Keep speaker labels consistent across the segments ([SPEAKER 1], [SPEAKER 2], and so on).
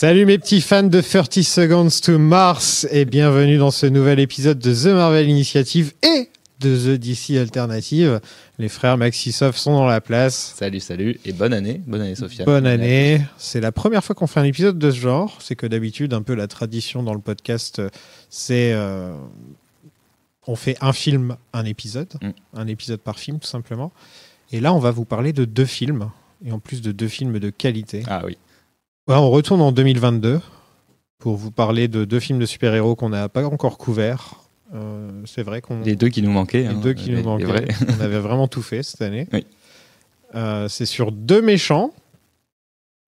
[SPEAKER 1] Salut mes petits fans de 30 Seconds to Mars et bienvenue dans ce nouvel épisode de The Marvel Initiative et de The DC Alternative. Les frères Maxisov sont dans la place.
[SPEAKER 2] Salut et bonne année Sofiane.
[SPEAKER 1] Bonne année. C'est la première fois qu'on fait un épisode de ce genre. C'est que d'habitude, un peu la tradition dans le podcast, c'est on fait un film, un épisode par film tout simplement. Et là, on va vous parler de 2 films et en plus de 2 films de qualité.
[SPEAKER 2] Ah oui.
[SPEAKER 1] Ouais, on retourne en 2022 pour vous parler de 2 films de super-héros qu'on n'a pas encore couverts. C'est vrai qu'on...
[SPEAKER 2] Les 2 qui nous manquaient.
[SPEAKER 1] Les 2 qui nous manquaient. On avait vraiment tout fait cette année. Oui. C'est sur 2 méchants,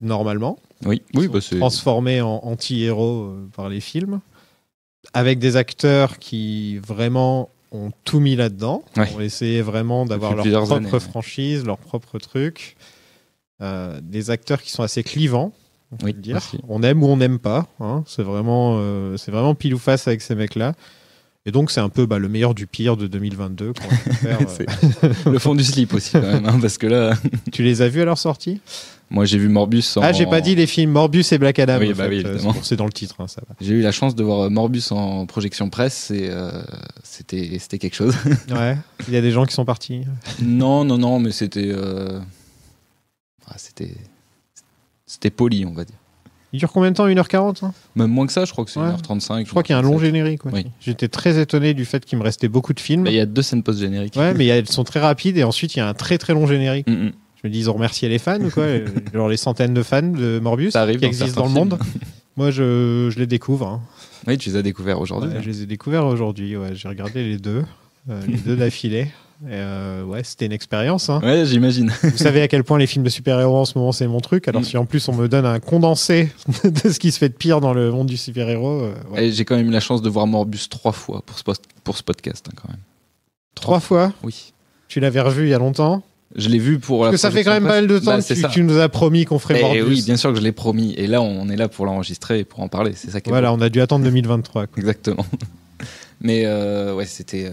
[SPEAKER 1] normalement.
[SPEAKER 2] Oui, bah c'est...
[SPEAKER 1] Transformés en anti-héros par les films. Avec des acteurs qui vraiment ont tout mis là-dedans. Ouais. On essayait vraiment d'avoir leur propre franchise, leur propre truc. Des acteurs qui sont assez clivants. On peut le dire. On aime ou on n'aime pas. Hein. C'est vraiment pile ou face avec ces mecs-là. Et donc, c'est un peu le meilleur du pire de 2022 qu'on va faire.
[SPEAKER 2] Le fond du slip aussi, quand même. Hein, parce que là...
[SPEAKER 1] Tu les as vus à leur sortie ?
[SPEAKER 2] Moi, j'ai vu Morbius en...
[SPEAKER 1] Ah, j'ai pas dit les films Morbius et Black Adam.
[SPEAKER 2] Oui, oui, évidemment.
[SPEAKER 1] C'est dans le titre, hein, ça va.
[SPEAKER 2] J'ai eu la chance de voir Morbius en projection presse et c'était quelque chose.
[SPEAKER 1] Ouais. Il y a des gens qui sont partis.
[SPEAKER 2] Non, mais c'était poli, on va dire.
[SPEAKER 1] Il dure combien de temps ? 1h40 hein ?
[SPEAKER 2] Même moins que ça, je crois que c'est 1h35.
[SPEAKER 1] Je crois qu'il y a un long générique. Ouais. Oui. J'étais très étonné du fait qu'il me restait beaucoup de films.
[SPEAKER 2] Il y a 2 scènes post-génériques.
[SPEAKER 1] Ouais, mais elles sont très rapides et ensuite il y a un très très long générique. Je me dis, ils ont remercié les fans ou quoi ? Genre les centaines de fans de Morbius qui existent dans le monde. Moi, je les découvre. Hein.
[SPEAKER 2] Oui, tu les as découverts aujourd'hui.
[SPEAKER 1] Ouais, je les ai découverts aujourd'hui. Ouais. J'ai regardé les 2 d'affilée. C'était une expérience. Hein.
[SPEAKER 2] Ouais, j'imagine.
[SPEAKER 1] Vous savez à quel point les films de super-héros en ce moment c'est mon truc. Alors si en plus on me donne un condensé de ce qui se fait de pire dans le monde du super-héros.
[SPEAKER 2] J'ai quand même eu la chance de voir Morbius 3 fois pour ce podcast, hein, quand même.
[SPEAKER 1] 3 fois ?
[SPEAKER 2] Oui.
[SPEAKER 1] Tu l'avais revu il y a longtemps ?
[SPEAKER 2] Je l'ai vu pour
[SPEAKER 1] Parce que ça fait quand même pas mal de temps que tu nous as promis qu'on ferait Morbius.
[SPEAKER 2] Oui, bien sûr que je l'ai promis. Et là, on est là pour l'enregistrer et pour en parler. C'est ça qui est
[SPEAKER 1] on a dû attendre 2023. Quoi.
[SPEAKER 2] Exactement. Mais c'était...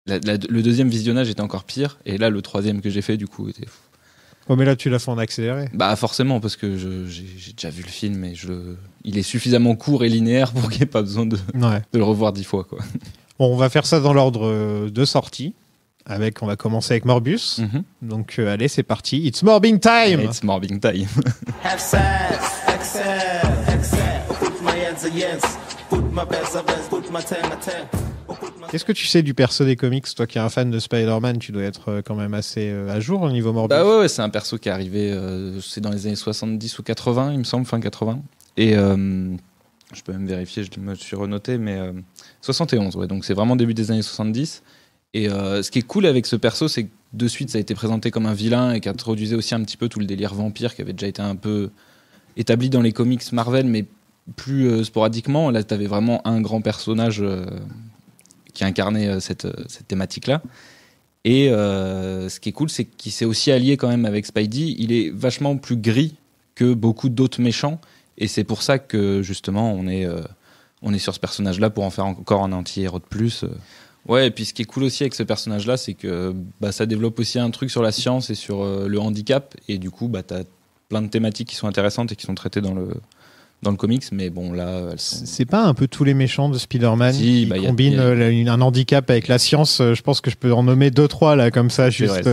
[SPEAKER 2] le deuxième visionnage était encore pire. Et là, le troisième que j'ai fait, du coup, était fou.
[SPEAKER 1] Oh, mais là, tu l'as fait en accéléré.
[SPEAKER 2] Bah, forcément, parce que j'ai déjà vu le film et il est suffisamment court et linéaire pour qu'il n'y ait pas besoin de le revoir 10 fois, quoi.
[SPEAKER 1] Bon, on va faire ça dans l'ordre de sortie. On va commencer avec Morbius. Donc, allez, c'est parti. It's Morbing time!
[SPEAKER 2] It's Morbing time.
[SPEAKER 1] Qu'est-ce que tu sais du perso des comics ? Toi qui es un fan de Spider-Man, tu dois être quand même assez à jour au niveau Morbius.
[SPEAKER 2] Bah ouais, c'est un perso qui est arrivé, c'est dans les années 70 ou 80, il me semble, fin 80. Et je peux même vérifier, je me suis renoté, mais 71, ouais, donc c'est vraiment début des années 70. Et ce qui est cool avec ce perso, c'est que de suite ça a été présenté comme un vilain et qui introduisait aussi un petit peu tout le délire vampire qui avait déjà été un peu établi dans les comics Marvel, mais plus sporadiquement. Là, tu avais vraiment un grand personnage qui incarnait cette thématique-là. Et ce qui est cool, c'est qu'il s'est aussi allié quand même avec Spidey. Il est vachement plus gris que beaucoup d'autres méchants. Et c'est pour ça que, justement, on est sur ce personnage-là pour en faire encore un anti-héros de plus. Ouais, et puis ce qui est cool aussi avec ce personnage-là, c'est que ça développe aussi un truc sur la science et sur le handicap. Et du coup, tu as plein de thématiques qui sont intéressantes et qui sont traitées dans le comics, mais bon, là...
[SPEAKER 1] C'est pas un peu tous les méchants de Spider-Man qui combinent un handicap avec la science. Je pense que je peux en nommer 2-3 là, comme ça, juste...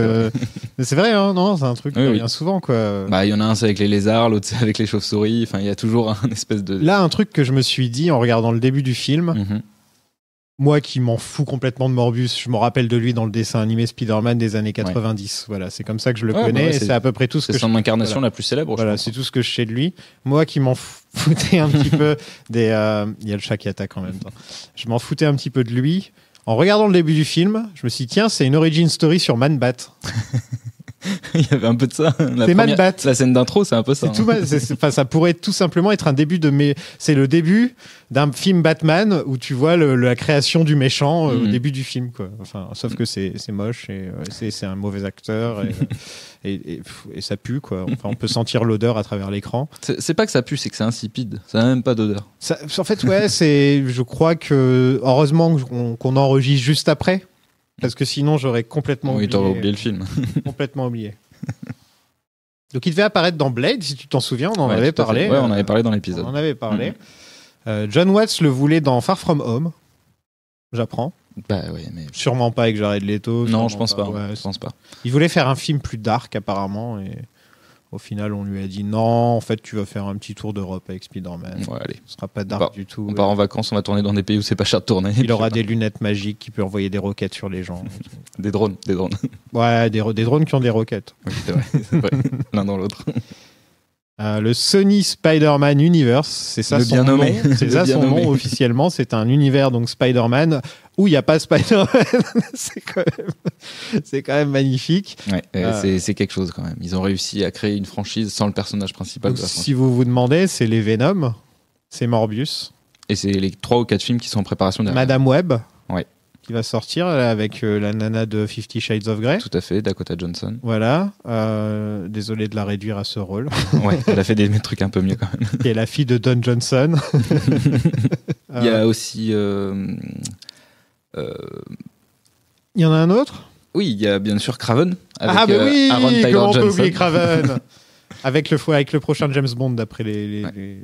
[SPEAKER 1] C'est vrai, hein, non, c'est un truc qui revient souvent, quoi.
[SPEAKER 2] Il y en a un, c'est avec les lézards, l'autre, c'est avec les chauves-souris. Enfin, il y a toujours un espèce de...
[SPEAKER 1] Là, un truc que je me suis dit en regardant le début du film... Moi qui m'en fous complètement de Morbius, je me rappelle de lui dans le dessin animé Spider-Man des années 90. Voilà, c'est comme ça que je le connais. Et c'est à peu près tout ce que
[SPEAKER 2] c'est son incarnation la plus célèbre.
[SPEAKER 1] Voilà, c'est tout ce que je sais de lui. Moi qui m'en foutais un petit peu des... Il y a le chat qui attaque en même temps. Je m'en foutais un petit peu de lui. En regardant le début du film, je me suis dit, tiens, c'est une origin story sur Man-Bat.
[SPEAKER 2] Il y avait un peu de ça.
[SPEAKER 1] C'est Man-Bat.
[SPEAKER 2] La scène d'intro, c'est un peu ça.
[SPEAKER 1] Ça pourrait tout simplement être un début c'est le début d'un film Batman où tu vois la création du méchant au début du film, quoi. Enfin, sauf que c'est moche et c'est un mauvais acteur et ça pue, quoi. Enfin, on peut sentir l'odeur à travers l'écran.
[SPEAKER 2] C'est pas que ça pue, c'est que c'est insipide. Ça n'a même pas d'odeur.
[SPEAKER 1] En fait, je crois que heureusement qu'on enregistre juste après. Parce que sinon, j'aurais complètement oublié.
[SPEAKER 2] Oui, t'aurais oublié le film.
[SPEAKER 1] Complètement oublié. Donc il devait apparaître dans Blade, si tu t'en souviens, on en avait parlé.
[SPEAKER 2] Ouais, on en avait parlé dans l'épisode.
[SPEAKER 1] On en avait parlé. John Watts le voulait dans Far From Home. J'apprends.
[SPEAKER 2] Bah oui, mais
[SPEAKER 1] sûrement pas avec Jared Leto.
[SPEAKER 2] Non, je pense pas. Ouais, je pense pas.
[SPEAKER 1] Il voulait faire un film plus dark apparemment et au final on lui a dit non. En fait, tu vas faire un petit tour d'Europe avec Spider-Man.
[SPEAKER 2] Ouais, allez.
[SPEAKER 1] Ce sera pas dark du tout.
[SPEAKER 2] On part en vacances, on va tourner dans des pays où c'est pas cher de tourner.
[SPEAKER 1] Il aura des lunettes magiques qui peuvent envoyer des roquettes sur les gens.
[SPEAKER 2] Des drones.
[SPEAKER 1] Ouais, des drones qui ont des roquettes.
[SPEAKER 2] Oui, c'est vrai. L'un dans l'autre.
[SPEAKER 1] Le Sony Spider-Man Universe, c'est ça son nom. C'est ça son nom officiellement. C'est un univers donc Spider-Man où il n'y a pas Spider-Man. c'est quand même magnifique.
[SPEAKER 2] Ouais, c'est quelque chose quand même. Ils ont réussi à créer une franchise sans le personnage principal.
[SPEAKER 1] Donc, si vous vous demandez, c'est les Venom, c'est Morbius.
[SPEAKER 2] Et c'est les 3 ou 4 films qui sont en préparation derrière.
[SPEAKER 1] Madame Web.
[SPEAKER 2] Ouais.
[SPEAKER 1] Qui va sortir avec la nana de 50 Shades of Grey.
[SPEAKER 2] Tout à fait, Dakota Johnson.
[SPEAKER 1] Voilà. Désolé de la réduire à ce rôle.
[SPEAKER 2] Ouais, elle a fait des trucs un peu mieux quand même.
[SPEAKER 1] Qui est la fille de Don Johnson.
[SPEAKER 2] Il y a aussi...
[SPEAKER 1] Il y en a un autre ?
[SPEAKER 2] Oui, il y a bien sûr Craven. Avec,
[SPEAKER 1] oui,
[SPEAKER 2] Aaron Taylor
[SPEAKER 1] comment on peut
[SPEAKER 2] Johnson.
[SPEAKER 1] oublier Craven avec le prochain James Bond d'après les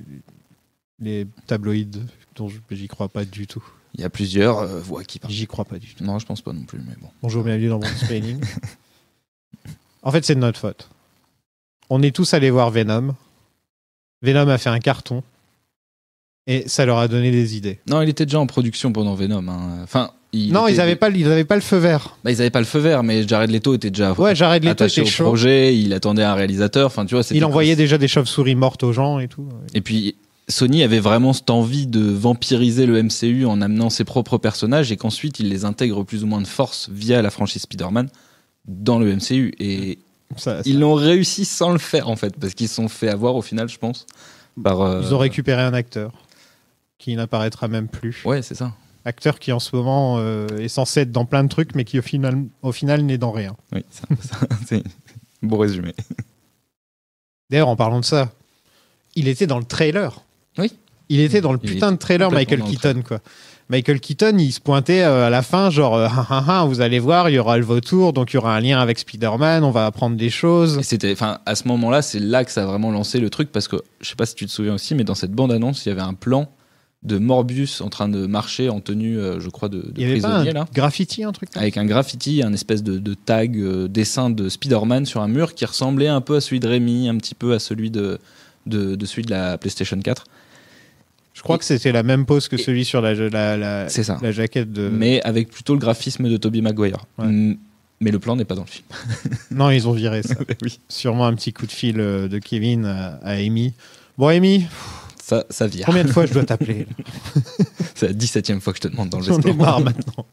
[SPEAKER 1] tabloïds dont j'y crois pas du tout.
[SPEAKER 2] Il y a plusieurs voix qui parlent.
[SPEAKER 1] J'y crois pas du tout.
[SPEAKER 2] Non, je pense pas non plus, mais bon.
[SPEAKER 1] Bonjour, bienvenue dans mon Splaining. En fait, c'est de notre faute. On est tous allés voir Venom. Venom a fait un carton. Et ça leur a donné des idées.
[SPEAKER 2] Non, il était déjà en production pendant Venom. Hein. Enfin,
[SPEAKER 1] ils n'avaient pas le feu vert.
[SPEAKER 2] Bah, ils n'avaient pas le feu vert, mais Jared Leto était déjà attaché au projet. Il attendait un réalisateur. Enfin, tu vois,
[SPEAKER 1] il envoyait déjà des chauves-souris mortes aux gens et tout.
[SPEAKER 2] Et puis, Sony avait vraiment cette envie de vampiriser le MCU en amenant ses propres personnages et qu'ensuite il les intègre plus ou moins de force via la franchise Spider-Man dans le MCU. Et ils l'ont réussi sans le faire en fait, parce qu'ils se sont fait avoir au final, je pense.
[SPEAKER 1] Ils ont récupéré un acteur qui n'apparaîtra même plus.
[SPEAKER 2] Ouais, c'est ça.
[SPEAKER 1] Acteur qui en ce moment est censé être dans plein de trucs, mais qui au final n'est dans rien.
[SPEAKER 2] Oui, c'est un beau résumé.
[SPEAKER 1] D'ailleurs, en parlant de ça, il était dans le trailer.
[SPEAKER 2] Oui.
[SPEAKER 1] Il était dans le putain de trailer Michael Keaton, quoi. Michael Keaton, il se pointait à la fin, genre, vous allez voir, il y aura le vautour, donc il y aura un lien avec Spider-Man, on va apprendre des choses.
[SPEAKER 2] Et à ce moment-là, c'est là que ça a vraiment lancé le truc, parce que, je sais pas si tu te souviens aussi, mais dans cette bande-annonce, il y avait un plan de Morbius en train de marcher en tenue, je crois, de prisonnier.
[SPEAKER 1] Il y avait pas un graffiti, un truc là.
[SPEAKER 2] Avec un graffiti, un espèce de tag, dessin de Spider-Man sur un mur qui ressemblait un peu à celui de Rémi, un petit peu à celui de celui de la PlayStation 4.
[SPEAKER 1] Je crois que c'était la même pose que celui sur la jaquette de...
[SPEAKER 2] Mais avec plutôt le graphisme de Tobey Maguire. Ouais. Mais le plan n'est pas dans le film.
[SPEAKER 1] Non, ils ont viré ça.
[SPEAKER 2] Oui.
[SPEAKER 1] Sûrement un petit coup de fil de Kevin à Amy. Bon, Amy...
[SPEAKER 2] Ça vire.
[SPEAKER 1] Combien de fois je dois t'appeler ?
[SPEAKER 2] C'est la 17e fois que je te demande d'enlever
[SPEAKER 1] J'en ai marre maintenant.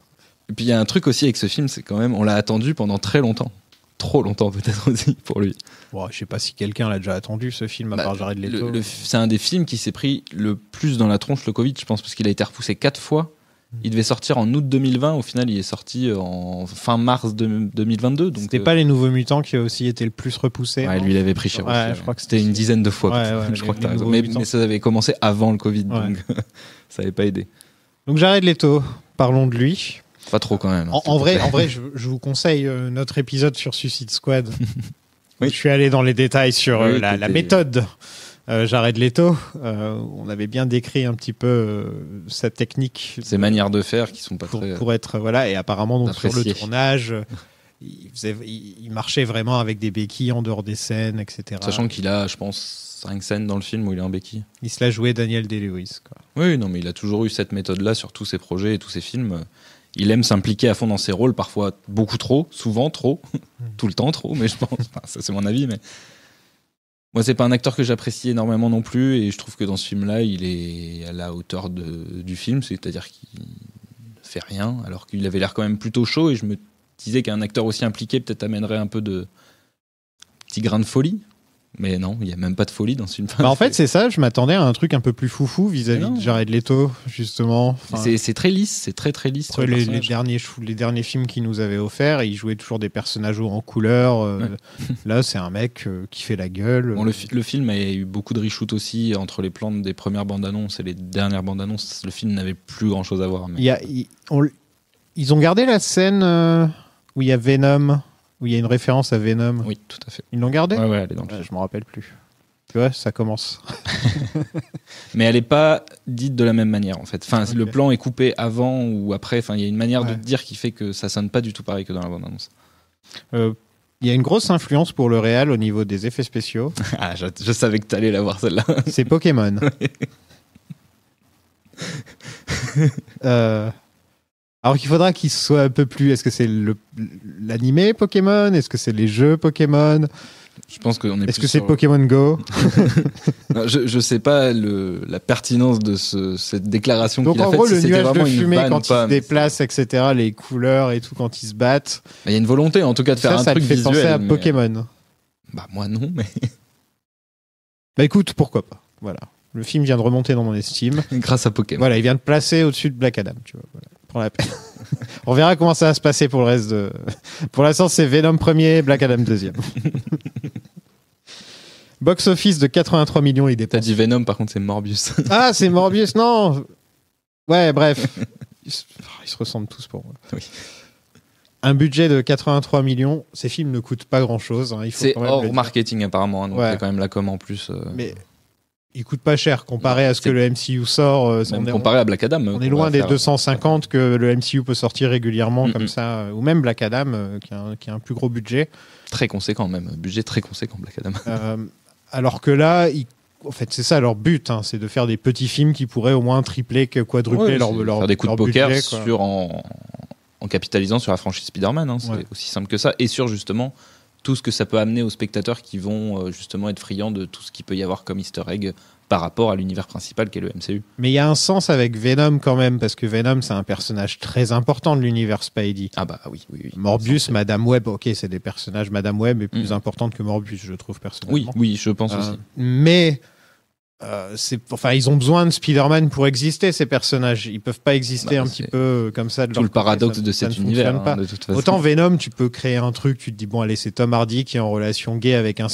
[SPEAKER 2] Et puis il y a un truc aussi avec ce film, c'est quand même, on l'a attendu pendant très longtemps. Trop longtemps peut-être aussi pour lui.
[SPEAKER 1] Bon, je sais pas si quelqu'un l'a déjà attendu ce film à part Jared Leto.
[SPEAKER 2] C'est un des films qui s'est pris le plus dans la tronche le Covid, je pense, parce qu'il a été repoussé 4 fois. Il devait sortir en août 2020, au final il est sorti en fin mars 2022. Donc
[SPEAKER 1] c'était pas les Nouveaux Mutants qui a aussi été le plus repoussé.
[SPEAKER 2] Ouais, lui il avait pris cher aussi.
[SPEAKER 1] Je crois que
[SPEAKER 2] c'était une dizaine de fois. Je crois que t'as raison. Mais ça avait commencé avant le Covid, donc ça avait pas aidé.
[SPEAKER 1] Donc Jared Leto, parlons de lui.
[SPEAKER 2] Pas trop quand même.
[SPEAKER 1] En vrai, je vous conseille notre épisode sur Suicide Squad. Oui. Je suis allé dans les détails sur la méthode Jared Leto. On avait bien décrit un petit peu sa technique.
[SPEAKER 2] Ses manières de faire qui sont pas très...
[SPEAKER 1] Pour être, voilà, et apparemment donc, sur le tournage, il marchait vraiment avec des béquilles en dehors des scènes, etc.
[SPEAKER 2] Sachant qu'il a, je pense, 5 scènes dans le film où il est en béquille.
[SPEAKER 1] Il se l'a joué Daniel Day-Lewis, quoi.
[SPEAKER 2] Oui, non, mais il a toujours eu cette méthode-là sur tous ses projets et tous ses films. Il aime s'impliquer à fond dans ses rôles, parfois beaucoup trop, souvent trop, tout le temps trop, mais je pense, ça c'est mon avis, mais moi c'est pas un acteur que j'apprécie énormément non plus, et je trouve que dans ce film-là, il est à la hauteur du film, c'est-à-dire qu'il ne fait rien, alors qu'il avait l'air quand même plutôt chaud, et je me disais qu'un acteur aussi impliqué peut-être amènerait un peu de petit grain de folie. Mais non, il n'y a même pas de folie dans ce film.
[SPEAKER 1] En fait, c'est ça, je m'attendais à un truc un peu plus foufou vis-à-vis de Jared Leto, justement.
[SPEAKER 2] C'est très lisse, c'est très très lisse.
[SPEAKER 1] Les derniers films qu'il nous avait offerts, il jouait toujours des personnages hauts en couleur. Là, c'est un mec qui fait la gueule.
[SPEAKER 2] Bon, le film a eu beaucoup de reshoot aussi, entre les plans des premières bandes annonces et les dernières bandes annonces. Le film n'avait plus grand-chose à voir. Mais...
[SPEAKER 1] Ils ont gardé la scène où il y a Venom Où il y a une référence à Venom.
[SPEAKER 2] Oui, tout à fait.
[SPEAKER 1] Ils l'ont gardé ?
[SPEAKER 2] Ouais, elle est dans le film.
[SPEAKER 1] Je m'en rappelle plus. Tu vois, ça commence.
[SPEAKER 2] Mais elle n'est pas dite de la même manière, en fait. Enfin, le plan est coupé avant ou après. Enfin, il y a une manière de dire qui fait que ça sonne pas du tout pareil que dans la bande-annonce.
[SPEAKER 1] Il y a une grosse influence pour le réal au niveau des effets spéciaux.
[SPEAKER 2] Ah, je savais que tu allais la voir celle-là.
[SPEAKER 1] C'est Pokémon. Alors qu'il faudra qu'il soit un peu plus... Est-ce que c'est l'animé Pokémon ? Est-ce que c'est les jeux Pokémon ?
[SPEAKER 2] Je pense qu'on est
[SPEAKER 1] Est-ce que c'est Pokémon Go ?
[SPEAKER 2] Non, je sais pas la pertinence de cette déclaration qu'il a faite.
[SPEAKER 1] Donc en gros,
[SPEAKER 2] si
[SPEAKER 1] le nuage de fumée quand
[SPEAKER 2] il
[SPEAKER 1] se déplace, etc., les couleurs et tout quand ils se battent...
[SPEAKER 2] Il y a une volonté en tout cas de faire un truc visuel. Ça
[SPEAKER 1] fait penser à Pokémon.
[SPEAKER 2] Bah moi non, mais...
[SPEAKER 1] Bah écoute, pourquoi pas. Voilà. Le film vient de remonter dans mon estime.
[SPEAKER 2] Grâce à Pokémon.
[SPEAKER 1] Voilà, il vient de placer au-dessus de Black Adam, tu vois. Voilà. Pour la peine. On verra comment ça va se passer pour le reste de... Pour l'instant, c'est Venom premier, Black Adam deuxième. Box office de 83 millions, il dépense.
[SPEAKER 2] T'as dit Venom, par contre, c'est Morbius.
[SPEAKER 1] Ah, c'est Morbius, non. Ouais, bref. Ils se ressemblent tous pour moi.
[SPEAKER 2] Oui.
[SPEAKER 1] Un budget de 83 millions, ces films ne coûtent pas grand-chose. Hein,
[SPEAKER 2] c'est hors marketing, apparemment. Donc, il y a quand même la com en plus.
[SPEAKER 1] Mais... ils coûtent pas cher comparé à ce que le MCU sort.
[SPEAKER 2] Même comparé à Black Adam.
[SPEAKER 1] On est loin des 250 que le MCU peut sortir régulièrement comme ça. Ou même Black Adam, qui a un plus gros budget.
[SPEAKER 2] Très conséquent même. Budget très conséquent, Black Adam.
[SPEAKER 1] Alors que là, en fait, c'est ça leur but. Hein, c'est de faire des petits films qui pourraient au moins tripler, quadrupler leur
[SPEAKER 2] faire des coups de poker
[SPEAKER 1] budget,
[SPEAKER 2] en capitalisant sur la franchise Spider-Man. Hein, c'est aussi simple que ça. Et sur justement... tout ce que ça peut amener aux spectateurs qui vont justement être friands de tout ce qu'il peut y avoir comme easter egg par rapport à l'univers principal qui est le MCU.
[SPEAKER 1] Mais il y a un sens avec Venom quand même, parce que Venom, c'est un personnage très important de l'univers Spidey.
[SPEAKER 2] Ah bah oui.
[SPEAKER 1] Morbius, Madame Web, ok, c'est des personnages. Madame Web est plus importante que Morbius, je trouve, personnellement.
[SPEAKER 2] Oui, je pense aussi.
[SPEAKER 1] Mais... ils ont besoin de Spider-Man pour exister, ces personnages. Ils peuvent pas exister un petit peu comme ça.
[SPEAKER 2] Tout le paradoxe de cet univers, de toute façon.
[SPEAKER 1] Autant Venom, tu peux créer un truc, tu te dis, bon, allez, c'est Tom Hardy qui est en relation gay avec un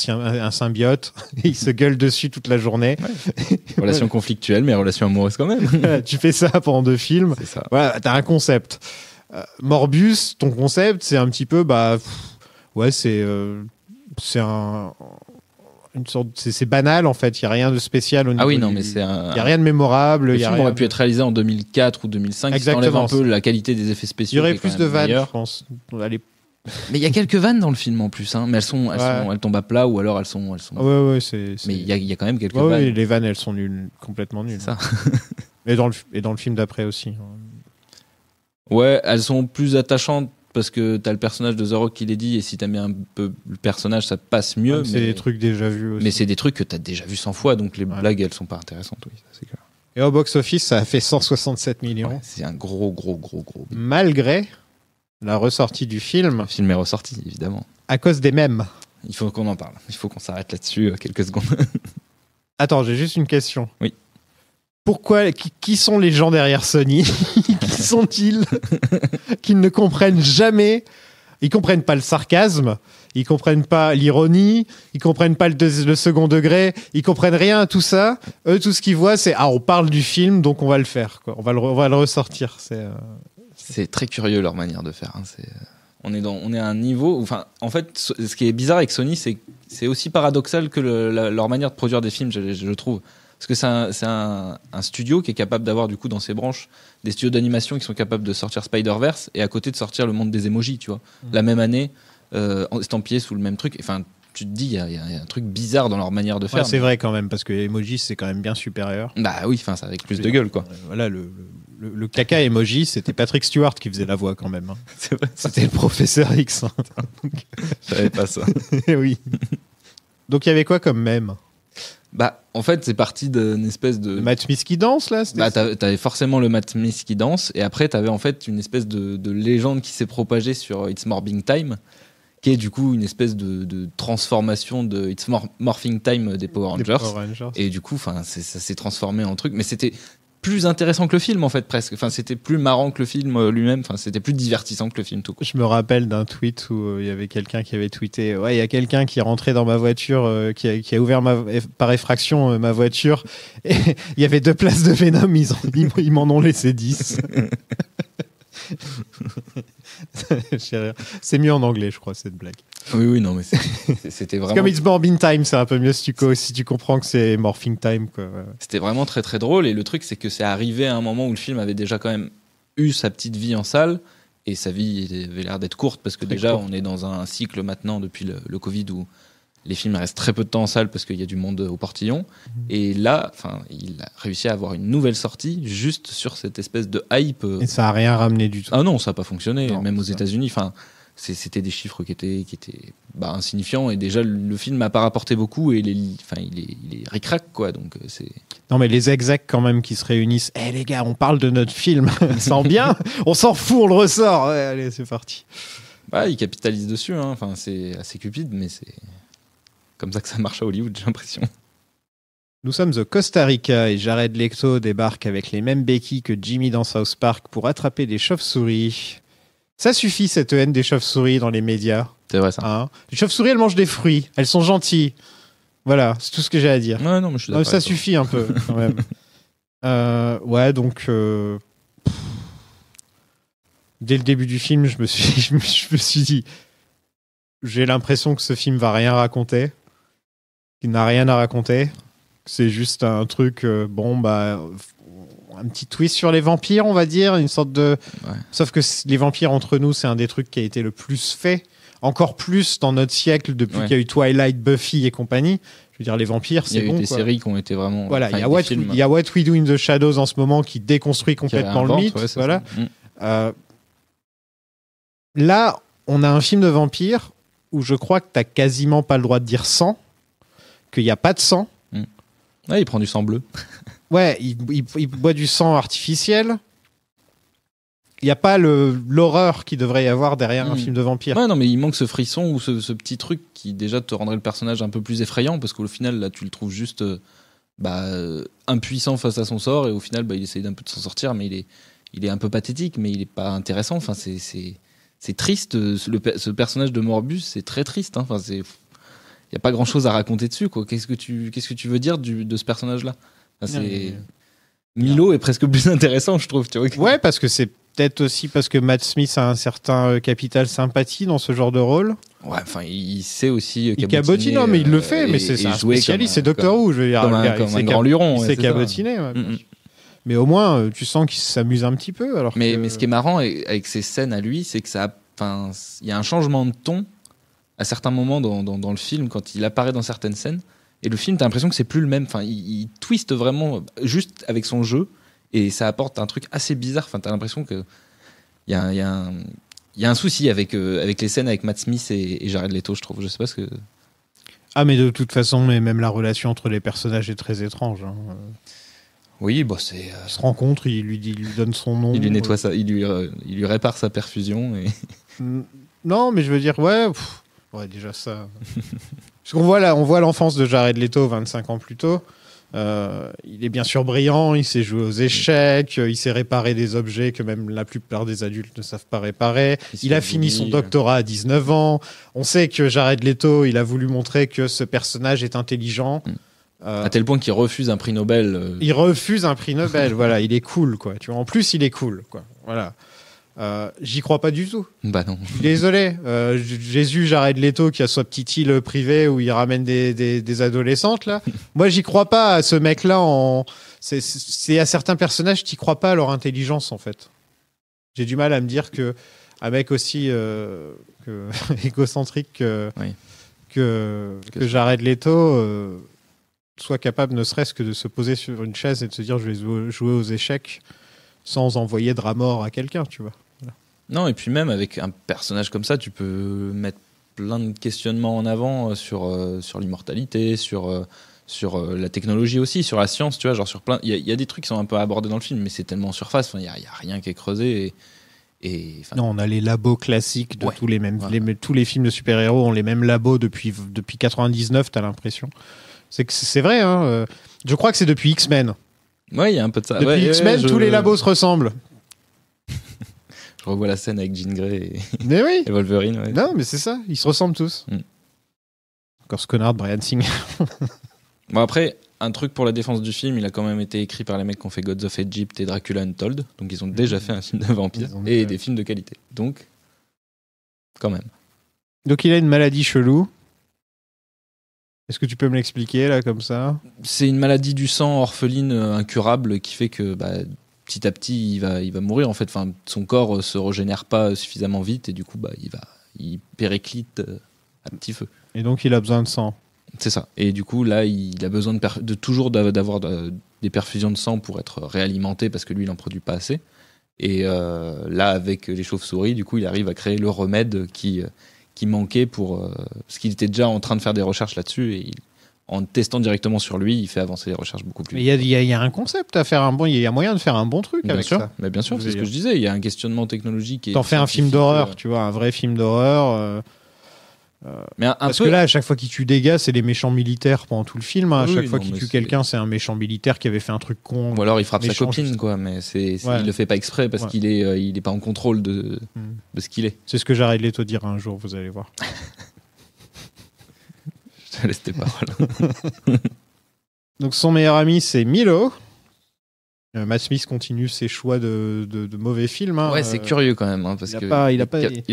[SPEAKER 1] symbiote, et il se gueule dessus toute la journée.
[SPEAKER 2] Ouais. Relation conflictuelle, mais relation amoureuse quand même.
[SPEAKER 1] Tu fais ça pendant 2 films.
[SPEAKER 2] C'est ça.
[SPEAKER 1] Voilà, t'as un concept. Morbius, ton concept, c'est un petit peu, c'est une sorte, c'est banal en fait, il n'y a rien de spécial au niveau.
[SPEAKER 2] Ah oui, non, mais il
[SPEAKER 1] n'y a rien de mémorable.
[SPEAKER 2] Le film aurait pu être réalisé en 2004 ou 2005.
[SPEAKER 1] Exactement.
[SPEAKER 2] Ça enlève un peu la qualité des effets spéciaux.
[SPEAKER 1] Il y aurait plus de vannes, je pense.
[SPEAKER 2] Mais il y a quelques vannes dans le film en plus, hein. Mais elles tombent à plat ou alors elles sont.
[SPEAKER 1] Ouais,
[SPEAKER 2] Mais il y a quand même quelques vannes.
[SPEAKER 1] Oui, les vannes, elles sont nulles, complètement nulles.
[SPEAKER 2] Ça.
[SPEAKER 1] et dans le film d'après aussi.
[SPEAKER 2] Ouais, elles sont plus attachantes. Parce que t'as le personnage de The Rock qui l'est dit, et si t'aimes bien un peu le personnage, ça passe mieux.
[SPEAKER 1] C'est des trucs déjà vus aussi.
[SPEAKER 2] Mais c'est des trucs que t'as déjà vus 100 fois, donc les blagues, elles sont pas intéressantes, oui, ça, c'est clair.
[SPEAKER 1] Et au box-office, ça a fait 167 millions.
[SPEAKER 2] Ouais, c'est un gros.
[SPEAKER 1] Malgré la ressortie du film.
[SPEAKER 2] Le film est ressorti, évidemment.
[SPEAKER 1] À cause des mèmes.
[SPEAKER 2] Il faut qu'on en parle. Il faut qu'on s'arrête là-dessus quelques secondes.
[SPEAKER 1] Attends, j'ai juste une question.
[SPEAKER 2] Oui.
[SPEAKER 1] Pourquoi, qui sont les gens derrière Sony? Qui sont-ils? Qu'ils ne comprennent jamais. Ils comprennent pas le sarcasme, ils comprennent pas l'ironie, ils comprennent pas le second degré, ils comprennent rien à tout ça. Eux, tout ce qu'ils voient, c'est on parle du film, donc on va le faire, quoi. On va le ressortir.
[SPEAKER 2] C'est très curieux leur manière de faire. Hein. On est à un niveau. Enfin, en fait, ce qui est bizarre avec Sony, c'est aussi paradoxal que leur manière de produire des films, je trouve. Parce que c'est un studio qui est capable d'avoir du coup dans ses branches des studios d'animation qui sont capables de sortir Spider-Verse et à côté de sortir le monde des emojis, tu vois. La même année, estampillé sous le même truc. Enfin, tu te dis, il y a un truc bizarre dans leur manière de faire.
[SPEAKER 1] C'est vrai quand même, parce que emoji c'est quand même bien supérieur.
[SPEAKER 2] Bah oui, enfin, ça avec plus de gueule, quoi.
[SPEAKER 1] Voilà, le caca emoji, c'était Patrick Stewart qui faisait la voix quand même. Hein.
[SPEAKER 2] C'est vrai.
[SPEAKER 1] C'était le professeur X. Hein.
[SPEAKER 2] Je savais pas ça.
[SPEAKER 1] Oui. Donc il y avait quoi comme mème?
[SPEAKER 2] Bah, en fait, c'est parti d'une espèce de...
[SPEAKER 1] Le Matt Smith qui danse, là?
[SPEAKER 2] Bah, t'avais forcément le Matt Smith qui danse, et après, t'avais en fait une espèce de légende qui s'est propagée sur It's Morphing Time, qui est du coup une espèce de transformation de It's Morphing Time des Power Rangers. Et du coup, ça s'est transformé en truc, mais c'était plus intéressant que le film en fait presque. Enfin, c'était plus marrant que le film lui-même. Enfin, c'était plus divertissant que le film tout court.
[SPEAKER 1] Je me rappelle d'un tweet où il y avait quelqu'un qui avait tweeté il y a quelqu'un qui est rentré dans ma voiture, qui a ouvert par effraction ma voiture. Et il y avait 2 places de Venom, ils m'en ont laissé 10. C'est mieux en anglais, je crois, cette blague.
[SPEAKER 2] Oui, non, mais c'était vraiment...
[SPEAKER 1] Comme It's Morbin Time, c'est un peu mieux si tu comprends que c'est Morphing Time, quoi.
[SPEAKER 2] C'était vraiment très très drôle, et le truc, c'est que c'est arrivé à un moment où le film avait déjà quand même eu sa petite vie en salle, et sa vie avait l'air d'être courte, parce que on est dans un cycle maintenant, depuis le Covid, où les films restent très peu de temps en salle parce qu'il y a du monde au portillon. Et là, il a réussi à avoir une nouvelle sortie juste sur cette espèce de hype.
[SPEAKER 1] Et ça n'a rien ramené du tout.
[SPEAKER 2] Ah non, ça n'a pas fonctionné. Non, même aux États-Unis, c'était des chiffres qui étaient insignifiants. Et déjà, le film n'a pas rapporté beaucoup. Et il est ric-rac, quoi. Donc, c'est...
[SPEAKER 1] Non, mais les execs, quand même, qui se réunissent. Eh, les gars, on parle de notre film. Sans bien. On s'en fout, on le ressort. Ouais, allez, c'est parti.
[SPEAKER 2] Ils capitalisent dessus. Hein. C'est assez cupide, mais c'est comme ça que ça marche à Hollywood, j'ai l'impression.
[SPEAKER 1] Nous sommes au Costa Rica et Jared Leto débarque avec les mêmes béquilles que Jimmy dans South Park pour attraper des chauves-souris. Ça suffit, cette haine des chauves-souris dans les médias.
[SPEAKER 2] C'est vrai, ça.
[SPEAKER 1] Les chauves-souris, elles mangent des fruits. Elles sont gentilles. Voilà, c'est tout ce que j'ai à dire.
[SPEAKER 2] Ouais, non, mais je suis d'accord.
[SPEAKER 1] Ça suffit un peu, quand même. Dès le début du film, je me suis dit... J'ai l'impression que ce film va rien raconter. Qu'il n'a rien à raconter. C'est juste un truc... un petit twist sur les vampires, on va dire. Une sorte de... Ouais. Sauf que les vampires, entre nous, c'est un des trucs qui a été le plus fait. Encore plus dans notre siècle, depuis qu'il y a eu Twilight, Buffy et compagnie. Je veux dire, les vampires, c'est bon.
[SPEAKER 2] Il y a eu des séries qui ont été vraiment...
[SPEAKER 1] Voilà, il y a What We Do in the Shadows en ce moment qui déconstruit complètement le mythe. Ouais, voilà. Là, on a un film de vampires où je crois que t'as quasiment pas le droit de dire sang, qu'il n'y a pas de sang.
[SPEAKER 2] Ouais, il prend du sang bleu.
[SPEAKER 1] Ouais, il boit du sang artificiel. Il n'y a pas l'horreur qu'il devrait y avoir derrière un film de vampire.
[SPEAKER 2] Ouais, non, mais il manque ce frisson ou ce petit truc qui déjà te rendrait le personnage un peu plus effrayant, parce qu'au final, là, tu le trouves juste impuissant face à son sort, et au final, il essaye d'un peu de s'en sortir, mais il est un peu pathétique, mais il n'est pas intéressant. Enfin, c'est triste. Ce personnage de Morbus, c'est très triste. Hein. Il n'y a pas grand-chose à raconter dessus, quoi. Qu'est-ce que tu veux dire de ce personnage-là? Milo est presque plus intéressant, je trouve. Tu vois.
[SPEAKER 1] Ouais, parce que c'est peut-être aussi parce que Matt Smith a un certain capital sympathie dans ce genre de rôle.
[SPEAKER 2] Ouais, il sait aussi
[SPEAKER 1] cabotiner. Non, mais il le fait, mais c'est un spécialiste. C'est Doctor Who, je veux dire.
[SPEAKER 2] Comme un grand luron.
[SPEAKER 1] C'est cabotiner. Mais au moins, tu sens qu'il s'amuse un petit peu.
[SPEAKER 2] Mais ce qui est marrant avec ces scènes à lui, c'est que il y a un changement de ton à certains moments dans le film, quand il apparaît dans certaines scènes. Et le film, t'as l'impression que c'est plus le même. Il twiste vraiment juste avec son jeu, et ça apporte un truc assez bizarre. T'as l'impression qu'il y a un souci avec les scènes avec Matt Smith et Jared Leto, je trouve. Je sais pas ce que...
[SPEAKER 1] Ah, mais de toute façon, même la relation entre les personnages est très étrange. Hein.
[SPEAKER 2] Oui, c'est...
[SPEAKER 1] Ils se rencontrent, il lui donne son nom.
[SPEAKER 2] Il lui nettoie ça, il lui répare sa perfusion. Et...
[SPEAKER 1] Non, mais je veux dire, ouais, déjà ça... Parce qu'on voit l'enfance de Jared Leto 25 ans plus tôt. Il est bien sûr brillant, il sait jouer aux échecs, il sait réparer des objets que même la plupart des adultes ne savent pas réparer. Il a fini son doctorat à 19 ans. On sait que Jared Leto, il a voulu montrer que ce personnage est intelligent.
[SPEAKER 2] À tel point qu'il refuse un prix Nobel.
[SPEAKER 1] Il refuse un prix Nobel, voilà, il est cool, quoi. Tu vois, en plus, il est cool, quoi. Voilà. J'y crois pas du tout.
[SPEAKER 2] Bah non.
[SPEAKER 1] Désolé. Jésus Jared Leto qui a sa petite île privée où il ramène des adolescentes là. Moi j'y crois pas à ce mec là. C'est à certains personnages t'y crois pas à leur intelligence en fait. J'ai du mal à me dire que un mec aussi égocentrique que Jared Leto soit capable ne serait-ce que de se poser sur une chaise et de se dire je vais jouer aux échecs sans envoyer de mort à quelqu'un, tu vois. Voilà.
[SPEAKER 2] Non, et puis même avec un personnage comme ça, tu peux mettre plein de questionnements en avant sur l'immortalité, sur la technologie aussi, sur la science, tu vois, genre sur plein... Il y a des trucs qui sont un peu abordés dans le film, mais c'est tellement en surface, il n'y a rien qui est creusé.
[SPEAKER 1] Non, on a les labos classiques de tous tous les films de super-héros ont les mêmes labos depuis 99, t'as l'impression. C'est vrai, hein. Je crois que c'est depuis X-Men.
[SPEAKER 2] Ouais, il y a un peu de ça.
[SPEAKER 1] Depuis X-Men, tous les labos se ressemblent.
[SPEAKER 2] Je revois la scène avec Jean Grey
[SPEAKER 1] et
[SPEAKER 2] Wolverine. Ouais.
[SPEAKER 1] Non, mais c'est ça, ils se ressemblent tous. Encore ce connard de Bryan Singer.
[SPEAKER 2] Bon, après, un truc pour la défense du film, il a quand même été écrit par les mecs qui ont fait Gods of Egypt et Dracula Untold. Donc ils ont déjà fait un film de vampire et des films de qualité. Donc, quand même.
[SPEAKER 1] Donc il a une maladie chelou. Est-ce que tu peux me l'expliquer là comme ça ?
[SPEAKER 2] C'est une maladie du sang orpheline incurable qui fait que petit à petit il va mourir en fait. Enfin, son corps se régénère pas suffisamment vite et du coup il périclite à petit feu.
[SPEAKER 1] Et donc il a besoin de sang.
[SPEAKER 2] C'est ça. Et du coup là il a besoin de toujours d'avoir des perfusions de sang pour être réalimenté parce que lui il en produit pas assez. Et là avec les chauves-souris du coup il arrive à créer le remède qui manquait parce qu'il était déjà en train de faire des recherches là-dessus et en testant directement sur lui, il fait avancer les recherches beaucoup plus vite.
[SPEAKER 1] Il y a un concept à faire il y a moyen de faire un bon truc avec ça.
[SPEAKER 2] Mais bien sûr, c'est ce que je disais, il y a un questionnement technologique.
[SPEAKER 1] T'en fais un film d'horreur, tu vois, un vrai film d'horreur. Parce que là, à chaque fois qu'il tue des gars, c'est les méchants militaires pendant tout le film. À chaque fois qu'il tue quelqu'un, c'est un méchant militaire qui avait fait un truc con.
[SPEAKER 2] Ou alors il frappe sa copine, quoi. Mais il le fait pas exprès parce qu'il est pas en contrôle de ce qu'il est.
[SPEAKER 1] C'est ce que Jared Leto dira un jour, vous allez voir.
[SPEAKER 2] Je te laisse tes paroles.
[SPEAKER 1] Donc son meilleur ami, c'est Milo. Matt Smith continue ses choix de mauvais films.
[SPEAKER 2] Ouais, c'est curieux quand même, parce
[SPEAKER 1] il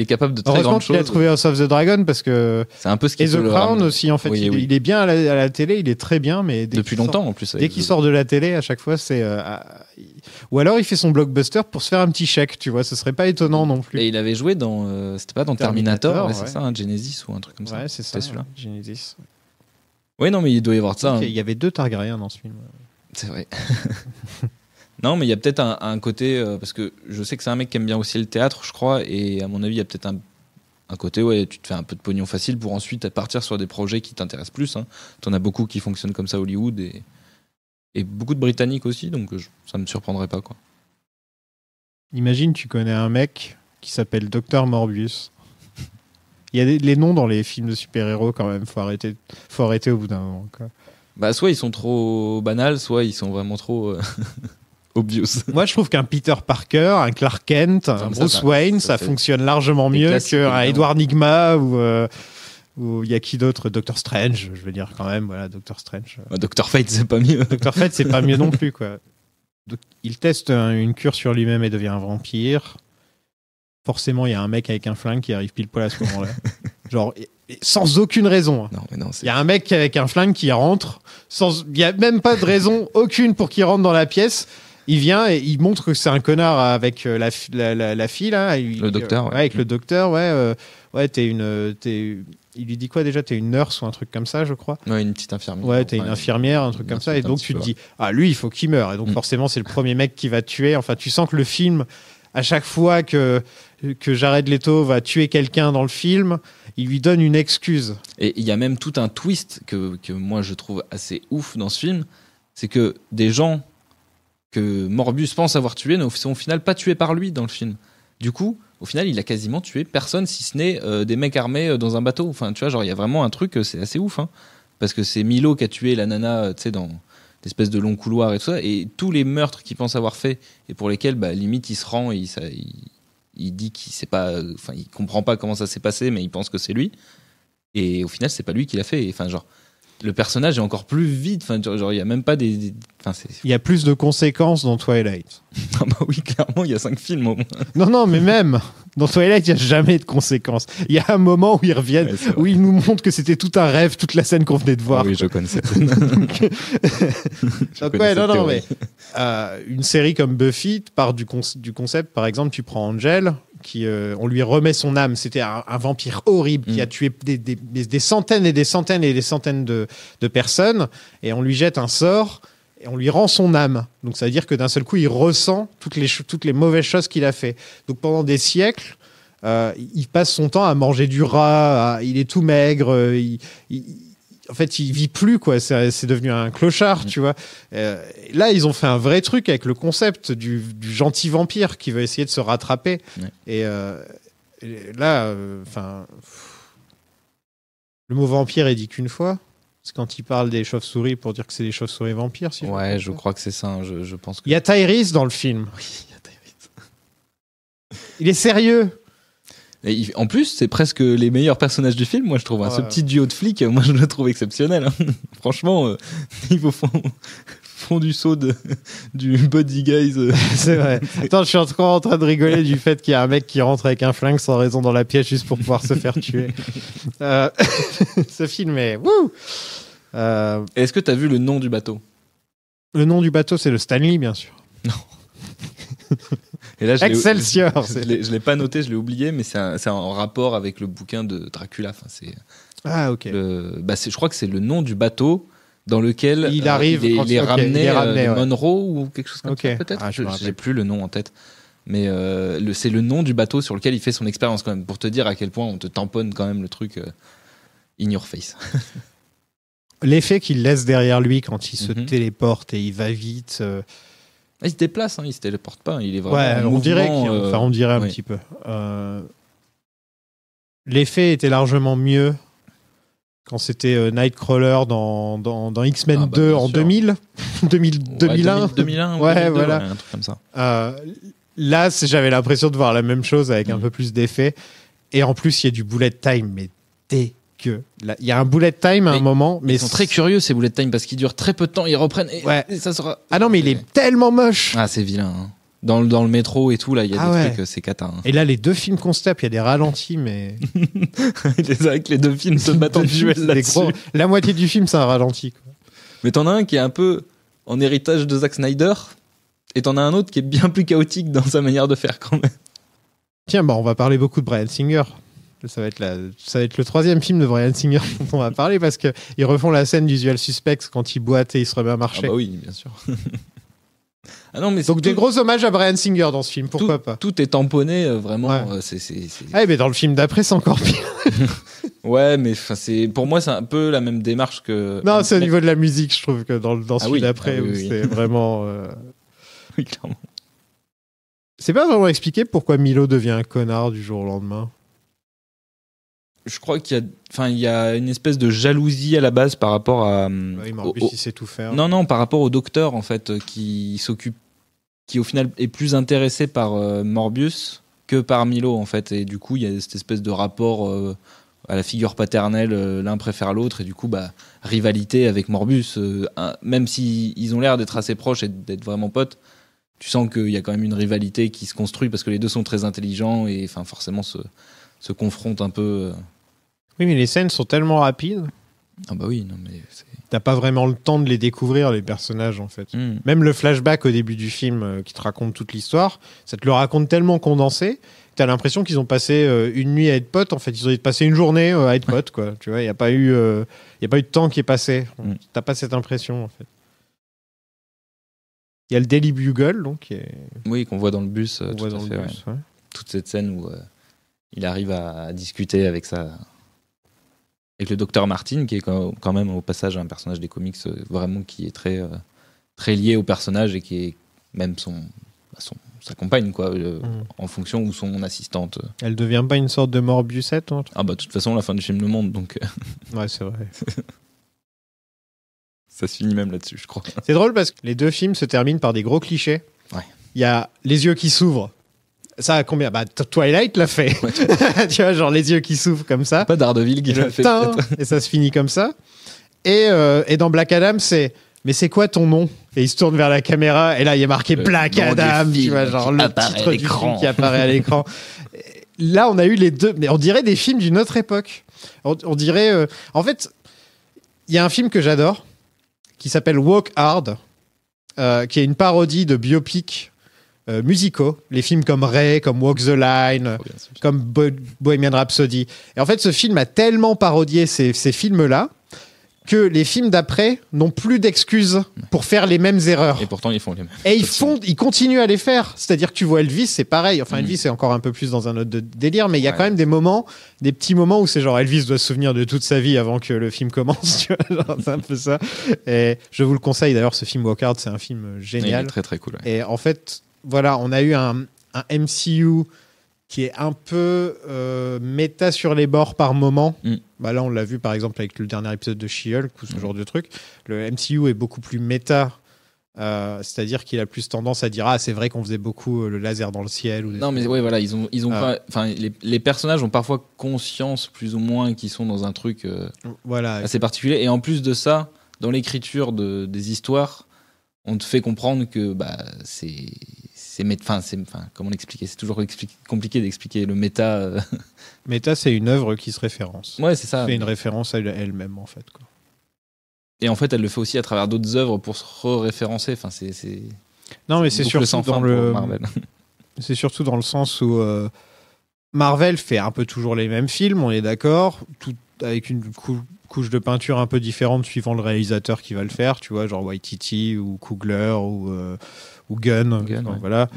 [SPEAKER 2] est capable de très grandes choses.
[SPEAKER 1] Heureusement qu'il a trouvé House of the Dragon parce que
[SPEAKER 2] c'est un peu ce qui
[SPEAKER 1] et The Crown aussi en fait.
[SPEAKER 2] Oui,
[SPEAKER 1] il est bien à la télé, il est très bien, mais
[SPEAKER 2] depuis longtemps en plus.
[SPEAKER 1] Dès qu'il sort de la télé, à chaque fois c'est ou alors il fait son blockbuster pour se faire un petit chèque, tu vois. Ce serait pas étonnant non plus.
[SPEAKER 2] Et il avait joué dans c'était pas dans Terminator, c'est ça, Genesis ou un truc comme ça.
[SPEAKER 1] Ouais, c'est ça. Celui-là. Genesis.
[SPEAKER 2] Oui, non, mais il doit y avoir de ça.
[SPEAKER 1] Il y avait 2 Targaryens dans ce film.
[SPEAKER 2] C'est vrai. Non, mais il y a peut-être un côté parce que je sais que c'est un mec qui aime bien aussi le théâtre, je crois, et à mon avis, il y a peut-être un côté tu te fais un peu de pognon facile pour ensuite partir sur des projets qui t'intéressent plus. T'en as beaucoup qui fonctionnent comme ça à Hollywood et beaucoup de Britanniques aussi, donc ça me surprendrait pas, quoi.
[SPEAKER 1] Imagine, tu connais un mec qui s'appelle Dr Morbius. Il y a les noms dans les films de super-héros quand même. Faut arrêter au bout d'un moment, quoi.
[SPEAKER 2] Soit ils sont trop banals, soit ils sont vraiment trop obvious.
[SPEAKER 1] Moi, je trouve qu'un Peter Parker, un Clark Kent, un Bruce Wayne, ça fonctionne largement mieux qu'un Edward Nygma ou il y a qui d'autre, Doctor Strange, je veux dire quand même, voilà, Doctor Strange.
[SPEAKER 2] Doctor Fate, c'est pas mieux.
[SPEAKER 1] Doctor Fate, c'est pas mieux non plus, quoi. Donc, il teste une cure sur lui-même et devient un vampire. Forcément, il y a un mec avec un flingue qui arrive pile poil à ce moment-là. Genre, sans aucune raison. Il y a un mec avec un flingue qui rentre, il n'y a même pas de raison aucune pour qu'il rentre dans la pièce. Il vient et il montre que c'est un connard avec la fille, là.
[SPEAKER 2] Le docteur.
[SPEAKER 1] Ouais, avec le docteur, ouais. Il lui dit quoi déjà ? T'es une nurse ou un truc comme ça, je crois.
[SPEAKER 2] Ouais, une petite infirmière.
[SPEAKER 1] Ouais, t'es une infirmière, un truc comme ça. Et donc, tu te dis, lui, il faut qu'il meure. Et donc, forcément, c'est le premier mec qui va tuer. Enfin, tu sens que le film, à chaque fois que Jared Leto va tuer quelqu'un dans le film, il lui donne une excuse.
[SPEAKER 2] Et il y a même tout un twist que moi je trouve assez ouf dans ce film, c'est que des gens que Morbius pense avoir tués ne sont au final pas tués par lui dans le film. Du coup, au final, il a quasiment tué personne si ce n'est des mecs armés dans un bateau. Enfin, tu vois, genre il y a vraiment un truc, c'est assez ouf, parce que c'est Milo qui a tué la nana, tu sais, dans d'espèces de longs couloirs et tout ça, et tous les meurtres qu'il pense avoir fait et pour lesquels limite il se rend et il dit qu'il sait pas, enfin il comprend pas comment ça s'est passé, mais il pense que c'est lui, et au final c'est pas lui qui l'a fait. Enfin, genre le personnage est encore plus vide, enfin genre il y a même pas il
[SPEAKER 1] y a plus de conséquences dans Twilight.
[SPEAKER 2] Ah bah oui, clairement, il y a 5 films au moins.
[SPEAKER 1] Non, mais même dans Twilight, il n'y a jamais de conséquences. Il y a un moment où ils reviennent, où ils nous montrent que c'était tout un rêve, toute la scène qu'on venait de voir.
[SPEAKER 2] Ah oui, je connais cette
[SPEAKER 1] mais une série comme Buffy part du concept, par exemple, tu prends Angel, on lui remet son âme. C'était un vampire horrible qui a tué des centaines et des centaines et des centaines de personnes, et on lui jette un sort et on lui rend son âme. Donc ça veut dire que d'un seul coup, il ressent toutes les mauvaises choses qu'il a fait. Donc pendant des siècles, il passe son temps à manger du rat, il est tout maigre, en fait, il vit plus, quoi. C'est devenu un clochard, tu vois. Là, ils ont fait un vrai truc avec le concept du gentil vampire qui veut essayer de se rattraper. Ouais. Et là, le mot vampire est dit qu'une fois. C'est quand il parle des chauves-souris pour dire que c'est des chauves-souris vampires.
[SPEAKER 2] Je crois que c'est ça. Je pense que...
[SPEAKER 1] Il y a Tyrese dans le film.
[SPEAKER 2] Oui, il y a Tyrese.
[SPEAKER 1] Il est sérieux.
[SPEAKER 2] Et en plus, c'est presque les meilleurs personnages du film, moi je trouve. Ce petit duo de flics, moi je le trouve exceptionnel. Franchement, niveau fond du saut du Buddy Guys.
[SPEAKER 1] C'est vrai. Attends, je suis encore en train de rigoler du fait qu'il y a un mec qui rentre avec un flingue sans raison dans la pièce juste pour pouvoir se faire tuer. Ce film est... Wouh.
[SPEAKER 2] Est-ce que tu as vu le nom du bateau ?
[SPEAKER 1] Le nom du bateau, c'est le Stanley, bien sûr.
[SPEAKER 2] Non. Et là,
[SPEAKER 1] Excelsior.
[SPEAKER 2] Je l'ai pas noté, je l'ai oublié, mais c'est en rapport avec le bouquin de Dracula. Enfin,
[SPEAKER 1] ok.
[SPEAKER 2] Je crois que c'est le nom du bateau dans lequel
[SPEAKER 1] il arrive,
[SPEAKER 2] il est ramené de Monroe ou quelque chose comme ça, peut-être. Je n'ai plus le nom en tête. Mais c'est le nom du bateau sur lequel il fait son expérience, quand même, pour te dire à quel point on te tamponne quand même le truc in your face.
[SPEAKER 1] L'effet qu'il laisse derrière lui quand il se téléporte et il va vite.
[SPEAKER 2] Il se déplace, il se téléporte pas. Il est vraiment
[SPEAKER 1] on dirait un petit peu. L'effet était largement mieux quand c'était Nightcrawler dans X-Men 2 en 2000, 2001.
[SPEAKER 2] 2001,
[SPEAKER 1] ouais, voilà.
[SPEAKER 2] Un truc comme ça.
[SPEAKER 1] Là, j'avais l'impression de voir la même chose avec un peu plus d'effet. Et en plus, il y a du bullet time, mais il y a un bullet time à un moment, mais
[SPEAKER 2] ils sont très curieux ces bullet time parce qu'ils durent très peu de temps, ils reprennent et ça sera.
[SPEAKER 1] Ah non, mais il est tellement moche.
[SPEAKER 2] Ah, c'est vilain. Dans le métro et tout, là, il y a des trucs, c'est cata.
[SPEAKER 1] Et là, les deux films qu'on se tape, il y a des ralentis, mais.
[SPEAKER 2] C'est vrai que les deux films se battent en duel là-dessus.
[SPEAKER 1] La moitié du film, c'est un ralenti, quoi.
[SPEAKER 2] Mais t'en as un qui est un peu en héritage de Zack Snyder, et t'en as un autre qui est bien plus chaotique dans sa manière de faire quand même.
[SPEAKER 1] Tiens, on va parler beaucoup de Bryan Singer. Ça va être le troisième film de Bryan Singer dont on va parler parce qu'ils refont la scène d'Usual Suspects quand il boite et il se remet à marcher.
[SPEAKER 2] Ah bah oui, bien sûr.
[SPEAKER 1] Donc des gros hommages à Bryan Singer dans ce film, pourquoi pas.
[SPEAKER 2] Tout est tamponné, vraiment.
[SPEAKER 1] Ouais. Mais dans le film d'après, c'est encore pire.
[SPEAKER 2] Ouais, mais pour moi, c'est un peu la même démarche que...
[SPEAKER 1] Non, c'est au niveau de la musique, je trouve, que dans ce film d'après, où c'est vraiment...
[SPEAKER 2] Oui, clairement.
[SPEAKER 1] C'est pas vraiment expliqué pourquoi Milo devient un connard du jour au lendemain.
[SPEAKER 2] Je crois qu'il y a une espèce de jalousie à la base par rapport à...
[SPEAKER 1] Morbius, il sait tout faire.
[SPEAKER 2] Non, par rapport au docteur, en fait, qui au final est plus intéressé par Morbius que par Milo, en fait. Et du coup, il y a cette espèce de rapport à la figure paternelle, l'un préfère l'autre, et du coup, rivalité avec Morbius. Même s'ils ont l'air d'être assez proches et d'être vraiment potes, tu sens qu'il y a quand même une rivalité qui se construit parce que les deux sont très intelligents et forcément se confrontent un peu...
[SPEAKER 1] Oui, mais les scènes sont tellement rapides.
[SPEAKER 2] Ah bah oui, non mais...
[SPEAKER 1] T'as pas vraiment le temps de les découvrir, les personnages, en fait. Même le flashback au début du film qui te raconte toute l'histoire, ça te le raconte tellement condensé que t'as l'impression qu'ils ont passé une nuit à être potes. En fait, ils ont passé une journée à être potes, quoi. Tu vois, il n'y a pas eu de temps qui est passé. T'as pas cette impression, en fait. Il y a le Daily Bugle, donc.
[SPEAKER 2] Oui, qu'on voit dans le bus.
[SPEAKER 1] Ouais.
[SPEAKER 2] Toute cette scène où il arrive à discuter avec le docteur Martin, qui est quand même au passage un personnage des comics vraiment qui est très, très lié au personnage et qui est même sa compagne, quoi, en fonction, ou son assistante.
[SPEAKER 1] Elle devient pas une sorte de Morbiusette, hein?
[SPEAKER 2] Ah bah de toute façon, la fin du film le montre, donc...
[SPEAKER 1] Ouais, c'est vrai.
[SPEAKER 2] Ça se finit même là-dessus, je crois.
[SPEAKER 1] C'est drôle parce que les deux films se terminent par des gros clichés.
[SPEAKER 2] Ouais.
[SPEAKER 1] Il y a les yeux qui s'ouvrent. Ça a combien ? Twilight l'a fait. Ouais. Tu vois, genre les yeux qui s'ouvrent comme ça.
[SPEAKER 2] Pas Daredevil qui l'a fait.
[SPEAKER 1] Et ça se finit comme ça. Et dans Black Adam, c'est... Mais c'est quoi ton nom ? Et il se tourne vers la caméra et là, il y a marqué Black Adam. Tu vois, genre le titre du film qui apparaît à l'écran. Là, on a eu les deux. Mais on dirait des films d'une autre époque. On dirait... En fait, il y a un film que j'adore qui s'appelle Walk Hard, qui est une parodie de biopics musicaux, les films comme Ray, comme Walk the Line, comme Bohemian Rhapsody. Et en fait, ce film a tellement parodié ces films-là que les films d'après n'ont plus d'excuses pour faire les mêmes erreurs.
[SPEAKER 2] Et pourtant, ils font les mêmes.
[SPEAKER 1] Et ils continuent à les faire. C'est-à-dire que tu vois Elvis, c'est pareil. Enfin, Elvis, c'est encore un peu plus dans un autre délire, mais il y a quand même des petits moments où c'est genre Elvis doit se souvenir de toute sa vie avant que le film commence. Tu vois, genre, c'est un peu ça. Et je vous le conseille d'ailleurs, ce film Walk Hard, c'est un film génial.
[SPEAKER 2] Il est très très cool. Ouais.
[SPEAKER 1] Et en fait, voilà, on a eu un MCU qui est un peu méta sur les bords par moment. Là, on l'a vu par exemple avec le dernier épisode de She-Hulk ou ce genre de truc. Le MCU est beaucoup plus méta C'est-à-dire qu'il a plus tendance à dire c'est vrai qu'on faisait beaucoup le laser dans le ciel.
[SPEAKER 2] Non, mais ouais, voilà, ils ont pas. Enfin, les personnages ont parfois conscience plus ou moins qu'ils sont dans un truc assez particulier. Et en plus de ça, dans l'écriture des histoires, on te fait comprendre que comment l'expliquer ? C'est toujours compliqué d'expliquer le méta.
[SPEAKER 1] Méta, c'est une œuvre qui se référence.
[SPEAKER 2] Ouais, c'est ça.
[SPEAKER 1] C'est une référence à elle-même en fait, quoi.
[SPEAKER 2] Et en fait, elle le fait aussi à travers d'autres œuvres pour se référencer. Enfin,
[SPEAKER 1] non, mais c'est surtout dans Marvel. C'est surtout dans le sens où Marvel fait un peu toujours les mêmes films, on est d'accord, tout avec une couche de peinture un peu différente suivant le réalisateur qui va le faire, tu vois, genre Waititi ou Coogler ou Gunn, voilà.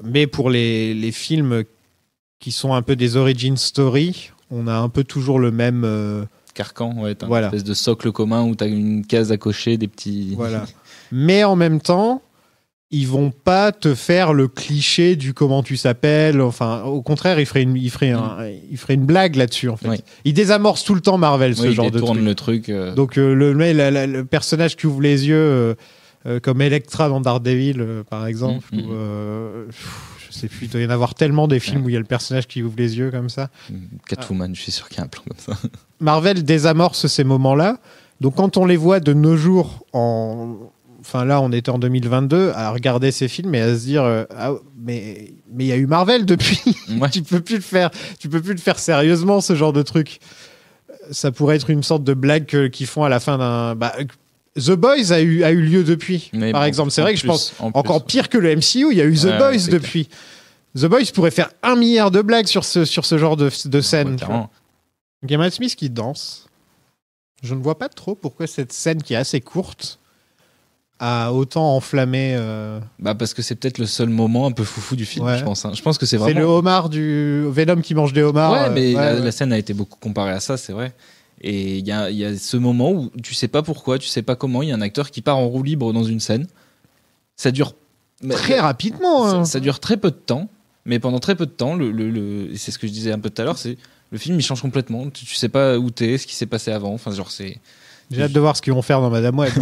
[SPEAKER 1] Mais pour les films qui sont un peu des origin story, on a un peu toujours le même
[SPEAKER 2] carcan, ouais, t'as une espèce de socle commun où t'as une case à cocher, des petits...
[SPEAKER 1] Voilà. Mais en même temps, ils vont pas te faire le cliché du comment tu s'appelles. Enfin, au contraire, il ferait une blague là-dessus, en fait. Oui. Il désamorce tout le temps Marvel, ce genre de truc.
[SPEAKER 2] Le truc.
[SPEAKER 1] Donc, le personnage qui ouvre les yeux, comme Elektra dans Daredevil, par exemple, je sais plus, il doit y en avoir tellement des films où il y a le personnage qui ouvre les yeux comme ça.
[SPEAKER 2] Catwoman, je suis sûr qu'il y a un plan comme ça.
[SPEAKER 1] Marvel désamorce ces moments-là. Donc quand on les voit de nos jours, enfin là on était en 2022, à regarder ces films et à se dire mais il y a eu Marvel depuis. Ouais. Tu peux plus le faire sérieusement, ce genre de truc. Ça pourrait être une sorte de blague qu'ils font à la fin d'un... The Boys a eu lieu depuis, mais par exemple. C'est vrai que je pense encore pire que le MCU, il y a eu The Boys depuis. The Boys pourrait faire 1 milliard de blagues sur ce genre de scène. Game of Smith qui danse. Je ne vois pas trop pourquoi cette scène qui est assez courte a autant enflammé.
[SPEAKER 2] Parce que c'est peut-être le seul moment un peu foufou du film, je pense. Hein. Je pense que c'est vraiment...
[SPEAKER 1] C'est le homard du Venom qui mange des homards.
[SPEAKER 2] Ouais, mais la scène a été beaucoup comparée à ça, c'est vrai. Et il y a ce moment où tu sais pas pourquoi, tu sais pas comment, il y a un acteur qui part en roue libre dans une scène. Ça dure
[SPEAKER 1] très rapidement.
[SPEAKER 2] Ça dure très peu de temps, mais pendant très peu de temps, c'est ce que je disais un peu tout à l'heure, c'est le film il change complètement. Tu sais pas où t'es, ce qui s'est passé avant. Enfin, genre c'est.
[SPEAKER 1] J'ai hâte de voir ce qu'ils vont faire dans Madame Web.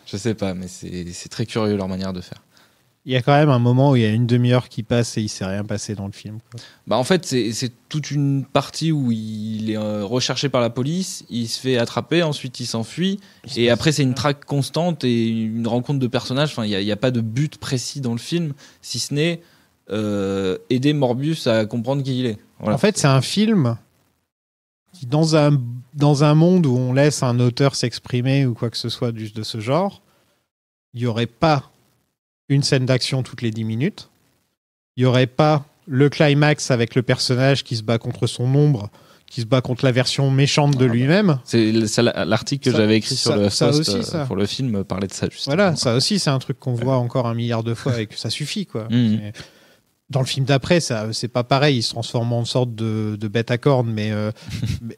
[SPEAKER 2] Je sais pas, mais c'est très curieux leur manière de faire.
[SPEAKER 1] Il y a quand même un moment où il y a une demi-heure qui passe et il s'est rien passé dans le film, quoi.
[SPEAKER 2] En fait, c'est toute une partie où il est recherché par la police, il se fait attraper, ensuite il s'enfuit, et après c'est une traque constante et une rencontre de personnages. Enfin, il n'y a pas de but précis dans le film, si ce n'est aider Morbius à comprendre qui il est. Voilà.
[SPEAKER 1] En fait, c'est un film qui, dans un monde où on laisse un auteur s'exprimer ou quoi que ce soit de ce genre, il n'y aurait pas une scène d'action toutes les 10 minutes. Il n'y aurait pas le climax avec le personnage qui se bat contre son ombre, qui se bat contre la version méchante de lui-même.
[SPEAKER 2] C'est l'article que j'avais écrit sur le post pour le film parlait de ça, justement.
[SPEAKER 1] Voilà, ça aussi, c'est un truc qu'on voit encore 1 milliard de fois et que ça suffit, quoi. Dans le film d'après, c'est pas pareil. Il se transforme en sorte de bête à cornes, mais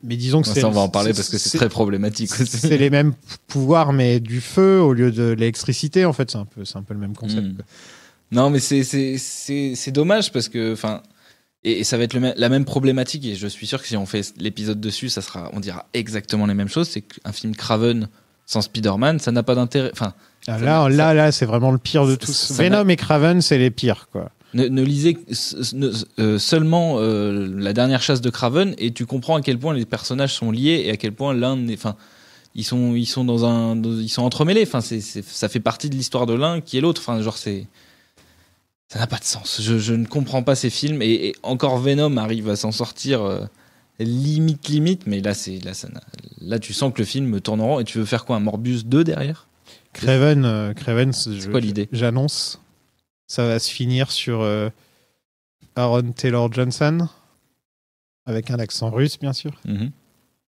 [SPEAKER 1] disons que
[SPEAKER 2] ça, on va en parler parce que c'est très problématique.
[SPEAKER 1] C'est les mêmes pouvoirs, mais du feu au lieu de l'électricité. En fait, c'est un peu le même concept.
[SPEAKER 2] Non, mais c'est dommage parce que, enfin, et ça va être la même problématique. Et je suis sûr que si on fait l'épisode dessus, on dira exactement les mêmes choses. C'est qu'un film Craven sans Spider-Man, ça n'a pas d'intérêt. Enfin,
[SPEAKER 1] là, c'est vraiment le pire de tous. Venom et Craven, c'est les pires, quoi.
[SPEAKER 2] Ne lisez seulement la dernière chasse de Craven et tu comprends à quel point les personnages sont liés et à quel point ils sont entremêlés. Enfin, ça fait partie de l'histoire de l'un qui est l'autre. Enfin, genre ça n'a pas de sens. Je ne comprends pas ces films et encore Venom arrive à s'en sortir limite, mais là tu sens que le film tourne en rond et tu veux faire quoi, un Morbius 2 derrière?
[SPEAKER 1] Craven,
[SPEAKER 2] c'est quoi l'idée?
[SPEAKER 1] J'annonce. Ça va se finir sur Aaron Taylor Johnson, avec un accent russe, bien sûr.
[SPEAKER 2] Il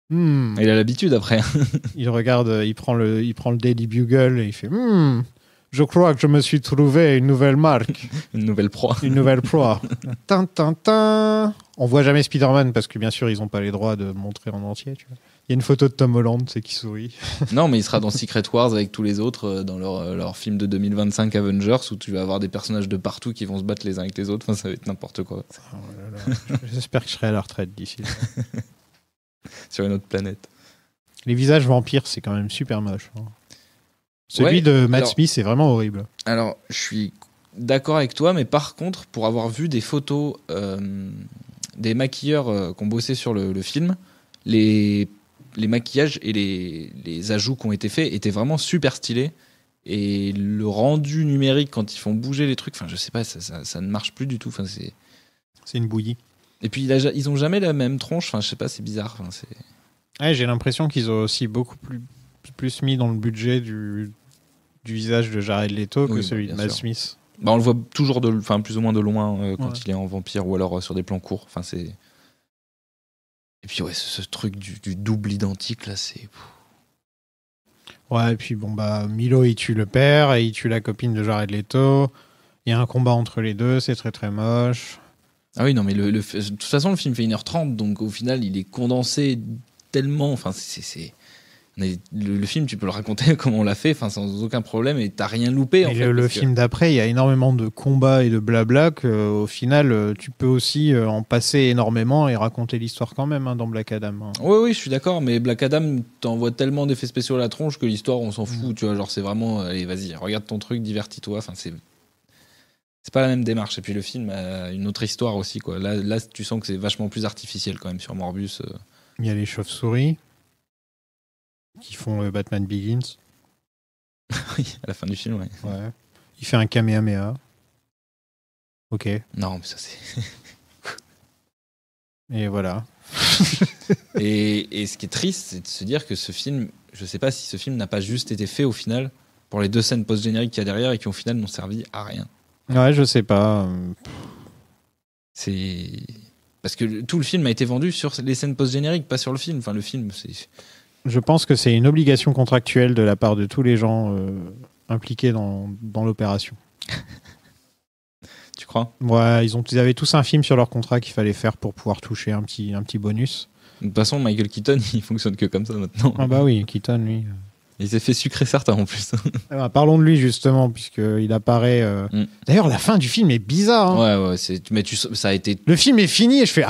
[SPEAKER 2] a l'habitude après.
[SPEAKER 1] Il regarde, il prend le Daily Bugle et il fait je crois que je me suis trouvé une nouvelle marque.
[SPEAKER 2] Une nouvelle proie.
[SPEAKER 1] Une nouvelle proie. On voit jamais Spider-Man parce que bien sûr ils n'ont pas les droits de montrer en entier. Tu vois. Il y a une photo de Tom Holland, c'est qui sourit.
[SPEAKER 2] Non, mais il sera dans Secret Wars avec tous les autres dans leur film de 2025 Avengers où tu vas avoir des personnages de partout qui vont se battre les uns avec les autres. Enfin, ça va être n'importe quoi.
[SPEAKER 1] Oh là là. J'espère que je serai à la retraite d'ici là.
[SPEAKER 2] Sur une autre planète.
[SPEAKER 1] Les visages vampires, c'est quand même super moche. Hein. Celui de Matt Smith est vraiment horrible.
[SPEAKER 2] Alors, je suis d'accord avec toi, mais par contre, pour avoir vu des photos des maquilleurs qui ont bossé sur le film, les maquillages et les ajouts qui ont été faits étaient vraiment super stylés. Et le rendu numérique, quand ils font bouger les trucs, je sais pas, ça ne marche plus du tout.
[SPEAKER 1] C'est une bouillie.
[SPEAKER 2] Et puis, ils ont jamais la même tronche. Je sais pas, c'est bizarre.
[SPEAKER 1] Ouais, j'ai l'impression qu'ils ont aussi beaucoup plus mis dans le budget du visage de Jared Leto que celui de Matt Smith.
[SPEAKER 2] On le voit toujours plus ou moins de loin quand il est en vampire ou alors sur des plans courts. Et puis ce truc du double identique là, c'est.
[SPEAKER 1] Ouais, et puis Milo il tue le père et il tue la copine de Jared Leto. Il y a un combat entre les deux, c'est très très moche.
[SPEAKER 2] Ah oui, non, mais de toute façon, le film fait 1h30, donc au final, il est condensé tellement. Le film, tu peux le raconter comme on l'a fait, sans aucun problème, et t'as rien loupé.
[SPEAKER 1] Le film d'après, il y a énormément de combats et de blabla qu'au final, tu peux aussi en passer énormément et raconter l'histoire quand même dans Black Adam.
[SPEAKER 2] Oui, je suis d'accord, mais Black Adam t'envoie tellement d'effets spéciaux à la tronche que l'histoire, on s'en fout, tu vois, genre c'est vraiment, allez, vas-y, regarde ton truc, divertis-toi, c'est pas la même démarche. Et puis le film a une autre histoire aussi, quoi. Là, tu sens que c'est vachement plus artificiel quand même sur Morbius.
[SPEAKER 1] Il y a les chauves-souris qui font Batman Begins.
[SPEAKER 2] Oui, à la fin du film, ouais.
[SPEAKER 1] Il fait un Kamehameha. Ok.
[SPEAKER 2] Non, mais ça c'est...
[SPEAKER 1] Et voilà.
[SPEAKER 2] et ce qui est triste, c'est de se dire que ce film, je sais pas si ce film n'a pas juste été fait au final pour les 2 scènes post-génériques qu'il y a derrière et qui au final n'ont servi à rien.
[SPEAKER 1] Ouais, je sais pas.
[SPEAKER 2] C'est... Parce que tout le film a été vendu sur les scènes post-génériques, pas sur le film. Le film, c'est...
[SPEAKER 1] Je pense que c'est une obligation contractuelle de la part de tous les gens impliqués dans l'opération.
[SPEAKER 2] Tu crois ?
[SPEAKER 1] Ouais, ils avaient tous un film sur leur contrat qu'il fallait faire pour pouvoir toucher un petit bonus.
[SPEAKER 2] De toute façon, Michael Keaton, il fonctionne que comme ça maintenant.
[SPEAKER 1] Ah bah oui, Keaton, lui...
[SPEAKER 2] Il s'est fait sucrer certains en plus.
[SPEAKER 1] Parlons de lui justement, puisqu'il apparaît... D'ailleurs, la fin du film est bizarre.
[SPEAKER 2] Ouais, mais ça a été...
[SPEAKER 1] Le film est fini et je fais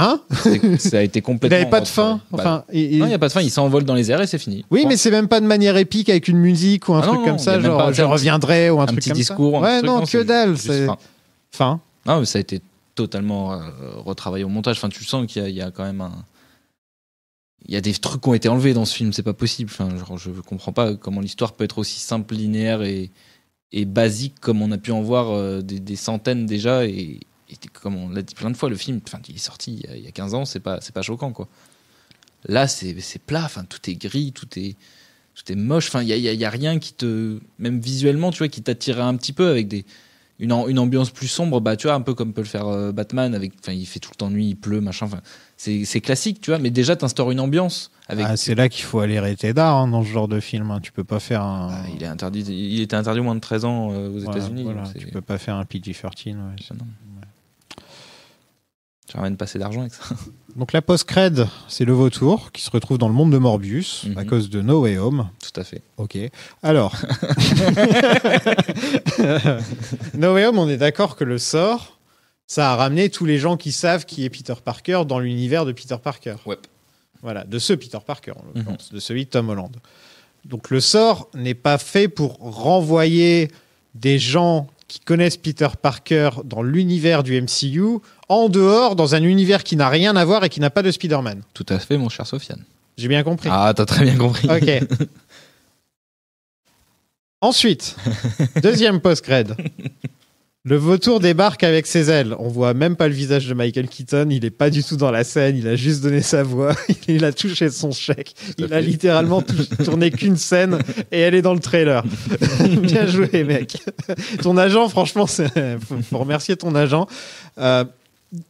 [SPEAKER 2] ça a été complètement...
[SPEAKER 1] Il n'avait pas de fin.
[SPEAKER 2] Non, il n'y a pas de fin, il s'envole dans les airs et c'est fini.
[SPEAKER 1] Oui, mais c'est même pas de manière épique avec une musique ou un truc comme ça, genre je reviendrai ou un truc comme ça. Ouais, non, que dalle. C'est fin.
[SPEAKER 2] Non, mais ça a été totalement retravaillé au montage. Tu sens qu'il y a quand même un... Il y a des trucs qui ont été enlevés dans ce film, c'est pas possible. Je comprends pas comment l'histoire peut être aussi simple, linéaire et basique comme on a pu en voir des centaines déjà. Et comme on l'a dit plein de fois, le film, il est sorti il y a 15 ans, c'est pas choquant, quoi. Là, c'est plat, tout est gris, tout est moche. Il y a rien qui te, même visuellement, tu vois, qui t'attirait un petit peu avec une ambiance plus sombre, tu vois, un peu comme peut le faire Batman, il fait tout le temps nuit, il pleut, machin. C'est classique, tu vois, mais déjà t'instaures une ambiance.
[SPEAKER 1] C'est là qu'il faut aller rated R dans ce genre de film. Tu peux pas faire un.
[SPEAKER 2] Il était interdit au moins de 13 ans aux États-Unis.
[SPEAKER 1] Voilà, tu peux pas faire un PG-13.
[SPEAKER 2] Tu ramènes pas assez d'argent avec ça.
[SPEAKER 1] Donc la post-cred, c'est le vautour qui se retrouve dans le monde de Morbius à cause de No Way Home.
[SPEAKER 2] Tout à fait.
[SPEAKER 1] Ok. Alors, No Way Home, on est d'accord que le sort, ça a ramené tous les gens qui savent qui est Peter Parker dans l'univers de Peter Parker.
[SPEAKER 2] Ouais.
[SPEAKER 1] Voilà, de ce Peter Parker, en l'occurrence, de celui de Tom Holland. Donc le sort n'est pas fait pour renvoyer des gens qui connaissent Peter Parker dans l'univers du MCU en dehors, dans un univers qui n'a rien à voir et qui n'a pas de Spider-Man.
[SPEAKER 2] Tout à fait, mon cher Sofiane.
[SPEAKER 1] J'ai bien compris.
[SPEAKER 2] Ah, t'as très bien compris.
[SPEAKER 1] Ok. Ensuite, deuxième post-cred. Le vautour débarque avec ses ailes. On voit même pas le visage de Michael Keaton. Il est pas du tout dans la scène. Il a juste donné sa voix. Il a touché son chèque. Il a littéralement tourné qu'une scène et elle est dans le trailer. Bien joué, mec. Ton agent, franchement, faut remercier ton agent.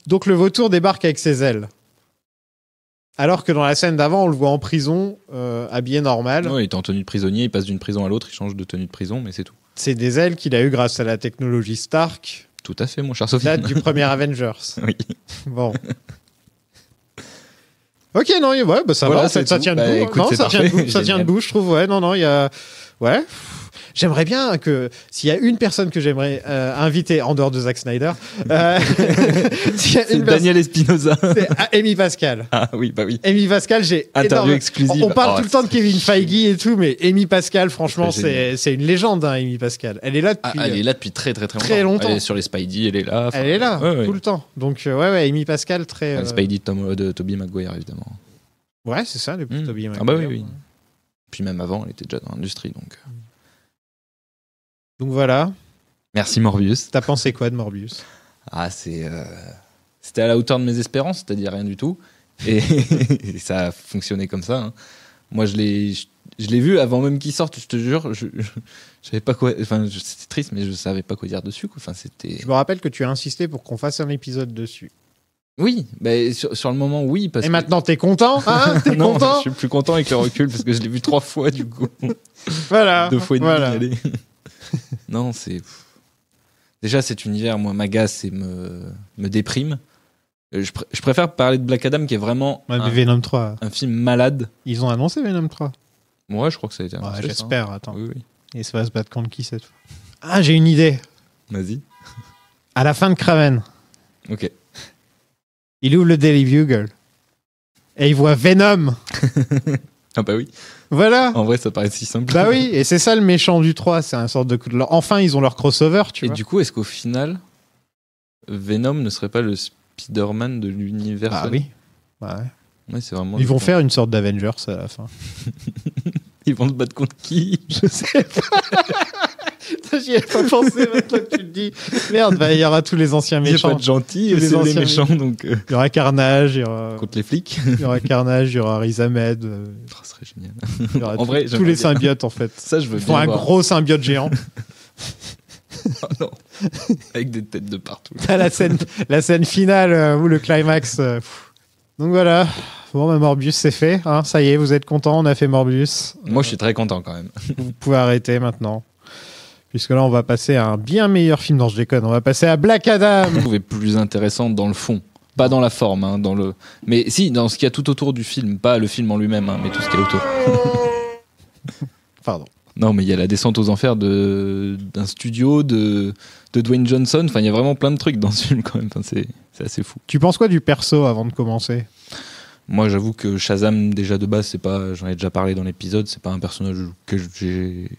[SPEAKER 1] Donc le vautour débarque avec ses ailes. Alors que dans la scène d'avant, on le voit en prison, habillé normal.
[SPEAKER 2] Oui, il est en tenue de prisonnier. Il passe d'une prison à l'autre. Il change de tenue de prison, mais c'est tout.
[SPEAKER 1] C'est des ailes qu'il a eues grâce à la technologie Stark.
[SPEAKER 2] Tout à fait, mon cher Sophie.
[SPEAKER 1] Date du premier Avengers.
[SPEAKER 2] Oui.
[SPEAKER 1] Bon. Ok, non, ouais, ça va, en fait, ça tient debout.
[SPEAKER 2] Écoute,
[SPEAKER 1] non, ça tient debout, je trouve. Ouais, non, il y a... Ouais. j'aimerais bien que s'il y a une personne que j'aimerais inviter en dehors de Zack Snyder,
[SPEAKER 2] c'est Daniel Espinosa.
[SPEAKER 1] C'est Amy Pascal.
[SPEAKER 2] Ah oui, bah oui.
[SPEAKER 1] Amy Pascal, j'ai
[SPEAKER 2] interview exclusive.
[SPEAKER 1] On parle tout le temps de Kevin Feige et tout, mais Amy Pascal, franchement, c'est une légende, hein, Amy Pascal. Elle est là depuis.
[SPEAKER 2] Elle est là depuis très longtemps. Elle est sur les Spidey, elle est là.
[SPEAKER 1] Elle est là tout le temps. Donc ouais, Amy Pascal très.
[SPEAKER 2] Spidey de Tobey Maguire évidemment.
[SPEAKER 1] Ouais, c'est ça, depuis Tobey Maguire.
[SPEAKER 2] Ah bah oui. Puis même avant, elle était déjà dans l'industrie, donc.
[SPEAKER 1] Donc voilà.
[SPEAKER 2] Merci Morbius.
[SPEAKER 1] T'as pensé quoi de Morbius ?
[SPEAKER 2] Ah, c'était à la hauteur de mes espérances, c'est-à-dire rien du tout. Et ça a fonctionné comme ça. Hein. Moi, je l'ai vu avant même qu'il sorte, je te jure. Je savais pas quoi. Enfin, c'était triste, mais je savais pas quoi dire dessus. Quoi. Enfin, c'était.
[SPEAKER 1] Je me rappelle que tu as insisté pour qu'on fasse un épisode dessus.
[SPEAKER 2] Oui, bah, sur le moment, oui.
[SPEAKER 1] Et maintenant, t'es content, hein ? T'es
[SPEAKER 2] non,
[SPEAKER 1] content ?
[SPEAKER 2] Je suis plus content avec le recul parce que je l'ai vu 3 fois du coup.
[SPEAKER 1] Voilà.
[SPEAKER 2] 2 fois et demi.
[SPEAKER 1] Voilà.
[SPEAKER 2] Allez. Non, c'est. Déjà, cet univers, moi, m'agace et me déprime. Je préfère parler de Black Adam qui est vraiment
[SPEAKER 1] Venom 3.
[SPEAKER 2] Un film malade.
[SPEAKER 1] Ils ont annoncé Venom 3.
[SPEAKER 2] Ouais, je crois que ça a été annoncé.
[SPEAKER 1] J'espère,
[SPEAKER 2] ça.
[SPEAKER 1] attends.
[SPEAKER 2] Oui.
[SPEAKER 1] Et ça va se battre contre qui cette fois ? Ah, j'ai une idée.
[SPEAKER 2] Vas-y.
[SPEAKER 1] À la fin de Kraven.
[SPEAKER 2] Ok.
[SPEAKER 1] Il ouvre le Daily Bugle. Et il voit Venom.
[SPEAKER 2] Ah bah oui.
[SPEAKER 1] Voilà.
[SPEAKER 2] En vrai, ça paraît si simple.
[SPEAKER 1] Bah oui, et c'est ça le méchant du 3. C'est un sorte de coup de... Enfin, ils ont leur crossover, tu vois.
[SPEAKER 2] Et du coup, est-ce qu'au final, Venom ne serait pas le Spider-Man de l'univers ?
[SPEAKER 1] Ah oui. Ouais.
[SPEAKER 2] Ouais, c'est vraiment.
[SPEAKER 1] Ils vont faire une sorte d'Avengers à la fin.
[SPEAKER 2] Ils vont se battre contre qui ?
[SPEAKER 1] Je sais pas. J'y ai pas pensé maintenant que tu le dis. Merde, bah, il y aura tous les anciens méchants.
[SPEAKER 2] Il n'y a pas de gentils, et c'est les méchants. Donc,
[SPEAKER 1] il y aura Carnage, il y aura...
[SPEAKER 2] Contre les flics.
[SPEAKER 1] Il y aura Carnage, il y aura Riz Ahmed.
[SPEAKER 2] Ça serait génial.
[SPEAKER 1] Il y aura en vrai, tous les symbiotes en fait.
[SPEAKER 2] Ça, je veux
[SPEAKER 1] Ils font un gros symbiote géant.
[SPEAKER 2] Oh non. Avec des têtes de partout.
[SPEAKER 1] La scène finale ou le climax. Donc voilà. Bon, bah, Morbius, c'est fait. Hein, ça y est, vous êtes contents, on a fait Morbius.
[SPEAKER 2] Moi, je suis très content quand même.
[SPEAKER 1] Vous pouvez arrêter maintenant. Puisque là, on va passer à un bien meilleur film. Non, je déconne. On va passer à Black Adam.
[SPEAKER 2] Je trouvais plus intéressant dans le fond. Pas dans la forme, hein, mais si, dans ce qu'il y a tout autour du film. Pas le film en lui-même, hein, mais tout ce qu'il y a autour.
[SPEAKER 1] Pardon.
[SPEAKER 2] Non, mais il y a la descente aux enfers d'un studio, de Dwayne Johnson. Enfin, il y a vraiment plein de trucs dans ce film quand même. Enfin, c'est assez fou.
[SPEAKER 1] Tu penses quoi du perso avant de commencer ?
[SPEAKER 2] Moi, j'avoue que Shazam, déjà de base, c'est pas. J'en ai déjà parlé dans l'épisode. C'est pas un personnage que j'ai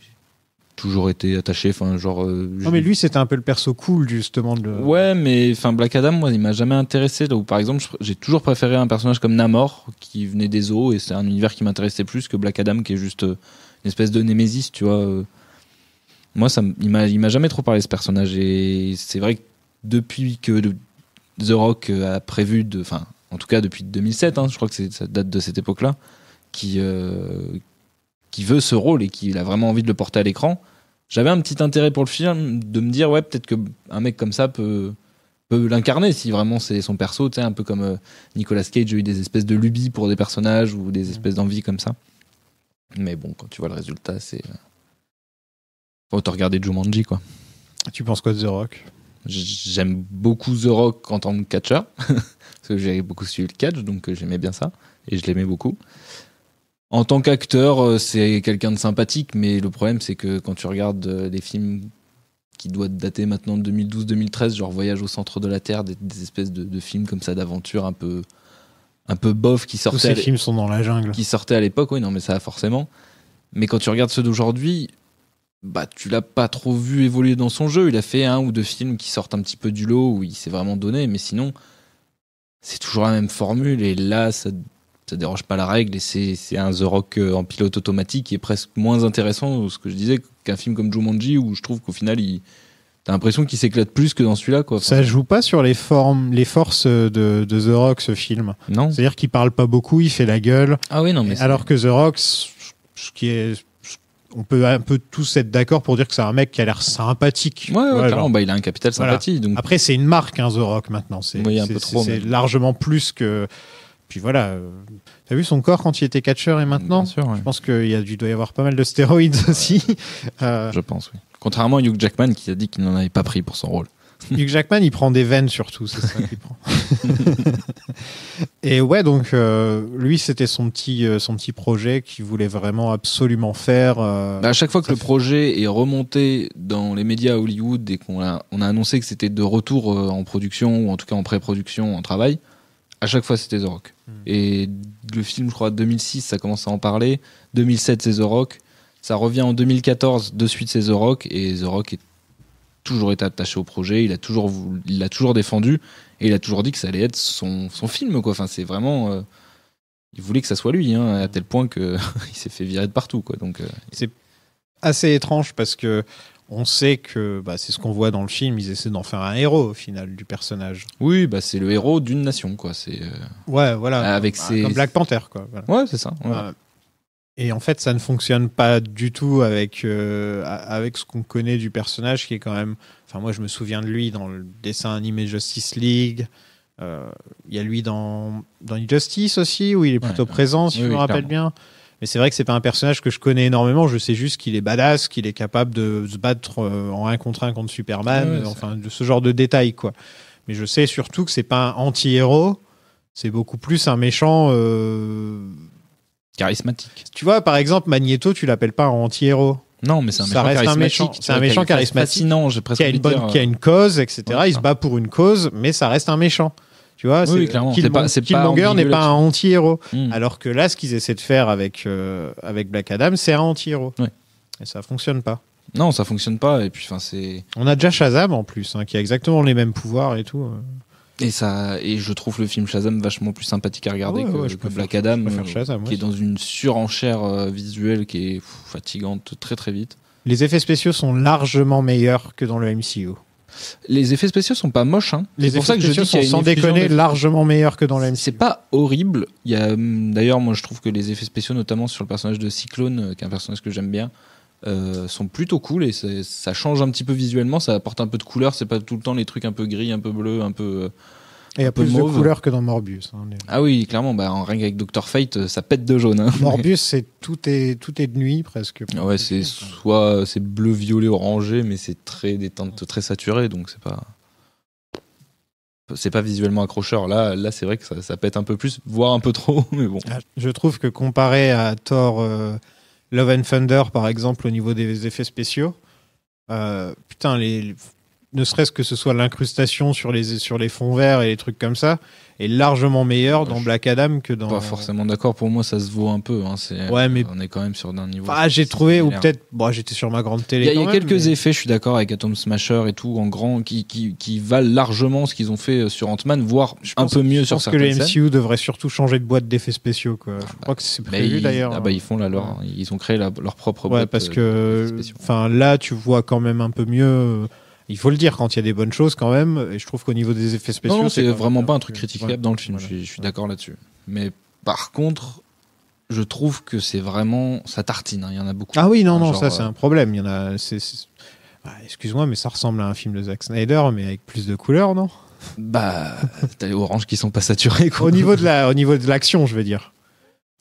[SPEAKER 2] toujours été attaché. Enfin, genre.
[SPEAKER 1] Non, mais lui, c'était un peu le perso cool, justement.
[SPEAKER 2] Ouais, mais enfin, Black Adam, moi, il m'a jamais intéressé. Là où, par exemple, j'ai toujours préféré un personnage comme Namor, qui venait des eaux, et c'est un univers qui m'intéressait plus que Black Adam, qui est juste une espèce de némésis, tu vois. Moi, il m'a jamais trop parlé, ce personnage. Et c'est vrai que depuis que The Rock a prévu de. Enfin, en tout cas depuis 2007, hein, je crois que ça date de cette époque-là, qui veut ce rôle et qui a vraiment envie de le porter à l'écran. J'avais un petit intérêt pour le film, de me dire, ouais, peut-être qu'un mec comme ça peut l'incarner si vraiment c'est son perso, tu sais, un peu comme Nicolas Cage a eu des espèces de lubies pour des personnages ou des espèces d'envies comme ça. Mais bon, quand tu vois le résultat, c'est. Faut te regarder Jumanji, quoi.
[SPEAKER 1] Tu penses quoi de The Rock ?
[SPEAKER 2] J'aime beaucoup The Rock en tant que catcheur, parce que j'ai beaucoup suivi le catch, donc j'aimais bien ça, et je l'aimais beaucoup. En tant qu'acteur, c'est quelqu'un de sympathique, mais le problème, c'est que quand tu regardes des films qui doivent dater maintenant de 2012-2013, genre Voyage au centre de la Terre, des espèces de films comme ça d'aventure un peu bof qui sortaient.
[SPEAKER 1] Tous ces films sont dans la jungle.
[SPEAKER 2] Qui sortaient à l'époque, oui, non, mais ça forcément. Mais quand tu regardes ceux d'aujourd'hui, bah tu l'as pas trop vu évoluer dans son jeu. Il a fait 1 ou 2 films qui sortent un petit peu du lot où il s'est vraiment donné, mais sinon c'est toujours la même formule. Et là, ça déroge pas la règle. Et c'est un The Rock en pilote automatique qui est presque moins intéressant, ce que je disais, qu'un film comme Jumanji où je trouve qu'au final t'as l'impression qu'il s'éclate plus que dans celui-là, quoi.
[SPEAKER 1] Ça joue pas sur les forces de The Rock, ce film.
[SPEAKER 2] Non.
[SPEAKER 1] C'est-à-dire qu'il parle pas beaucoup, il fait la gueule.
[SPEAKER 2] Ah oui, non, mais
[SPEAKER 1] alors que The Rock, on peut un peu tous être d'accord pour dire que c'est un mec qui a l'air sympathique.
[SPEAKER 2] Ouais, clairement, bah, il a un capital sympathie.
[SPEAKER 1] Voilà.
[SPEAKER 2] Donc...
[SPEAKER 1] Après, c'est une marque, hein, The Rock, maintenant. C'est largement plus que... Puis voilà, t'as vu son corps quand il était catcheur et maintenant ?
[SPEAKER 2] Bien sûr, ouais.
[SPEAKER 1] Je pense qu'il doit y avoir pas mal de stéroïdes aussi.
[SPEAKER 2] Je pense, oui. Contrairement à Hugh Jackman qui a dit qu'il n'en avait pas pris pour son rôle.
[SPEAKER 1] Hugh Jackman, il prend des veines surtout, c'est ça qu'il prend. Et ouais, donc lui, c'était son petit projet qu'il voulait vraiment absolument faire.
[SPEAKER 2] À chaque fois que le projet est remonté dans les médias à Hollywood et on a annoncé que c'était de retour en production, ou en tout cas en pré-production, en travail, à chaque fois c'était The Rock. Et le film, je crois, 2006, ça commence à en parler. 2007, c'est The Rock. Ça revient en 2014, de suite, c'est The Rock. Et The Rock est toujours été attaché au projet, il l'a toujours défendu et il a toujours dit que ça allait être son film, quoi. Enfin, c'est vraiment il voulait que ça soit lui, hein, à tel point que il s'est fait virer de partout, quoi. Donc
[SPEAKER 1] c'est assez étrange parce que on sait que c'est ce qu'on voit dans le film, ils essaient d'en faire un héros au final du personnage.
[SPEAKER 2] Oui, c'est le héros d'une nation, quoi. C'est
[SPEAKER 1] ouais, voilà,
[SPEAKER 2] avec
[SPEAKER 1] comme Black Panther, quoi. Voilà.
[SPEAKER 2] Ouais, c'est ça. Ouais.
[SPEAKER 1] Et en fait, ça ne fonctionne pas du tout avec ce qu'on connaît du personnage, qui est quand même... Enfin, moi, je me souviens de lui dans le dessin animé Justice League. Il y a lui dans Injustice aussi, où il est plutôt présent, si je me rappelle bien. Mais c'est vrai que c'est pas un personnage que je connais énormément. Je sais juste qu'il est badass, qu'il est capable de se battre en 1 contre 1 contre Superman, de ce genre de détails, quoi. Mais je sais surtout que c'est pas un anti-héros, c'est beaucoup plus un méchant...
[SPEAKER 2] charismatique.
[SPEAKER 1] Tu vois, par exemple, Magneto, tu l'appelles pas un anti-héros.
[SPEAKER 2] Non, mais c'est un méchant charismatique.
[SPEAKER 1] C'est un méchant charismatique
[SPEAKER 2] fascinant,
[SPEAKER 1] qui a une cause, etc. Ouais, il se bat pour une cause, mais ça reste un méchant. Tu vois,
[SPEAKER 2] clairement.
[SPEAKER 1] Killmonger n'est pas un anti-héros. Alors que là, ce qu'ils essaient de faire avec Black Adam, c'est un anti-héros.
[SPEAKER 2] Ouais.
[SPEAKER 1] Et ça fonctionne pas.
[SPEAKER 2] Non, ça fonctionne pas. Et puis, c'est...
[SPEAKER 1] On a déjà Shazam en plus, qui a exactement les mêmes pouvoirs et tout.
[SPEAKER 2] Et je trouve le film Shazam vachement plus sympathique à regarder que Black Adam,
[SPEAKER 1] Shazam,
[SPEAKER 2] qui est dans une surenchère visuelle qui est fatigante très très vite.
[SPEAKER 1] Les effets spéciaux sont largement meilleurs que dans le MCU.
[SPEAKER 2] Les effets spéciaux sont pas moches.
[SPEAKER 1] Les effets spéciaux sont sans déconner largement meilleurs que dans le MCU.
[SPEAKER 2] C'est pas horrible. Il y a, d'ailleurs, moi je trouve que les effets spéciaux, notamment sur le personnage de Cyclone, qui est un personnage que j'aime bien, sont plutôt cool et ça change un petit peu visuellement, ça apporte un peu de couleur, c'est pas tout le temps les trucs un peu gris, un peu bleu, un peu
[SPEAKER 1] et il y a plus de couleur que dans Morbius.
[SPEAKER 2] Ah oui, clairement, en rien qu'avec Dr Fate, ça pète de jaune.
[SPEAKER 1] Morbius, tout est de nuit presque.
[SPEAKER 2] Ouais, soit c'est bleu, violet, orangé, mais c'est des teintes très saturées, donc c'est pas visuellement accrocheur. Là c'est vrai que ça pète un peu plus, voire un peu trop, mais bon.
[SPEAKER 1] Je trouve que comparé à Thor Love and Thunder, par exemple, au niveau des effets spéciaux, ne serait-ce que ce soit l'incrustation sur les fonds verts et les trucs comme ça, est largement meilleur dans Black Adam que dans...
[SPEAKER 2] Pas forcément d'accord, pour moi ça se vaut un peu.
[SPEAKER 1] Ouais, mais...
[SPEAKER 2] On est quand même sur un niveau...
[SPEAKER 1] j'ai trouvé, ou peut-être... j'étais sur ma grande télé.
[SPEAKER 2] Il y a quelques effets, je suis d'accord, avec Atom Smasher et tout, en grand, qui valent largement ce qu'ils ont fait sur Ant-Man, voire un peu mieux sur certaines scènes.
[SPEAKER 1] Je pense que le MCU devrait surtout changer de boîte d'effets spéciaux, quoi. Je crois que c'est prévu d'ailleurs.
[SPEAKER 2] Ils font ils ont créé leur propre boîte.
[SPEAKER 1] Ouais, parce que là, tu vois quand même un peu mieux... Il faut le dire quand il y a des bonnes choses quand même, et je trouve qu'au niveau des effets spéciaux...
[SPEAKER 2] Non, c'est vraiment pas un truc critiquable dans le film, je suis d'accord là-dessus. Mais par contre, je trouve que c'est vraiment... Ça tartine, il y en a beaucoup.
[SPEAKER 1] Ah oui, non, ça c'est un problème. Il y en a... excuse-moi, mais ça ressemble à un film de Zack Snyder, mais avec plus de couleurs, non ?
[SPEAKER 2] T'as les oranges qui sont pas saturés, quoi.
[SPEAKER 1] Au niveau de l'action, je veux dire.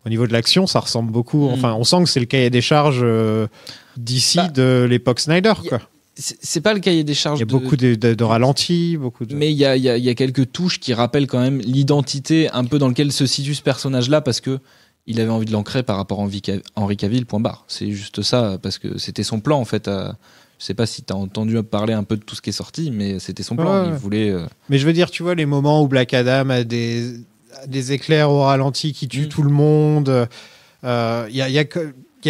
[SPEAKER 1] Au niveau de l'action, ça ressemble beaucoup... Enfin, on sent que c'est le cahier des charges d'ici de l'époque Snyder, quoi.
[SPEAKER 2] C'est pas le cahier des charges.
[SPEAKER 1] Il y a beaucoup de ralentis,
[SPEAKER 2] mais il y a quelques touches qui rappellent quand même l'identité un peu dans lequel se situe ce personnage-là, parce que il avait envie de l'ancrer par rapport à Henry Cavill, point barre. C'est juste ça, parce que c'était son plan en fait. Je sais pas si t'as entendu parler un peu de tout ce qui est sorti, mais c'était son plan. Il voulait.
[SPEAKER 1] Mais je veux dire, tu vois, les moments où Black Adam a des éclairs au ralenti qui tuent tout le monde. Il y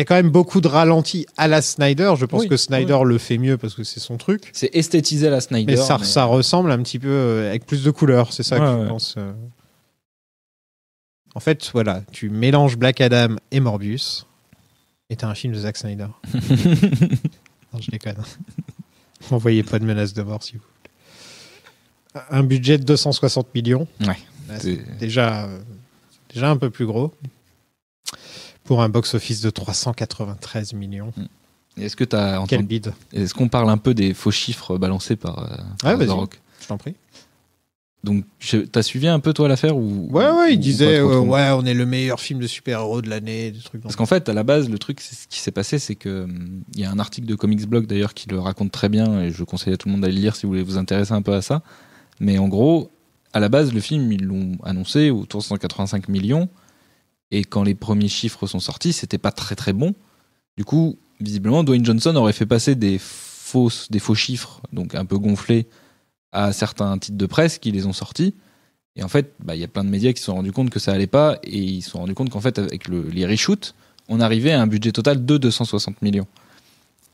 [SPEAKER 1] a quand même beaucoup de ralentis à la Snyder. Je pense que Snyder le fait mieux parce que c'est son truc.
[SPEAKER 2] C'est esthétisé à la Snyder.
[SPEAKER 1] Mais ça ressemble un petit peu avec plus de couleurs. C'est ça que je pense. En fait, voilà, tu mélanges Black Adam et Morbius et t'as un film de Zack Snyder. Non, je déconne. M'envoyez pas de menace de mort, si vous voulez. Un budget de 260 millions.
[SPEAKER 2] Ouais.
[SPEAKER 1] Là, c'est déjà un peu plus gros. Pour un box-office de 393 millions.
[SPEAKER 2] Est-ce que t'as entendu...
[SPEAKER 1] Quel bide.
[SPEAKER 2] Est-ce qu'on parle un peu des faux chiffres balancés par The Rock ?
[SPEAKER 1] Je t'en prie.
[SPEAKER 2] Donc, t'as suivi un peu, toi, l'affaire ou
[SPEAKER 1] Ouais, il disait, on est le meilleur film de super-héros de l'année, des trucs.
[SPEAKER 2] Parce qu'en fait, à la base, le truc, ce qui s'est passé, c'est que il y a un article de Comics Blog, d'ailleurs, qui le raconte très bien, et je conseille à tout le monde d'aller le lire si vous voulez vous intéresser un peu à ça. Mais en gros, à la base, le film, ils l'ont annoncé autour de 185 millions, et quand les premiers chiffres sont sortis, c'était pas très très bon. Du coup, visiblement, Dwayne Johnson aurait fait passer des faux chiffres, donc un peu gonflés, à certains titres de presse qui les ont sortis. Et en fait, il y a plein de médias qui se sont rendus compte que ça allait pas, et ils se sont rendus compte qu'en fait, avec les reshoots, on arrivait à un budget total de 260 millions.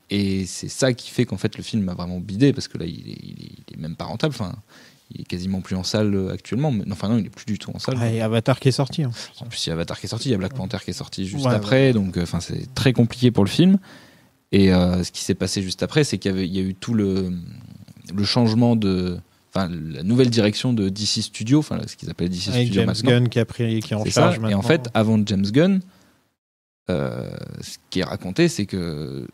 [SPEAKER 2] Et c'est ça qui fait qu'en fait, le film a vraiment bidé, parce que là, il est même pas rentable. Enfin, il est quasiment plus en salle actuellement. Mais, enfin, non, il est plus du tout en salle.
[SPEAKER 1] Il y a Avatar qui est sorti.
[SPEAKER 2] En plus, il y a Avatar qui est sorti, il y a Black Panther qui est sorti juste après. Donc, c'est très compliqué pour le film. Et ce qui s'est passé juste après, c'est qu'il y a eu tout le changement la nouvelle direction de DC Studios, ce qu'ils appellent DC
[SPEAKER 1] avec
[SPEAKER 2] Studios
[SPEAKER 1] James
[SPEAKER 2] maintenant.
[SPEAKER 1] Gunn qui est en charge maintenant.
[SPEAKER 2] Et en fait, avant James Gunn, ce qui est raconté, c'est que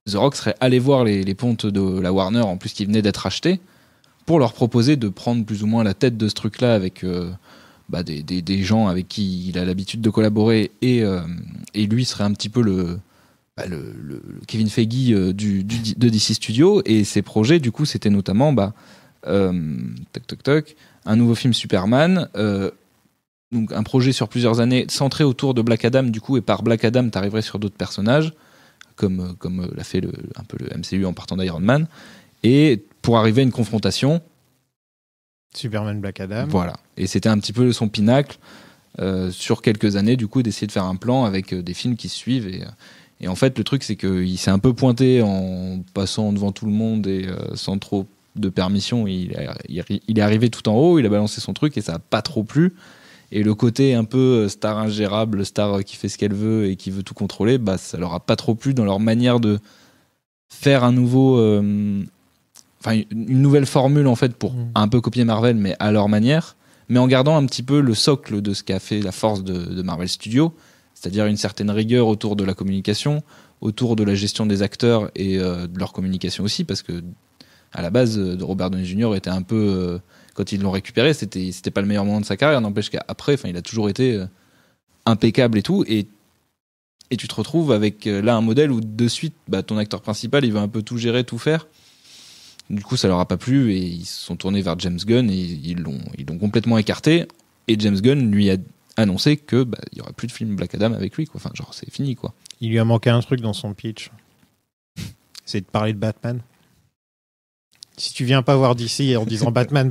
[SPEAKER 2] The Rock serait allé voir les pontes de la Warner, en plus qui venaient d'être achetés, pour leur proposer de prendre plus ou moins la tête de ce truc-là avec des gens avec qui il a l'habitude de collaborer, et lui serait un petit peu le Kevin Feige de DC Studios. Et ses projets, du coup, c'était notamment un nouveau film Superman, donc un projet sur plusieurs années centré autour de Black Adam, du coup, et par Black Adam t'arriverais sur d'autres personnages comme l'a fait un peu le MCU en partant d'Iron Man, et pour arriver à une confrontation
[SPEAKER 1] Superman Black Adam,
[SPEAKER 2] voilà. Et c'était un petit peu son pinacle sur quelques années, du coup, d'essayer de faire un plan avec des films qui se suivent. Et en fait, le truc, c'est qu'il s'est un peu pointé en passant devant tout le monde et sans trop de permission. Il est arrivé tout en haut, il a balancé son truc et ça n'a pas trop plu. Et le côté un peu star ingérable, star qui fait ce qu'elle veut et qui veut tout contrôler, ça leur a pas trop plu dans leur manière de faire un nouveau... une nouvelle formule, en fait, pour un peu copier Marvel, mais à leur manière, mais en gardant un petit peu le socle de ce qu'a fait la force de Marvel Studios, c'est-à-dire une certaine rigueur autour de la communication, autour de la gestion des acteurs et de leur communication aussi, parce que à la base, Robert Downey Jr. était un peu... quand ils l'ont récupéré, c'était pas le meilleur moment de sa carrière, n'empêche qu'après, il a toujours été impeccable et tout, et tu te retrouves avec là un modèle où de suite, ton acteur principal, il veut un peu tout gérer, tout faire. Du coup, ça leur a pas plu et ils se sont tournés vers James Gunn et ils l'ont complètement écarté. Et James Gunn lui a annoncé que il y aura plus de film Black Adam avec lui, quoi. Enfin, genre, c'est fini, quoi.
[SPEAKER 1] Il lui a manqué un truc dans son pitch. C'est de parler de Batman. Si tu viens pas voir DC en disant Batman,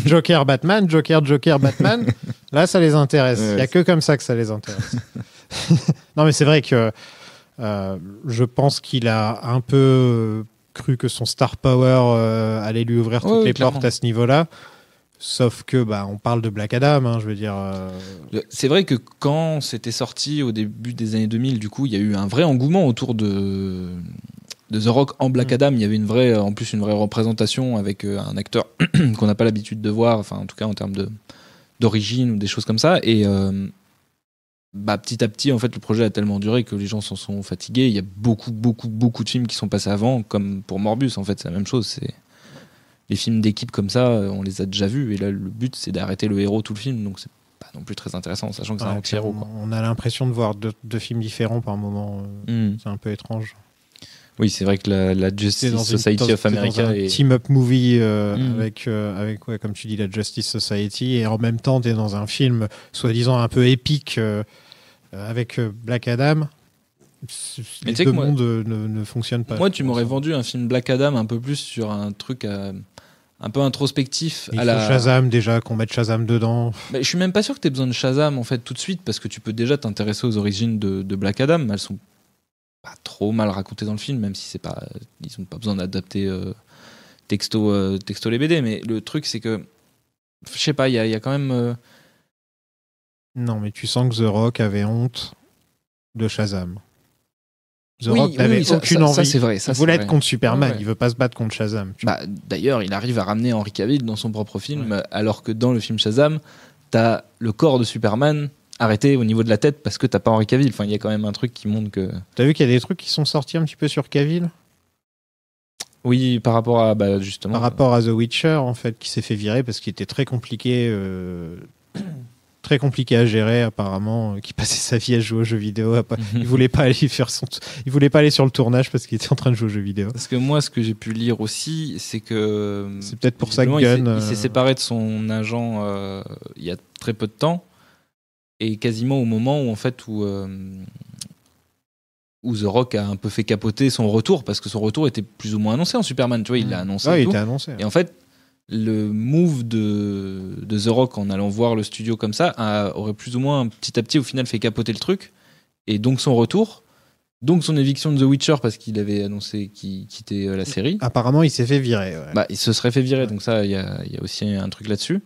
[SPEAKER 1] Joker, Batman, Joker, Batman, là, ça les intéresse. Il y a que comme ça que ça les intéresse. Non, mais c'est vrai que je pense qu'il a un peu cru que son star power allait lui ouvrir toutes les portes à ce niveau-là. Sauf que on parle de Black Adam, je veux dire.
[SPEAKER 2] C'est vrai que quand c'était sorti au début des années 2000, du coup, il y a eu un vrai engouement autour de The Rock en Black Adam. Il y avait une vraie représentation avec un acteur qu'on n'a pas l'habitude de voir, enfin en tout cas en termes d'origine ou des choses comme ça. Et petit à petit, en fait, le projet a tellement duré que les gens s'en sont fatigués. Il y a beaucoup de films qui sont passés avant, comme pour Morbius. En fait, c'est la même chose. C'est les films d'équipe comme ça, on les a déjà vus. Et là, le but, c'est d'arrêter le héros tout le film. Donc, c'est pas non plus très intéressant, sachant que c'est un anti-héros.
[SPEAKER 1] On a l'impression de voir deux films différents par moment. C'est un peu étrange.
[SPEAKER 2] Oui, c'est vrai que la Justice Society of America
[SPEAKER 1] est team-up movie avec comme tu dis, la Justice Society, et en même temps, tu es dans un film soi-disant un peu épique avec Black Adam. Les deux mondes ne fonctionnent pas.
[SPEAKER 2] Moi, tu m'aurais vendu un film Black Adam un peu plus sur un truc un peu introspectif.
[SPEAKER 1] Il faut Shazam déjà, qu'on mette Shazam dedans.
[SPEAKER 2] Je suis même pas sûr que tu aies besoin de Shazam en fait tout de suite, parce que tu peux déjà t'intéresser aux origines de Black Adam. Elles sont pas trop mal racontées dans le film, même si ils n'ont pas besoin d'adapter texto les BD. Mais le truc, c'est que je sais pas, il y a quand même.
[SPEAKER 1] Non, mais tu sens que The Rock avait honte de Shazam. The Rock n'avait aucune envie.
[SPEAKER 2] Ça, c'est vrai.
[SPEAKER 1] Il voulait être contre Superman, il veut pas se battre contre Shazam.
[SPEAKER 2] D'ailleurs, il arrive à ramener Henry Cavill dans son propre film, alors que dans le film Shazam, t'as le corps de Superman arrêté au niveau de la tête parce que t'as pas Henry Cavill. Enfin, il y a quand même un truc qui montre que...
[SPEAKER 1] T'as vu qu'il y a des trucs qui sont sortis un petit peu sur Cavill ?
[SPEAKER 2] Oui, par rapport à justement.
[SPEAKER 1] Par rapport à The Witcher, en fait, qui s'est fait virer parce qu'il était très compliqué à gérer apparemment, qui passait sa vie à jouer aux jeux vidéo. Il voulait pas aller il voulait pas aller sur le tournage parce qu'il était en train de jouer aux jeux vidéo.
[SPEAKER 2] Parce que moi, ce que j'ai pu lire aussi, c'est que
[SPEAKER 1] c'est peut-être pour ça que Gunn
[SPEAKER 2] il s'est séparé de son agent il y a très peu de temps, et quasiment au moment où en fait où The Rock a un peu fait capoter son retour, parce que son retour était plus ou moins annoncé en Superman, tu vois, il l'a annoncé.
[SPEAKER 1] Ouais, il était annoncé.
[SPEAKER 2] Et en fait, le move de The Rock en allant voir le studio comme ça aurait plus ou moins petit à petit au final fait capoter le truc, et donc son retour, donc son éviction de The Witcher parce qu'il avait annoncé qu'il quittait la série.
[SPEAKER 1] Apparemment il s'est fait virer. Ouais.
[SPEAKER 2] Il se serait fait virer, donc ça il y a aussi un truc là-dessus.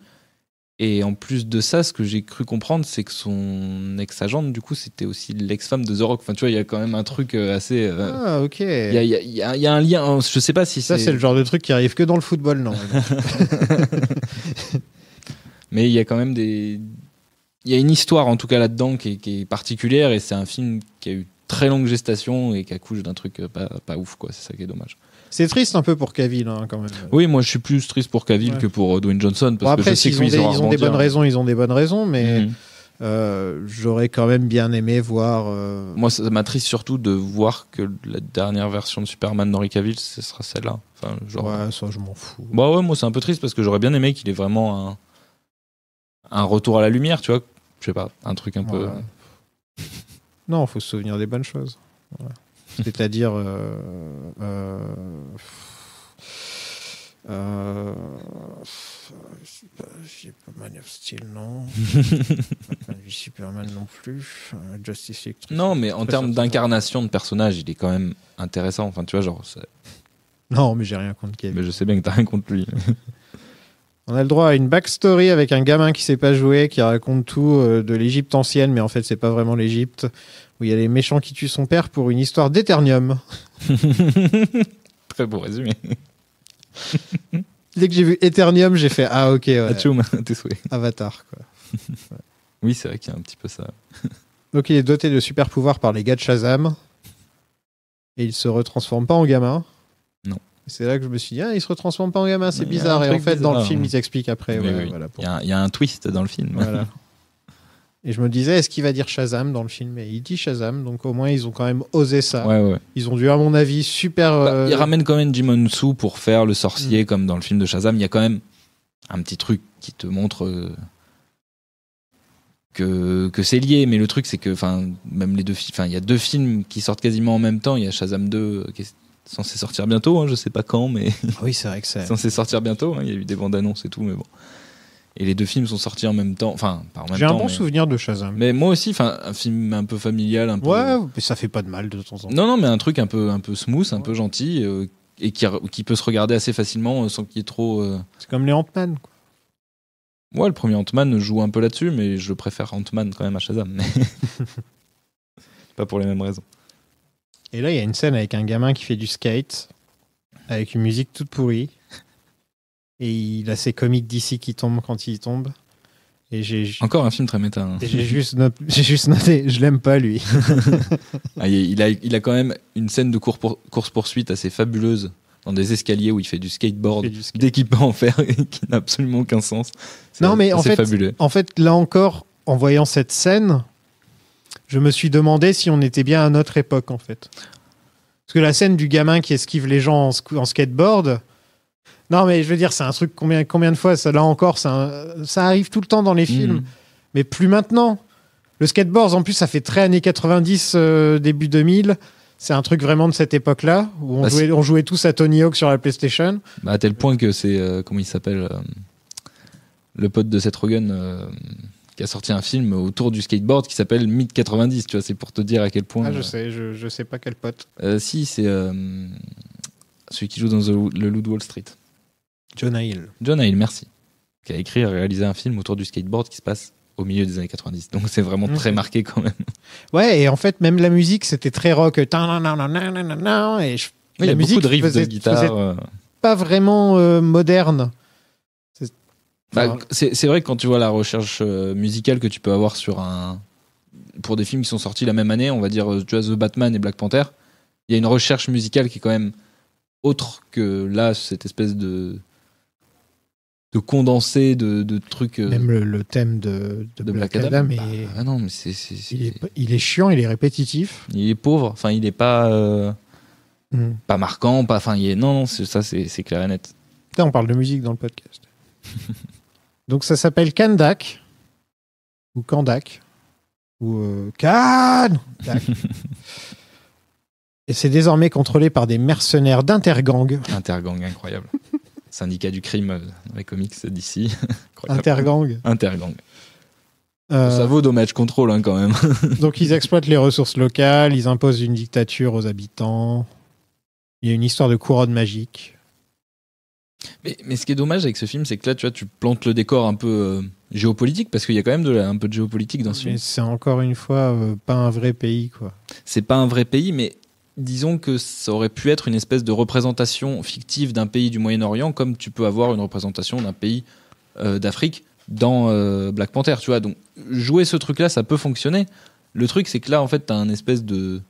[SPEAKER 2] Et en plus de ça, ce que j'ai cru comprendre, c'est que son ex-agente, du coup, c'était aussi l'ex-femme de The Rock. Enfin, tu vois, il y a quand même un truc assez.
[SPEAKER 1] Ah, ok.
[SPEAKER 2] Il y a un lien. Je sais pas si
[SPEAKER 1] ça, c'est le genre de truc qui arrive que dans le football, non.
[SPEAKER 2] Mais il y a quand même des. Il y a une histoire, en tout cas là-dedans, qui est particulière, et c'est un film qui a eu très longue gestation et qui accouche d'un truc pas ouf, quoi. C'est ça qui est dommage.
[SPEAKER 1] C'est triste un peu pour Cavill, hein, quand même.
[SPEAKER 2] Oui, moi je suis plus triste pour Cavill que pour Dwayne Johnson. Parce
[SPEAKER 1] après,
[SPEAKER 2] que je sais
[SPEAKER 1] ils ont des bonnes raisons, mais j'aurais quand même bien aimé voir.
[SPEAKER 2] Moi, ça m'attriste surtout de voir que la dernière version de Superman d'Henry Cavill, ce sera celle-là. Enfin,
[SPEAKER 1] ouais, ça, je m'en fous.
[SPEAKER 2] Bah ouais, moi c'est un peu triste parce que j'aurais bien aimé qu'il ait vraiment un retour à la lumière, tu vois. Je sais pas, un truc un peu.
[SPEAKER 1] Non, faut se souvenir des bonnes choses. Ouais. C'est-à-dire Man of Steel, non. Superman non plus. Justice League.
[SPEAKER 2] Non, mais en termes d'incarnation de personnage, il est quand même intéressant. Enfin, tu vois, genre.
[SPEAKER 1] Non, mais j'ai rien contre Kevin.
[SPEAKER 2] Mais je sais bien que t'as rien contre lui.
[SPEAKER 1] On a le droit à une backstory avec un gamin qui sait pas jouer, qui raconte tout de l'Égypte ancienne, mais en fait, c'est pas vraiment l'Égypte. Où il y a les méchants qui tuent son père pour une histoire d'Eternium.
[SPEAKER 2] Très beau résumé.
[SPEAKER 1] Dès que j'ai vu Eternium, j'ai fait ah ok. Ouais.
[SPEAKER 2] Atchoum, tes souhaits.
[SPEAKER 1] Avatar, quoi.
[SPEAKER 2] Ouais. Oui, c'est vrai qu'il y a un petit peu ça.
[SPEAKER 1] Donc il est doté de super pouvoirs par les gars de Shazam. Et il se retransforme pas en gamin.
[SPEAKER 2] Non.
[SPEAKER 1] C'est là que je me suis dit, il se retransforme pas en gamin, c'est bizarre. Et en fait, dans le film, il s'explique après. Ouais,
[SPEAKER 2] oui.
[SPEAKER 1] Voilà,
[SPEAKER 2] il y a un twist dans le film.
[SPEAKER 1] Voilà. Et je me disais, est-ce qu'il va dire Shazam dans le film? Et il dit Shazam, donc au moins ils ont quand même osé ça.
[SPEAKER 2] Ouais.
[SPEAKER 1] Ils ont dû, à mon avis, super.
[SPEAKER 2] Ils ramènent quand même Jimonsu pour faire le sorcier, comme dans le film de Shazam. Il y a quand même un petit truc qui te montre que c'est lié. Mais le truc, c'est que, même les deux films, il y a deux films qui sortent quasiment en même temps. Il y a Shazam 2 qui est censé sortir bientôt, hein, je sais pas quand, mais.
[SPEAKER 1] Oui, c'est vrai que c'est
[SPEAKER 2] censé sortir bientôt. Hein, il y a eu des bandes annonces et tout, mais bon. Et les deux films sont sortis en même temps. Enfin, pas en même temps.
[SPEAKER 1] J'ai un bon souvenir de Shazam.
[SPEAKER 2] Mais moi aussi, un film un peu familial, un peu.
[SPEAKER 1] Ouais, mais ça fait pas de mal de temps en temps.
[SPEAKER 2] Non, mais un truc un peu smooth, un peu gentil, et qui peut se regarder assez facilement sans qu'il y ait trop.
[SPEAKER 1] C'est comme les Ant-Man, quoi.
[SPEAKER 2] Ouais, le premier Ant-Man joue un peu là-dessus, mais je préfère Ant-Man quand même à Shazam. Mais... pas pour les mêmes raisons.
[SPEAKER 1] Et là, il y a une scène avec un gamin qui fait du skate, avec une musique toute pourrie. Et il a ses comics d'ici qui tombent quand il tombe. Et
[SPEAKER 2] encore un film très méta. Hein.
[SPEAKER 1] Et j'ai juste noté, je l'aime pas lui.
[SPEAKER 2] Il a quand même une scène de course-poursuite assez fabuleuse dans des escaliers où il fait du skateboard d'équipement en fer qui n'a absolument aucun sens.
[SPEAKER 1] Non, mais en fait, là encore, en voyant cette scène, je me suis demandé si on était bien à notre époque, en fait. Parce que la scène du gamin qui esquive les gens en skateboard... Non, mais je veux dire, c'est un truc, combien de fois, ça, là encore, ça arrive tout le temps dans les films, mais plus maintenant. Le skateboard, en plus, ça fait très années 90, début 2000. C'est un truc vraiment de cette époque-là, où on jouait tous à Tony Hawk sur la PlayStation.
[SPEAKER 2] À tel point que c'est, comment il s'appelle, le pote de Seth Rogen, qui a sorti un film autour du skateboard qui s'appelle Mid 90, tu vois, c'est pour te dire à quel point...
[SPEAKER 1] Ah, je sais pas quel pote.
[SPEAKER 2] Si, c'est celui qui joue dans le Loup de Wall Street.
[SPEAKER 1] Jonah Hill,
[SPEAKER 2] merci. Qui a écrit et réalisé un film autour du skateboard qui se passe au milieu des années 90. Donc c'est vraiment très marqué quand même.
[SPEAKER 1] Ouais, et en fait, même la musique, c'était très rock. Et
[SPEAKER 2] il y a beaucoup de riffs de guitare.
[SPEAKER 1] Pas vraiment moderne.
[SPEAKER 2] C'est vrai que quand tu vois la recherche musicale que tu peux avoir pour des films qui sont sortis la même année, on va dire tu vois, The Batman et Black Panther, il y a une recherche musicale qui est quand même autre que là, cette espèce de condensé de trucs.
[SPEAKER 1] Même le thème de Black Adam
[SPEAKER 2] ah non, mais
[SPEAKER 1] il est chiant, il est répétitif.
[SPEAKER 2] Il est pauvre, enfin, il est pas pas marquant, pas. Enfin, non, ça, c'est clair et net.
[SPEAKER 1] Putain, on parle de musique dans le podcast. Donc ça s'appelle Kandak ou Kandak ou Kandak. Et c'est désormais contrôlé par des mercenaires d'Intergang.
[SPEAKER 2] Intergang, incroyable. Syndicat du crime dans les comics d'ici.
[SPEAKER 1] Intergang.
[SPEAKER 2] Ça vaut Damage Control quand même.
[SPEAKER 1] Donc ils exploitent les ressources locales, ils imposent une dictature aux habitants. Il y a une histoire de couronne magique.
[SPEAKER 2] Mais ce qui est dommage avec ce film, c'est que là, tu vois, tu plantes le décor un peu géopolitique, parce qu'il y a quand même un peu de géopolitique dans ce film.
[SPEAKER 1] C'est encore une fois pas un vrai pays, quoi.
[SPEAKER 2] C'est pas un vrai pays, mais disons que ça aurait pu être une espèce de représentation fictive d'un pays du Moyen-Orient, comme tu peux avoir une représentation d'un pays d'Afrique dans Black Panther, tu vois. Donc, jouer ce truc-là, ça peut fonctionner. Le truc, c'est que là, en fait, t'as un espèce de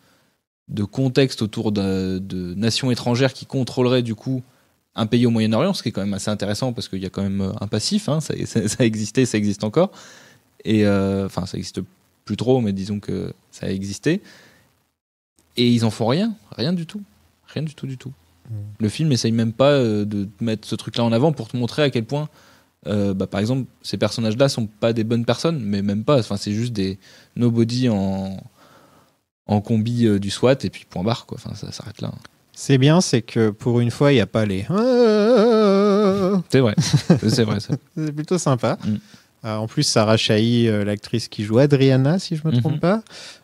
[SPEAKER 2] contexte autour de nations étrangères qui contrôleraient, du coup, un pays au Moyen-Orient, ce qui est quand même assez intéressant, parce qu'il y a quand même un passif, hein, ça a existé, ça existe encore. Et, enfin, ça existe plus trop, mais disons que ça a existé. Et ils en font rien du tout. Rien du tout. Le film essaye même pas de mettre ce truc-là en avant pour te montrer à quel point, par exemple, ces personnages-là sont pas des bonnes personnes, mais même pas. Enfin, c'est juste des nobody en combi du SWAT et puis point barre, quoi. Enfin, ça s'arrête là.
[SPEAKER 1] C'est bien, c'est que pour une fois, il n'y a pas les.
[SPEAKER 2] C'est vrai, c'est vrai. Ça.
[SPEAKER 1] C'est plutôt sympa. En plus, Sarah Shahi, l'actrice qui joue Adriana, si je ne me trompe pas,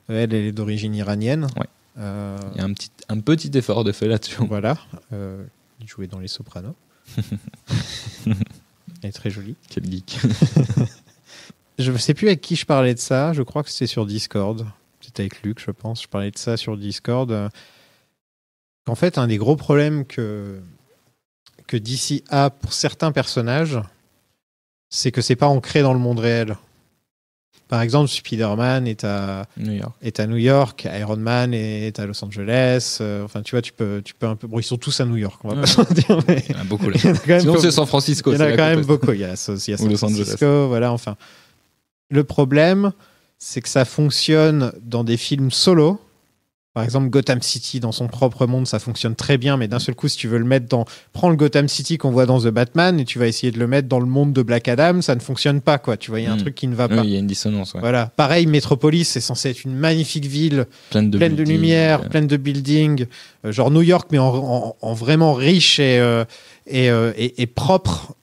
[SPEAKER 1] elle est d'origine iranienne.
[SPEAKER 2] Ouais. Il y a un petit effort de fait là-dessus.
[SPEAKER 1] Voilà. Il jouait dans Les Sopranos. Elle est très jolie.
[SPEAKER 2] Quel geek.
[SPEAKER 1] Je ne sais plus avec qui je parlais de ça. Je crois que c'était sur Discord. C'était avec Luc, je pense. Je parlais de ça sur Discord. En fait, un des gros problèmes que DC a pour certains personnages, c'est que c'est pas ancré dans le monde réel. Par exemple, Spider-Man est à New York, Iron Man est à Los Angeles. Enfin, tu vois, tu peux un peu. Bon, ils sont tous à New York, on va pas se dire. Mais...
[SPEAKER 2] Il y en a beaucoup là. Sinon, c'est San Francisco.
[SPEAKER 1] Il y en a quand même beaucoup. Il y a San Francisco, voilà. Enfin, le problème, c'est que ça fonctionne dans des films solo. Par exemple, Gotham City, dans son propre monde, ça fonctionne très bien, mais d'un seul coup, si tu veux le mettre dans... Prends le Gotham City qu'on voit dans The Batman et tu vas essayer de le mettre dans le monde de Black Adam, ça ne fonctionne pas, quoi. Tu vois, il y a un truc qui ne va pas.
[SPEAKER 2] Il y a une dissonance, ouais.
[SPEAKER 1] Voilà. Pareil, Metropolis, c'est censé être une magnifique ville, pleine de lumière, pleine de buildings, genre New York, mais en vraiment riche et propre.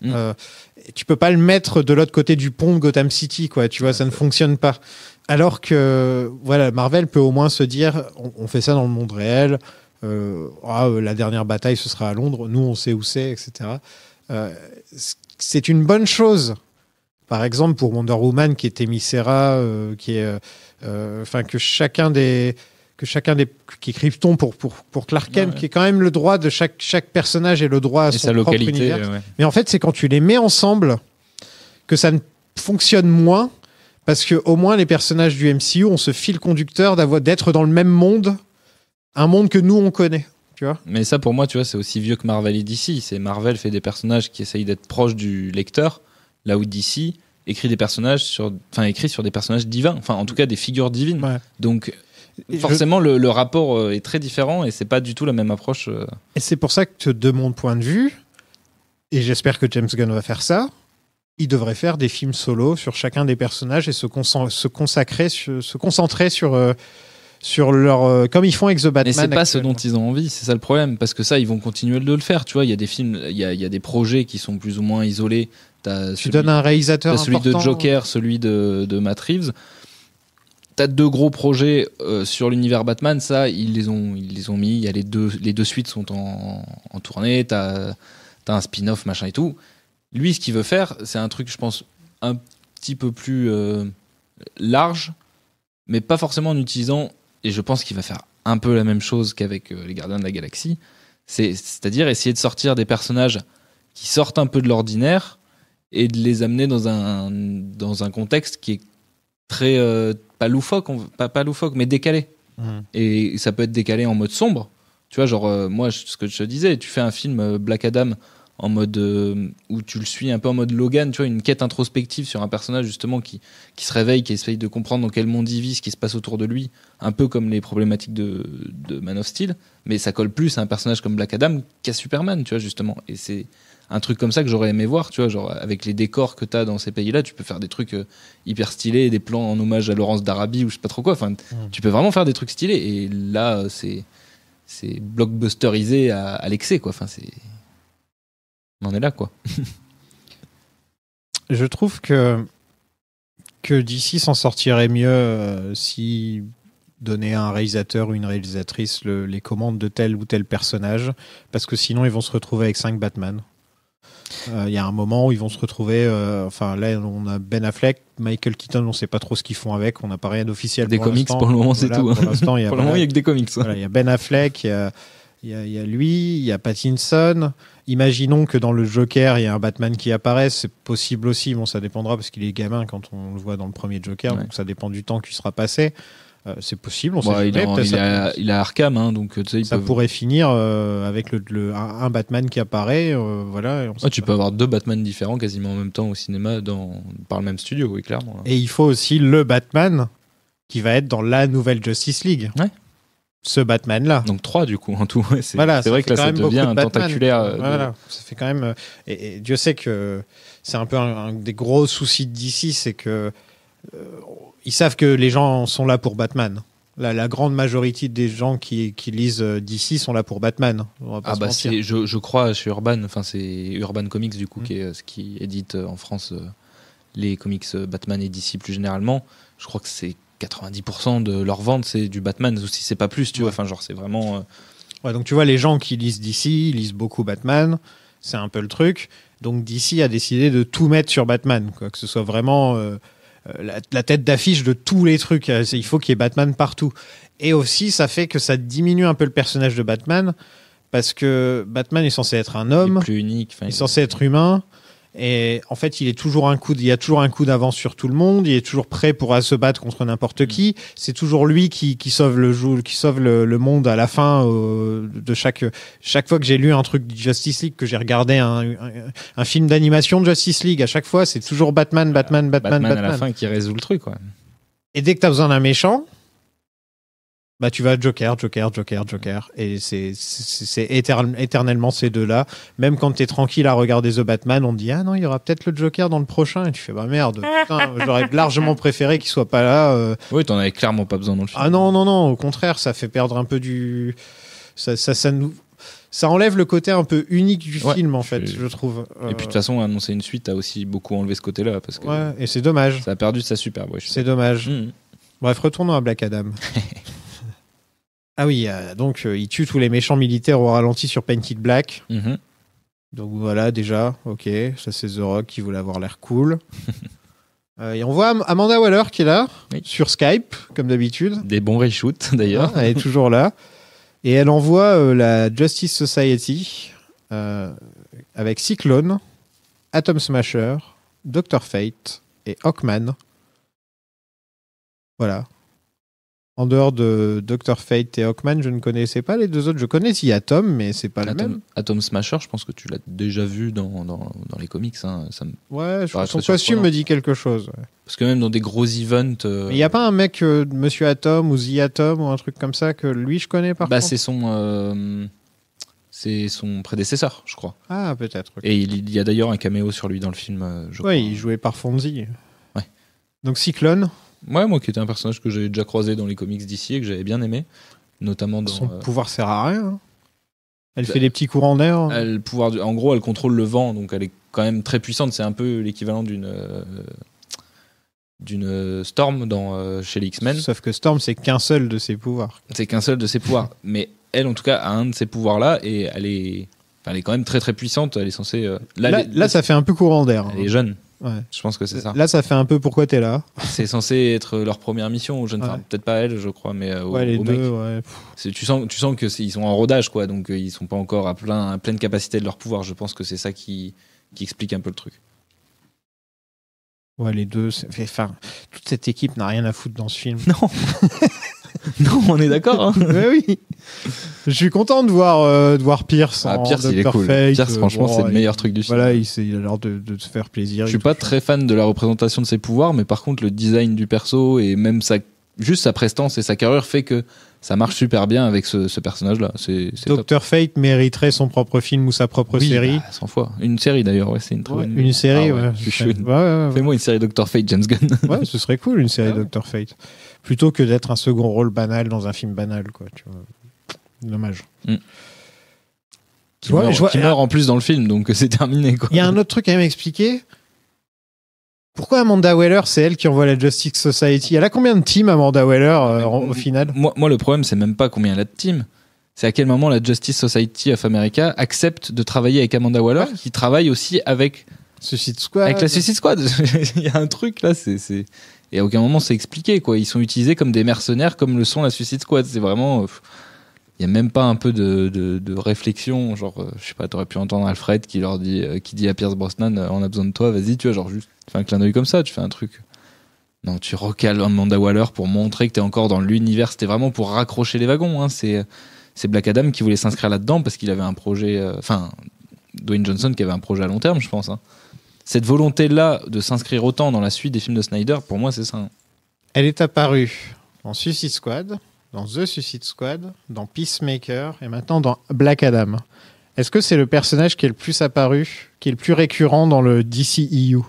[SPEAKER 1] Tu peux pas le mettre de l'autre côté du pont de Gotham City, quoi. Tu vois, ça ne fonctionne pas. Alors que voilà, Marvel peut au moins se dire on fait ça dans le monde réel, la dernière bataille ce sera à Londres, nous on sait où c'est, etc. C'est une bonne chose. Par exemple pour Wonder Woman qui est Themyscira, que chacun des qui est Krypton pour Clark Kent, qui est quand même le droit de chaque personnage et le droit à son propre univers. Ouais. Mais en fait c'est quand tu les mets ensemble que ça ne fonctionne moins. Parce qu'au moins, les personnages du MCU ont ce fil conducteur d'être dans le même monde, un monde que nous, on connaît. Tu vois ?
[SPEAKER 2] Mais ça, pour moi, tu vois, c'est aussi vieux que Marvel et DC. C'est Marvel fait des personnages qui essayent d'être proches du lecteur, là où DC écrit sur des personnages divins, enfin, en tout cas, des figures divines. Ouais. Donc, forcément, le rapport est très différent et c'est pas du tout la même approche.
[SPEAKER 1] Et c'est pour ça que, de mon point de vue, et j'espère que James Gunn va faire ça, il devrait faire des films solo sur chacun des personnages et se concentrer sur leur comme ils font avec The Batman.
[SPEAKER 2] Mais c'est pas ce dont ils ont envie, c'est ça le problème, parce que ça ils vont continuer de le faire, tu vois, il y a des films, il y a des projets qui sont plus ou moins isolés.
[SPEAKER 1] Donnes un réalisateur
[SPEAKER 2] important. Celui de Joker, celui de Matt Reeves. T'as 2 gros projets sur l'univers Batman, ça ils les ont mis, il y a les deux suites sont en tournée, t'as un spin-off machin et tout. Lui, ce qu'il veut faire, c'est un truc, je pense, un petit peu plus large, mais pas forcément en utilisant, et je pense qu'il va faire un peu la même chose qu'avec les Gardiens de la Galaxie, c'est-à-dire essayer de sortir des personnages qui sortent un peu de l'ordinaire et de les amener dans un contexte qui est très, pas loufoque, mais décalé. Et ça peut être décalé en mode sombre, Tu vois, genre, moi, ce que je te disais, tu fais un film Black Adam en mode où tu le suis un peu en mode Logan, tu vois, une quête introspective sur un personnage justement qui se réveille, qui essaye de comprendre dans quel monde il vit, ce qui se passe autour de lui, un peu comme les problématiques de Man of Steel, mais ça colle plus à un personnage comme Black Adam qu'à Superman, tu vois, justement. Et c'est un truc comme ça que j'aurais aimé voir, tu vois, genre avec les décors que t'as dans ces pays-là, tu peux faire des trucs hyper stylés, des plans en hommage à Laurence d'Arabie ou je sais pas trop quoi, enfin, tu peux vraiment faire des trucs stylés, et là, c'est blockbusterisé à l'excès, quoi, enfin, c'est... On en est là, quoi.
[SPEAKER 1] Je trouve que DC s'en sortirait mieux si donner à un réalisateur ou une réalisatrice les commandes de tel ou tel personnage, parce que sinon ils vont se retrouver avec 5 Batman. Il y a un moment où ils vont se retrouver, enfin là on a Ben Affleck, Michael Keaton, on sait pas trop ce qu'ils font avec, on n'a pas rien d'officiel
[SPEAKER 2] des comics pour le moment, c'est tout.
[SPEAKER 1] Pour l'instant, il y a
[SPEAKER 2] pour le moment, il y a que des comics.
[SPEAKER 1] Voilà, il y a Ben Affleck, il y a lui, il y a Pattinson. Imaginons que dans le Joker, il y a un Batman qui apparaisse. C'est possible aussi. Bon, ça dépendra parce qu'il est gamin quand on le voit dans le premier Joker. Ouais. Donc ça dépend du temps qui sera passé. C'est possible. On sait
[SPEAKER 2] il a Arkham, hein, donc tu sais,
[SPEAKER 1] ça pourrait finir avec un Batman qui apparaît. Voilà.
[SPEAKER 2] Tu peux avoir 2 Batman différents quasiment en même temps au cinéma par le même studio, oui, clairement. Là.
[SPEAKER 1] Et il faut aussi le Batman qui va être dans la nouvelle Justice League.
[SPEAKER 2] Ouais.
[SPEAKER 1] Ce Batman-là.
[SPEAKER 2] Donc 3 du coup en tout. Ouais, c'est vrai que là ça
[SPEAKER 1] devient
[SPEAKER 2] tentaculaire.
[SPEAKER 1] Voilà, ça fait quand même. Et Dieu sait que c'est un peu un des gros soucis de DC, c'est que ils savent que les gens sont là pour Batman. La grande majorité des gens qui lisent DC sont là pour Batman.
[SPEAKER 2] Je crois chez Urban, enfin c'est Urban Comics du coup qui édite en France les comics Batman et DC plus généralement. Je crois que c'est 90% de leur vente, c'est du Batman, si c'est pas plus, tu vois. Enfin, genre, c'est vraiment.
[SPEAKER 1] Ouais, donc tu vois, les gens qui lisent DC, ils lisent beaucoup Batman, c'est un peu le truc. Donc DC a décidé de tout mettre sur Batman, quoi, que ce soit vraiment la tête d'affiche de tous les trucs. Il faut qu'il y ait Batman partout. Et aussi, ça fait que ça diminue un peu le personnage de Batman, parce que Batman est censé être un homme,
[SPEAKER 2] il est plus unique,
[SPEAKER 1] il est censé être humain. Et en fait, il y a toujours un coup d'avance sur tout le monde. Il est toujours prêt pour se battre contre n'importe qui. C'est toujours lui qui sauve le monde à la fin de chaque fois que j'ai lu un truc de Justice League, que j'ai regardé un film d'animation de Justice League. À chaque fois, c'est toujours Batman à la
[SPEAKER 2] fin qui résout le truc, quoi.
[SPEAKER 1] Et dès que t'as besoin d'un méchant, bah tu vas Joker. Et c'est éternellement ces deux-là. Même quand t'es tranquille à regarder The Batman, on te dit « Ah non, il y aura peut-être le Joker dans le prochain. » Et tu fais « Bah merde, putain, j'aurais largement préféré qu'il soit pas là. »
[SPEAKER 2] Oui, t'en avais clairement pas besoin dans le film.
[SPEAKER 1] Ah non, au contraire, ça fait perdre un peu du... Ça enlève le côté un peu unique du film, en fait, je trouve.
[SPEAKER 2] Et puis de toute façon, annoncer une suite a aussi beaucoup enlevé ce côté-là. Parce que
[SPEAKER 1] et c'est dommage.
[SPEAKER 2] Ça a perdu de sa superbe. Ouais,
[SPEAKER 1] c'est dommage. Bref, retournons à Black Adam. Ah oui, donc il tue tous les méchants militaires au ralenti sur Painted Black. Donc voilà, déjà, ok, ça c'est The Rock qui voulait avoir l'air cool. Et on voit Amanda Waller qui est là, sur Skype, comme d'habitude.
[SPEAKER 2] Des bons reshoots d'ailleurs.
[SPEAKER 1] Elle est toujours là. Et elle envoie la Justice Society avec Cyclone, Atom Smasher, Dr. Fate et Hawkman. Voilà. En dehors de Dr. Fate et Hawkman, je ne connaissais pas les deux autres. Je connais si Atom, mais c'est pas le même.
[SPEAKER 2] Atom Smasher, je pense que tu l'as déjà vu dans les comics. Hein.
[SPEAKER 1] Son costume me dit quelque chose. Ouais.
[SPEAKER 2] Parce que même dans des gros events...
[SPEAKER 1] Il n'y a pas un mec, Monsieur Atom ou The Atom ou un truc comme ça que lui je connais par contre.
[SPEAKER 2] C'est son prédécesseur, je crois.
[SPEAKER 1] Ah, peut-être. Okay.
[SPEAKER 2] Et il y a d'ailleurs un caméo sur lui dans le film, je crois.
[SPEAKER 1] Oui, il jouait par Fonzie.
[SPEAKER 2] Ouais.
[SPEAKER 1] Donc Cyclone.
[SPEAKER 2] Ouais, moi qui était un personnage que j'avais déjà croisé dans les comics d'ici et que j'avais bien aimé, notamment dans...
[SPEAKER 1] Son pouvoir sert à rien. Hein. Elle fait des petits courants d'air.
[SPEAKER 2] En gros, elle contrôle le vent, donc elle est quand même très puissante. C'est un peu l'équivalent d'une Storm chez les X-Men.
[SPEAKER 1] Sauf que Storm, c'est qu'un seul de ses pouvoirs.
[SPEAKER 2] Mais elle, en tout cas, a un de ces pouvoirs-là et elle est quand même très très puissante. Elle est censée...
[SPEAKER 1] Là, ça fait un peu courant d'air.
[SPEAKER 2] Elle est jeune.
[SPEAKER 1] Ouais.
[SPEAKER 2] Je pense que c'est ça.
[SPEAKER 1] Là, ça fait un peu pourquoi t'es là.
[SPEAKER 2] C'est censé être leur première mission aux jeunes femmes. Peut-être pas elle, je crois, mais
[SPEAKER 1] les
[SPEAKER 2] aux
[SPEAKER 1] deux,
[SPEAKER 2] mecs.
[SPEAKER 1] ouais.
[SPEAKER 2] Tu sens que ils sont en rodage, quoi. Donc ils sont pas encore à pleine capacité de leur pouvoir. Je pense que c'est ça qui explique un peu le truc.
[SPEAKER 1] Ouais, les deux. Toute cette équipe n'a rien à foutre dans ce film.
[SPEAKER 2] Non. Non, on est d'accord. Hein.
[SPEAKER 1] Oui. Je suis content de voir Pierce.
[SPEAKER 2] Pierce, il est cool.
[SPEAKER 1] Fate,
[SPEAKER 2] Pierce, franchement, c'est le meilleur truc du film.
[SPEAKER 1] Voilà, il a l'air de se faire plaisir.
[SPEAKER 2] Je suis pas très fan de la représentation de ses pouvoirs, mais par contre, le design du perso et même juste sa prestance et sa carrure fait que ça marche super bien avec ce personnage-là. C'est
[SPEAKER 1] Dr. Fate mériterait son propre film ou sa propre série.
[SPEAKER 2] 100 fois. Une série d'ailleurs, c'est une très bonne.
[SPEAKER 1] Une série, ouais.
[SPEAKER 2] Je suis chaud. Fais-moi une série Dr. Fate, James Gunn.
[SPEAKER 1] Ouais, ce serait cool, une série Dr. Fate. Plutôt que d'être un second rôle banal dans un film banal, quoi. Tu vois. Dommage.
[SPEAKER 2] Qui meurt en plus dans le film, donc c'est terminé, quoi.
[SPEAKER 1] Il y a un autre truc à m'expliquer. Pourquoi Amanda Waller, c'est elle qui envoie la Justice Society? Elle a combien de teams, Amanda Waller, au final?
[SPEAKER 2] Moi, le problème, c'est même pas combien elle a de teams. C'est à quel moment la Justice Society of America accepte de travailler avec Amanda Waller, qui travaille aussi avec
[SPEAKER 1] Suicide Squad.
[SPEAKER 2] Avec la Suicide Squad. Il y a un truc là, et à aucun moment c'est expliqué, quoi. Ils sont utilisés comme des mercenaires, comme le sont la Suicide Squad. C'est vraiment. Il y a même pas un peu de réflexion, genre, je sais pas, t'aurais pu entendre Alfred qui dit à Pierce Brosnan, on a besoin de toi, vas-y, tu vois, genre juste, tu fais un clin d'œil comme ça, tu fais un truc. Non, tu recales Amanda Waller pour montrer que t'es encore dans l'univers. C'était vraiment pour raccrocher les wagons. Hein. C'est Black Adam qui voulait s'inscrire là-dedans parce qu'il avait un projet. Dwayne Johnson qui avait un projet à long terme, je pense. Hein. Cette volonté-là de s'inscrire autant dans la suite des films de Snyder, pour moi, c'est ça. Hein.
[SPEAKER 1] Elle est apparue dans Suicide Squad, dans The Suicide Squad, dans Peacemaker et maintenant dans Black Adam. Est-ce que c'est le personnage qui est le plus apparu, qui est le plus récurrent dans le DCEU?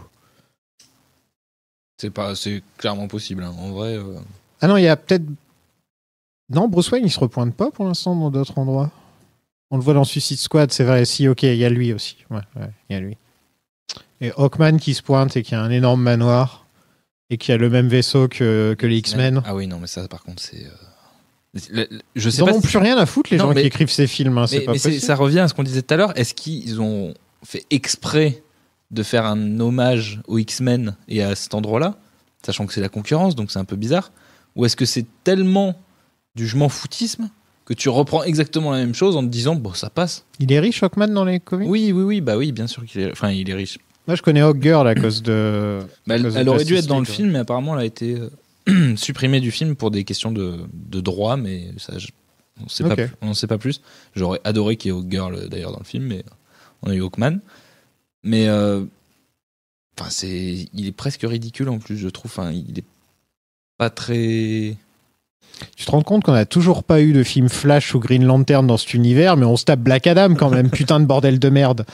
[SPEAKER 2] C'est clairement possible, hein. En vrai.
[SPEAKER 1] Ah non, il y a peut-être. Non, Bruce Wayne, il se repointe pas pour l'instant dans d'autres endroits. On le voit dans Suicide Squad, c'est vrai. Si, ok, il y a lui aussi. Ouais, il y a lui. Et Hawkman qui se pointe et qui a un énorme manoir et qui a le même vaisseau que les X-Men.
[SPEAKER 2] Ah oui, non, mais ça, par contre, c'est.
[SPEAKER 1] Je sais pas. Ils n'ont plus rien à foutre, les gens qui écrivent ces films. Hein, c'est pas possible.
[SPEAKER 2] Ça revient à ce qu'on disait tout à l'heure. Est-ce qu'ils ont fait exprès de faire un hommage aux X-Men et à cet endroit-là, sachant que c'est la concurrence, donc c'est un peu bizarre? Ou est-ce que c'est tellement du je m'en foutisme que tu reprends exactement la même chose en te disant bon, ça passe?
[SPEAKER 1] Il est riche, Hawkman, dans les comics?
[SPEAKER 2] Oui, bah oui, bien sûr qu'il est. Enfin, il est riche.
[SPEAKER 1] Moi, je connais Hawkgirl à cause de.
[SPEAKER 2] Elle aurait dû être dans le film, mais apparemment, elle a été supprimée du film pour des questions de droit, mais ça, on ne sait pas plus. J'aurais adoré qu'il y ait Hawkgirl d'ailleurs dans le film, mais on a eu Hawkman. Mais il est presque ridicule en plus, je trouve. Enfin, il est pas très.
[SPEAKER 1] Tu te rends compte qu'on a toujours pas eu de film Flash ou Green Lantern dans cet univers, mais on se tape Black Adam quand même, putain de bordel de merde.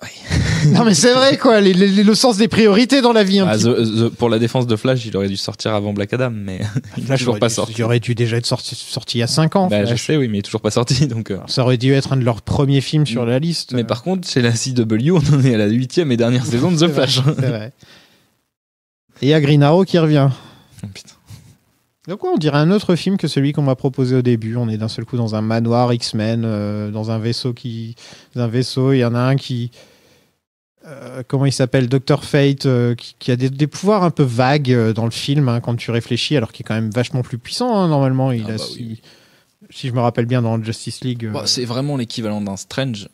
[SPEAKER 1] Oui. Non mais c'est vrai quoi, le sens des priorités dans la vie.
[SPEAKER 2] Pour la défense de Flash, il aurait dû sortir avant Black Adam, mais il n'est toujours pas sorti.
[SPEAKER 1] Il aurait dû déjà être sorti il y a 5 ans.
[SPEAKER 2] Je sais, oui, mais il est toujours pas sorti. Donc,
[SPEAKER 1] ça aurait dû être un de leurs premiers films sur la liste.
[SPEAKER 2] Mais par contre, chez la CW, on en est à la 8e et dernière saison de The Flash.
[SPEAKER 1] C'est vrai. Et il y a Green Arrow qui revient.
[SPEAKER 2] Oh, putain.
[SPEAKER 1] Donc on dirait un autre film que celui qu'on m'a proposé au début. On est d'un seul coup dans un manoir X-Men, dans un vaisseau. Il y en a un qui... comment il s'appelle, Dr. Fate, qui a des pouvoirs un peu vagues dans le film, hein, quand tu réfléchis, alors qu'il est quand même vachement plus puissant, hein, normalement. Si je me rappelle bien, dans Justice League...
[SPEAKER 2] c'est vraiment l'équivalent d'un Strange,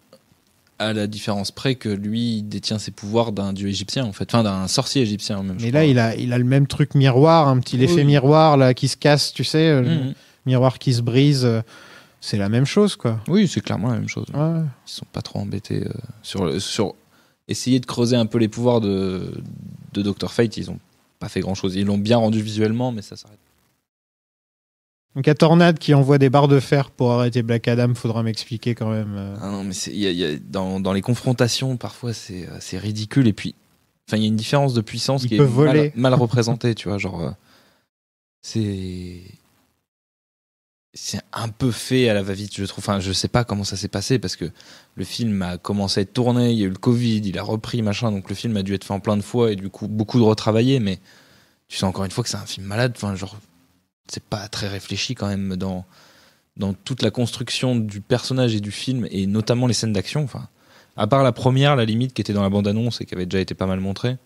[SPEAKER 2] à la différence près que lui, il détient ses pouvoirs d'un dieu égyptien, en fait. Enfin, d'un sorcier égyptien, même.
[SPEAKER 1] Mais là, il a le même truc miroir, un petit effet miroir là, qui se casse, tu sais, le miroir qui se brise. C'est la même chose, quoi.
[SPEAKER 2] Oui, c'est clairement la même chose. Ouais. Ils sont pas trop embêtés sur essayer de creuser un peu les pouvoirs de Dr. Fate. Ils ont pas fait grand-chose. Ils l'ont bien rendu visuellement, mais ça s'arrête.
[SPEAKER 1] Donc à Tornade qui envoie des barres de fer pour arrêter Black Adam, faudra m'expliquer quand même.
[SPEAKER 2] Ah non, mais dans les confrontations, parfois c'est ridicule. Et puis, il y a une différence de puissance qui est mal représentée, tu vois. Genre, c'est un peu fait à la va-vite, je trouve. Enfin, je sais pas comment ça s'est passé parce que le film a commencé à être tourné, il y a eu le Covid, il a repris, machin. Donc le film a dû être fait en plein de fois et du coup, beaucoup de retravaillé. Mais tu sais encore une fois que c'est un film malade. Enfin, genre. C'est pas très réfléchi quand même dans toute la construction du personnage et du film, et notamment les scènes d'action. Enfin, à part la première, la limite, qui était dans la bande-annonce et qui avait déjà été pas mal montrée,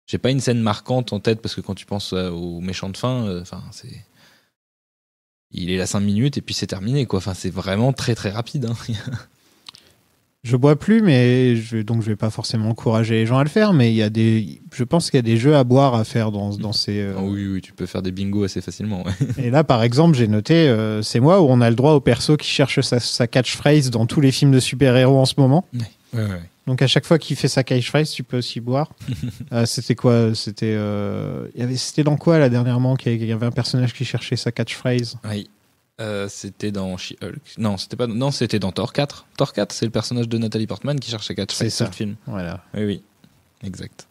[SPEAKER 2] j'ai pas une scène marquante en tête parce que quand tu penses au méchant de fin, il est là 5 minutes et puis c'est terminé, quoi. Enfin, c'est vraiment très très rapide. Hein.
[SPEAKER 1] Je bois plus, mais donc je vais pas forcément encourager les gens à le faire, mais je pense qu'il y a des jeux à boire à faire dans ces...
[SPEAKER 2] Oui, tu peux faire des bingos assez facilement. Ouais.
[SPEAKER 1] Et là, par exemple, j'ai noté, c'est moi où on a le droit au perso qui cherche sa catchphrase dans tous les films de super-héros en ce moment.
[SPEAKER 2] Ouais.
[SPEAKER 1] Donc à chaque fois qu'il fait sa catchphrase, tu peux aussi boire. C'était quoi C'était dans quoi là dernièrement qu'il y avait un personnage qui cherchait sa catchphrase?
[SPEAKER 2] Oui. C'était dans She-Hulk. Non, c'était dans Thor 4. Thor 4, c'est le personnage de Nathalie Portman qui cherche sa catchphrase sur le film.
[SPEAKER 1] Voilà.
[SPEAKER 2] Oui, exact.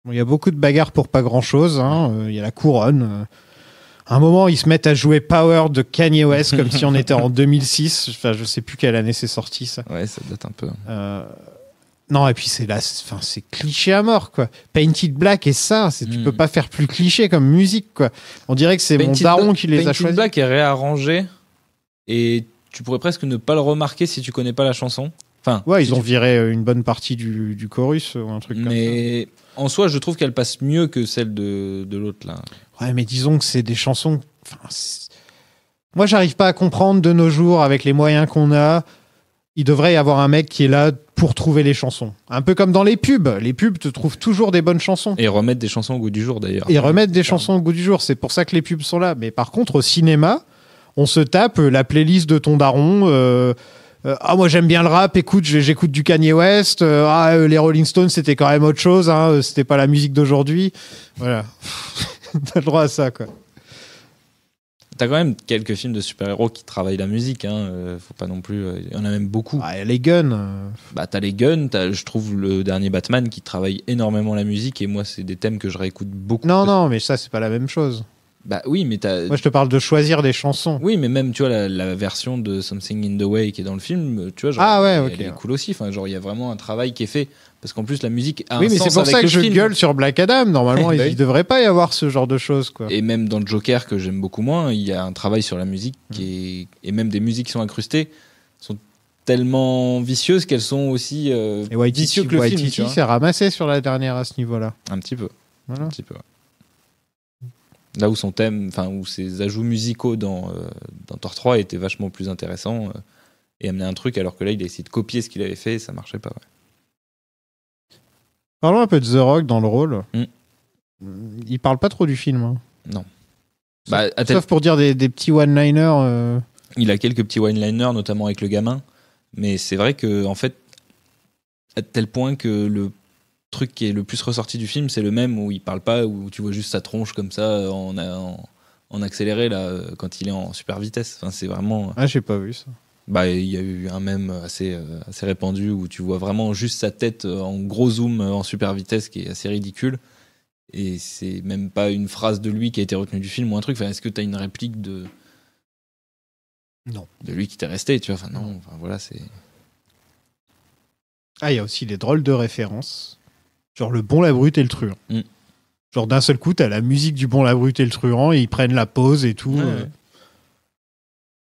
[SPEAKER 1] Il y a beaucoup de bagarres pour pas grand-chose. Il y a la couronne. À un moment, ils se mettent à jouer Power de Kanye West comme si on était en 2006. Enfin, je sais plus quelle année c'est sorti, ça.
[SPEAKER 2] Ouais, ça date un peu.
[SPEAKER 1] Non, et puis c'est cliché à mort, quoi. Painted Black et ça, tu peux pas faire plus cliché comme musique, quoi. On dirait que c'est mon daron qui les a choisis.
[SPEAKER 2] Painted Black est réarrangé et tu pourrais presque ne pas le remarquer si tu connais pas la chanson. Enfin,
[SPEAKER 1] ouais, ils ont viré une bonne partie du chorus ou un truc comme ça.
[SPEAKER 2] Mais en soi, je trouve qu'elle passe mieux que celle de l'autre, là.
[SPEAKER 1] Ouais, mais disons que c'est des chansons... Moi, j'arrive pas à comprendre de nos jours, avec les moyens qu'on a, il devrait y avoir un mec qui est là pour trouver les chansons. Un peu comme dans les pubs. Les pubs te trouvent toujours des bonnes chansons.
[SPEAKER 2] Et remettre des chansons au goût du jour, d'ailleurs.
[SPEAKER 1] Et remettre des chansons au goût du jour. C'est pour ça que les pubs sont là. Mais par contre, au cinéma, on se tape la playlist de ton daron... moi j'aime bien le rap, écoute, j'écoute du Kanye West. Les Rolling Stones c'était quand même autre chose, c'était pas la musique d'aujourd'hui. Voilà, t'as le droit à ça, quoi.
[SPEAKER 2] T'as quand même quelques films de super-héros qui travaillent la musique, faut pas non plus. Il y en a même beaucoup.
[SPEAKER 1] Les Guns.
[SPEAKER 2] T'as les Guns, je trouve le dernier Batman qui travaille énormément la musique et moi c'est des thèmes que je réécoute beaucoup.
[SPEAKER 1] Non, mais ça c'est pas la même chose.
[SPEAKER 2] Bah oui, mais
[SPEAKER 1] moi je te parle de choisir des chansons.
[SPEAKER 2] Oui, mais même tu vois la version de Something in the Way qui est dans le film, tu vois,
[SPEAKER 1] genre,
[SPEAKER 2] elle est cool aussi. Enfin, genre il y a vraiment un travail qui est fait parce qu'en plus la musique a
[SPEAKER 1] un
[SPEAKER 2] sens avec le film. Oui, mais
[SPEAKER 1] c'est pour ça que je gueule sur Black Adam. Normalement, il devrait pas y avoir ce genre de choses, quoi.
[SPEAKER 2] Et même dans Joker que j'aime beaucoup moins, il y a un travail sur la musique et même des musiques qui sont incrustées sont tellement vicieuses qu'elles sont aussi vicieuses que le film.
[SPEAKER 1] Waititi s'est ramassé sur la dernière à ce niveau-là.
[SPEAKER 2] Un petit peu.
[SPEAKER 1] Voilà.
[SPEAKER 2] Un petit peu. Ouais. Là où son thème, où ses ajouts musicaux dans Thor 3 étaient vachement plus intéressants et amenaient un truc, alors que là, il a essayé de copier ce qu'il avait fait et ça marchait pas. Ouais.
[SPEAKER 1] Parlons un peu de The Rock dans le rôle. Il parle pas trop du film.
[SPEAKER 2] Non.
[SPEAKER 1] Sauf pour dire des petits one-liners.
[SPEAKER 2] Il a quelques petits one-liners, notamment avec le gamin. Mais c'est vrai que, en fait, à tel point que le truc qui est le plus ressorti du film, c'est le même où il parle pas, où tu vois juste sa tronche comme ça en accéléré là quand il est en super vitesse. Enfin, c'est vraiment.
[SPEAKER 1] Ah, j'ai pas vu ça.
[SPEAKER 2] Il y a eu un mème assez répandu où tu vois vraiment juste sa tête en gros zoom en super vitesse qui est assez ridicule. Et c'est même pas une phrase de lui qui a été retenue du film ou un truc. Enfin, est-ce que t'as une réplique de.
[SPEAKER 1] Non.
[SPEAKER 2] De lui qui t'est resté, tu vois. Enfin, non. Enfin, voilà, c'est.
[SPEAKER 1] Ah, il y a aussi des drôles de références. Genre le Bon, la Brute et le Truand. Genre d'un seul coup, t'as la musique du Bon, la Brute et le Truand et ils prennent la pause et tout.
[SPEAKER 2] Ouais.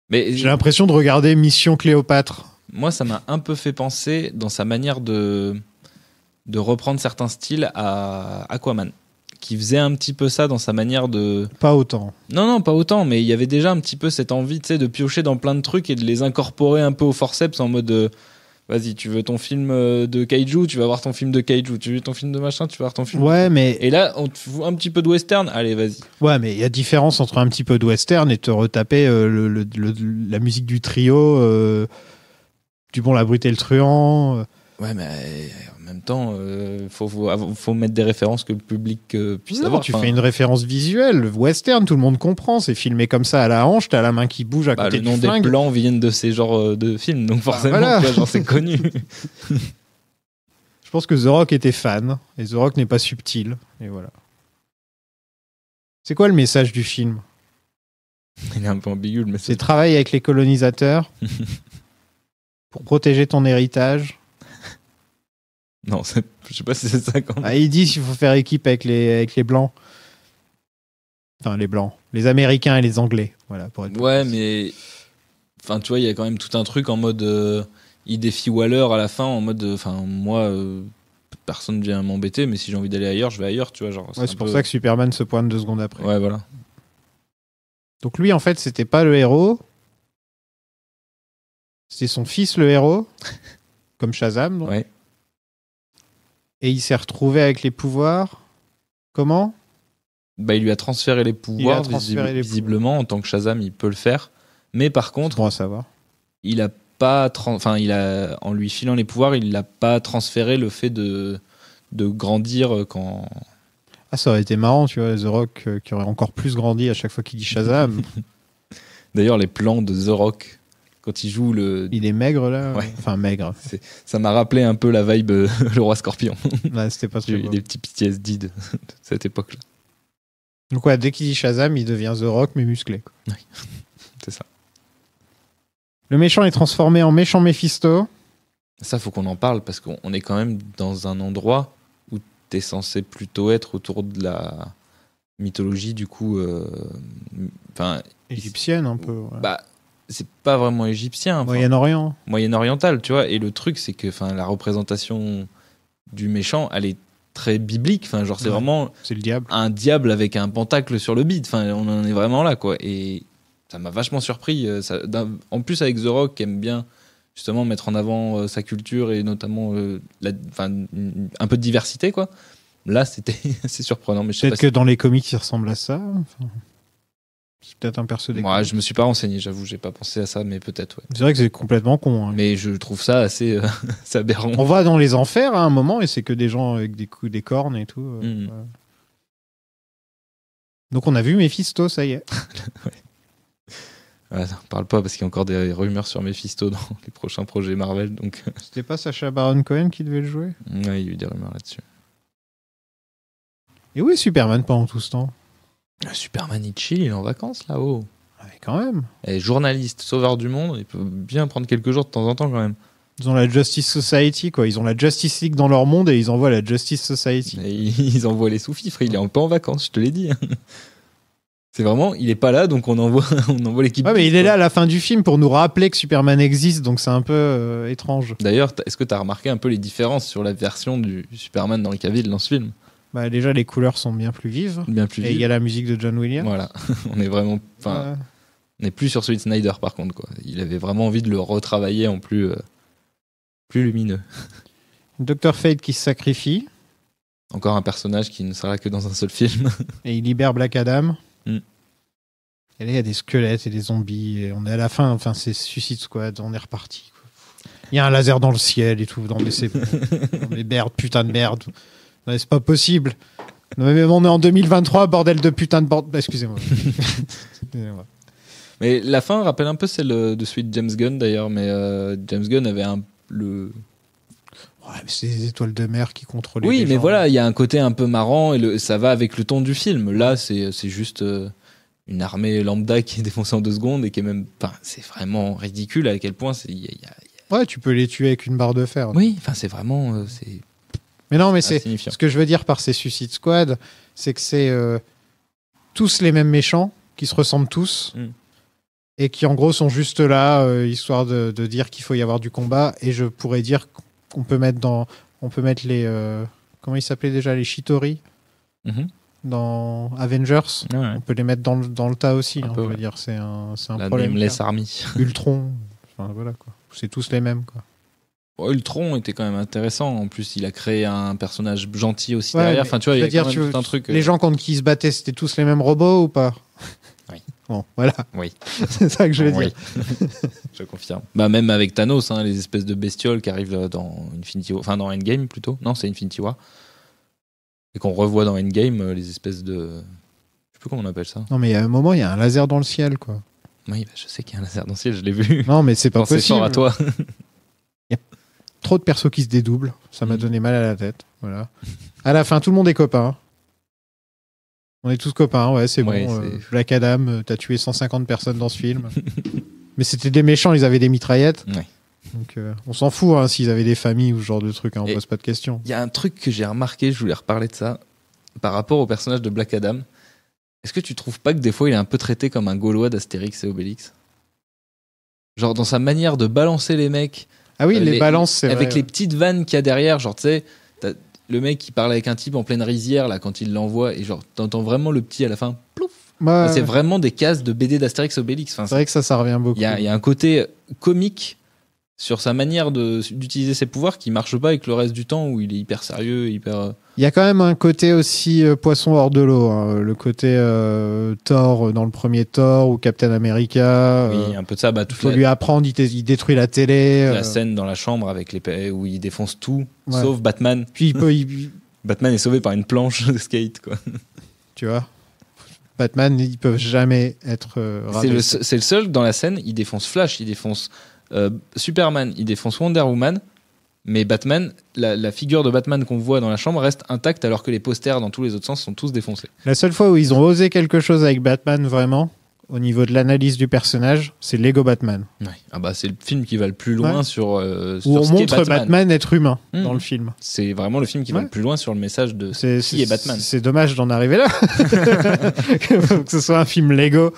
[SPEAKER 2] Mais
[SPEAKER 1] j'ai l'impression de regarder Mission Cléopâtre.
[SPEAKER 2] Moi, ça m'a un peu fait penser dans sa manière de reprendre certains styles à Aquaman, qui faisait un petit peu ça dans sa manière de...
[SPEAKER 1] Pas autant.
[SPEAKER 2] Non, pas autant, mais il y avait déjà un petit peu cette envie, tu sais, de piocher dans plein de trucs et de les incorporer un peu au forceps en mode... Vas-y, tu veux ton film de kaiju, tu vas voir ton film de kaiju. Tu veux ton film de machin, tu vas voir ton film.
[SPEAKER 1] Ouais, mais.
[SPEAKER 2] Et là, on te fout un petit peu de western. Allez, vas-y.
[SPEAKER 1] Ouais, mais il y a différence entre un petit peu de western et te retaper la musique du trio, du Bon, la Brute et le Truand.
[SPEAKER 2] Ouais, mais en même temps, faut mettre des références que le public puisse avoir.
[SPEAKER 1] Tu fais une référence visuelle. Western, tout le monde comprend. C'est filmé comme ça à la hanche, t'as la main qui bouge à côté du flingue.
[SPEAKER 2] Le nom des plans viennent de ces genres de films, donc forcément, genre, c'est connu.
[SPEAKER 1] Je pense que The Rock était fan, et The Rock n'est pas subtil, et voilà. C'est quoi le message du film ?
[SPEAKER 2] Il est un peu ambigu, le message.
[SPEAKER 1] C'est travailler avec les colonisateurs pour protéger ton héritage.
[SPEAKER 2] Non, je sais pas si c'est ça quand même.
[SPEAKER 1] Ils disent qu'il faut faire équipe avec les blancs. Enfin, les blancs. Les Américains et les Anglais. Voilà, pour être
[SPEAKER 2] ouais, mais... Enfin, tu vois, il y a quand même tout un truc en mode... il défie Waller à la fin en mode... Enfin, moi, personne ne vient m'embêter, mais si j'ai envie d'aller ailleurs, je vais ailleurs, tu vois. Genre,
[SPEAKER 1] c'est pour ça que Superman se pointe 2 secondes après.
[SPEAKER 2] Ouais, voilà.
[SPEAKER 1] Donc lui, en fait, c'était pas le héros. C'était son fils le héros, comme Shazam. Donc.
[SPEAKER 2] Ouais.
[SPEAKER 1] Et il s'est retrouvé avec les pouvoirs. Comment ?
[SPEAKER 2] Bah, il lui a transféré les pouvoirs, visiblement, en tant que Shazam, il peut le faire. Mais par contre,
[SPEAKER 1] bon à savoir.
[SPEAKER 2] Il a pas, en lui filant les pouvoirs, il n'a pas transféré le fait de grandir quand.
[SPEAKER 1] Ah, ça aurait été marrant, tu vois, The Rock qui aurait encore plus grandi à chaque fois qu'il dit Shazam.
[SPEAKER 2] D'ailleurs, les plans de The Rock, quand il joue le.
[SPEAKER 1] Il est maigre là.
[SPEAKER 2] Ouais.
[SPEAKER 1] Enfin maigre.
[SPEAKER 2] Ça m'a rappelé un peu la vibe le roi Scorpion.
[SPEAKER 1] Ouais, c'était pas
[SPEAKER 2] J'ai eu des petits PTSD de cette époque-là.
[SPEAKER 1] Donc ouais, dès qu'il dit Shazam, il devient The Rock mais musclé. Quoi.
[SPEAKER 2] Oui, c'est ça.
[SPEAKER 1] Le méchant est transformé en méchant Mephisto.
[SPEAKER 2] Ça, faut qu'on en parle parce qu'on est quand même dans un endroit où t'es censé plutôt être autour de la mythologie, du coup.
[SPEAKER 1] Égyptienne, un peu. Ouais.
[SPEAKER 2] Bah, c'est pas vraiment égyptien.
[SPEAKER 1] Moyen-Orient.
[SPEAKER 2] Moyen-oriental, tu vois. Et le truc, c'est que la représentation du méchant, elle est très biblique. Enfin, genre, c'est vraiment.
[SPEAKER 1] C'est le diable.
[SPEAKER 2] Un diable avec un pentacle sur le bide. Enfin, on en est vraiment là, quoi. Et. Ça m'a vachement surpris. En plus, avec The Rock, qui aime bien justement mettre en avant sa culture et notamment un peu de diversité, quoi. Là, c'était assez surprenant. Mais
[SPEAKER 1] peut-être que dans les comics, il ressemble à ça. Enfin, c'est peut-être un perso des
[SPEAKER 2] Moi, je me suis pas renseigné, j'avoue, j'ai pas pensé à ça, mais peut-être, ouais.
[SPEAKER 1] C'est vrai que c'est complètement con. Hein.
[SPEAKER 2] Mais je trouve ça assez aberrant.
[SPEAKER 1] On va dans les enfers à un moment et c'est que des gens avec des cornes et tout. Donc on a vu Mephisto, ça y est.
[SPEAKER 2] Ouais. Ouais, on parle pas parce qu'il y a encore des rumeurs sur Mephisto dans les prochains projets Marvel. Donc...
[SPEAKER 1] C'était pas Sacha Baron Cohen qui devait le jouer ?
[SPEAKER 2] Ouais, il y a eu des rumeurs là-dessus.
[SPEAKER 1] Et où est Superman pendant tout ce temps ?
[SPEAKER 2] Superman, il chill, il est en vacances là-haut.
[SPEAKER 1] Ouais, quand même.
[SPEAKER 2] Et journaliste, sauveur du monde, il peut bien prendre quelques jours de temps en temps quand même.
[SPEAKER 1] Ils ont la Justice Society, quoi. Ils ont la Justice League dans leur monde et ils envoient la Justice Society.
[SPEAKER 2] Et ils envoient les sous-fifres, il est pas en vacances, je te l'ai dit. C'est vraiment, il est pas là, donc on envoie l'équipe.
[SPEAKER 1] Ouais, mais il est là à la fin du film pour nous rappeler que Superman existe, donc c'est un peu étrange.
[SPEAKER 2] D'ailleurs, est-ce que tu as remarqué un peu les différences sur la version du Superman d'Henry Cavill dans ce film ?
[SPEAKER 1] Bah déjà, les couleurs sont bien plus vives. Et il y a la musique de John Williams.
[SPEAKER 2] Voilà, on est vraiment... on n'est plus sur celui de Snyder, par contre, quoi. Il avait vraiment envie de le retravailler en plus lumineux. Dr.
[SPEAKER 1] Fate qui se sacrifie.
[SPEAKER 2] Encore un personnage qui ne sera que dans un seul film.
[SPEAKER 1] Et il libère Black Adam. Et là, il y a des squelettes et des zombies. Et on est à la fin, enfin, c'est Suicide Squad, on est reparti. Il y a un laser dans le ciel et tout. Non, mais c'est bon. Non, mais merde, putain de merde. Non, c'est pas possible. Non, mais on est en 2023, bordel de putain de bordel. Excusez-moi.
[SPEAKER 2] Mais la fin rappelle un peu celle de celui de James Gunn, d'ailleurs. Mais James Gunn avait
[SPEAKER 1] Ouais, mais c'est les étoiles de mer qui contrôlaient.
[SPEAKER 2] Oui, mais
[SPEAKER 1] gens.
[SPEAKER 2] voilà, il y a un côté un peu marrant et ça va avec le ton du film. Là, c'est juste une armée lambda qui est défoncée en 2 secondes et qui est même. Enfin, c'est vraiment ridicule à quel point
[SPEAKER 1] Ouais, tu peux les tuer avec une barre de fer.
[SPEAKER 2] Oui, enfin, c'est vraiment.
[SPEAKER 1] Mais non, mais c'est ce que je veux dire par ces Suicide Squad, c'est que c'est tous les mêmes méchants qui se ressemblent tous. Et qui en gros sont juste là histoire de dire qu'il faut y avoir du combat. Et je pourrais dire qu'on peut mettre les comment ils s'appelaient déjà, les Chitauri dans Avengers. Ouais. On peut les mettre dans le tas aussi. On peut dire c'est un
[SPEAKER 2] la
[SPEAKER 1] problème.
[SPEAKER 2] Nameless Army.
[SPEAKER 1] Ultron. Enfin, voilà quoi. C'est tous les mêmes quoi.
[SPEAKER 2] Bon, Ultron était quand même intéressant. En plus, il a créé un personnage gentil aussi derrière. Enfin, tu vois, il y a quand même tout un truc.
[SPEAKER 1] Les gens contre qui ils se battaient, c'était tous les mêmes robots ou pas ?
[SPEAKER 2] Oui.
[SPEAKER 1] Bon, voilà.
[SPEAKER 2] Oui.
[SPEAKER 1] C'est ça que je veux dire.
[SPEAKER 2] Je confirme. Bah, même avec Thanos, hein, les espèces de bestioles qui arrivent dans Infinity War, enfin dans Endgame plutôt. Non, c'est Infinity War. Et qu'on revoit dans Endgame, les espèces de. Je sais plus comment on appelle ça.
[SPEAKER 1] Non, mais il y a un moment, il y a un laser dans le ciel, quoi.
[SPEAKER 2] Oui, bah, je sais qu'il y a un laser dans le ciel, je l'ai vu.
[SPEAKER 1] Non, mais c'est pas possible.
[SPEAKER 2] C'est fort à toi.
[SPEAKER 1] Il y a trop de persos qui se dédoublent. Ça m'a donné mal à la tête. Voilà. À la fin, tout le monde est copain. On est tous copains, ouais, c'est bon. Black Adam, t'as tué 150 personnes dans ce film. Mais c'était des méchants, ils avaient des mitraillettes.
[SPEAKER 2] Ouais.
[SPEAKER 1] Donc on s'en fout hein, s'ils avaient des familles ou ce genre de trucs, hein, on pose pas de questions.
[SPEAKER 2] Il y a un truc que j'ai remarqué, je voulais reparler de ça, par rapport au personnage de Black Adam. Est-ce que tu trouves pas que des fois il est un peu traité comme un Gaulois d'Astérix et Obélix ? Genre dans sa manière de balancer les mecs.
[SPEAKER 1] Ah oui, les balances, c'est
[SPEAKER 2] avec
[SPEAKER 1] vrai.
[SPEAKER 2] Les petites vannes qu'il y a derrière, genre tu sais, le mec qui parle avec un type en pleine rizière là quand il l'envoie et genre t'entends vraiment le petit à la fin, plouf.
[SPEAKER 1] Ouais.
[SPEAKER 2] C'est vraiment des cases de BD d'Astérix et Obélix. Enfin,
[SPEAKER 1] c'est vrai que ça revient beaucoup.
[SPEAKER 2] Il y a un côté comique sur sa manière d'utiliser ses pouvoirs qui marche pas avec le reste du temps où il est hyper sérieux, hyper...
[SPEAKER 1] Il y a quand même un côté aussi poisson hors de l'eau, hein. Le côté Thor dans le premier Thor ou Captain America.
[SPEAKER 2] Oui, un peu de ça.
[SPEAKER 1] Il faut lui apprendre, il détruit la télé.
[SPEAKER 2] La scène dans la chambre avec où il défonce tout, sauf Batman.
[SPEAKER 1] Puis
[SPEAKER 2] Batman est sauvé par une planche de skate, quoi.
[SPEAKER 1] Tu vois, Batman, ils peuvent jamais être
[SPEAKER 2] c'est le seul dans la scène, il défonce Flash, il défonce Superman, il défonce Wonder Woman, mais Batman, la figure de Batman qu'on voit dans la chambre reste intacte alors que les posters dans tous les autres sens sont tous défoncés.
[SPEAKER 1] La seule fois où ils ont osé quelque chose avec Batman vraiment, au niveau de l'analyse du personnage, c'est Lego Batman.
[SPEAKER 2] Ouais. Ah bah c'est le film qui va le plus loin sur
[SPEAKER 1] où on montre Batman être humain dans le film.
[SPEAKER 2] C'est vraiment le film qui va le plus loin sur le message de qui est Batman.
[SPEAKER 1] C'est dommage d'en arriver là. que ce soit un film Lego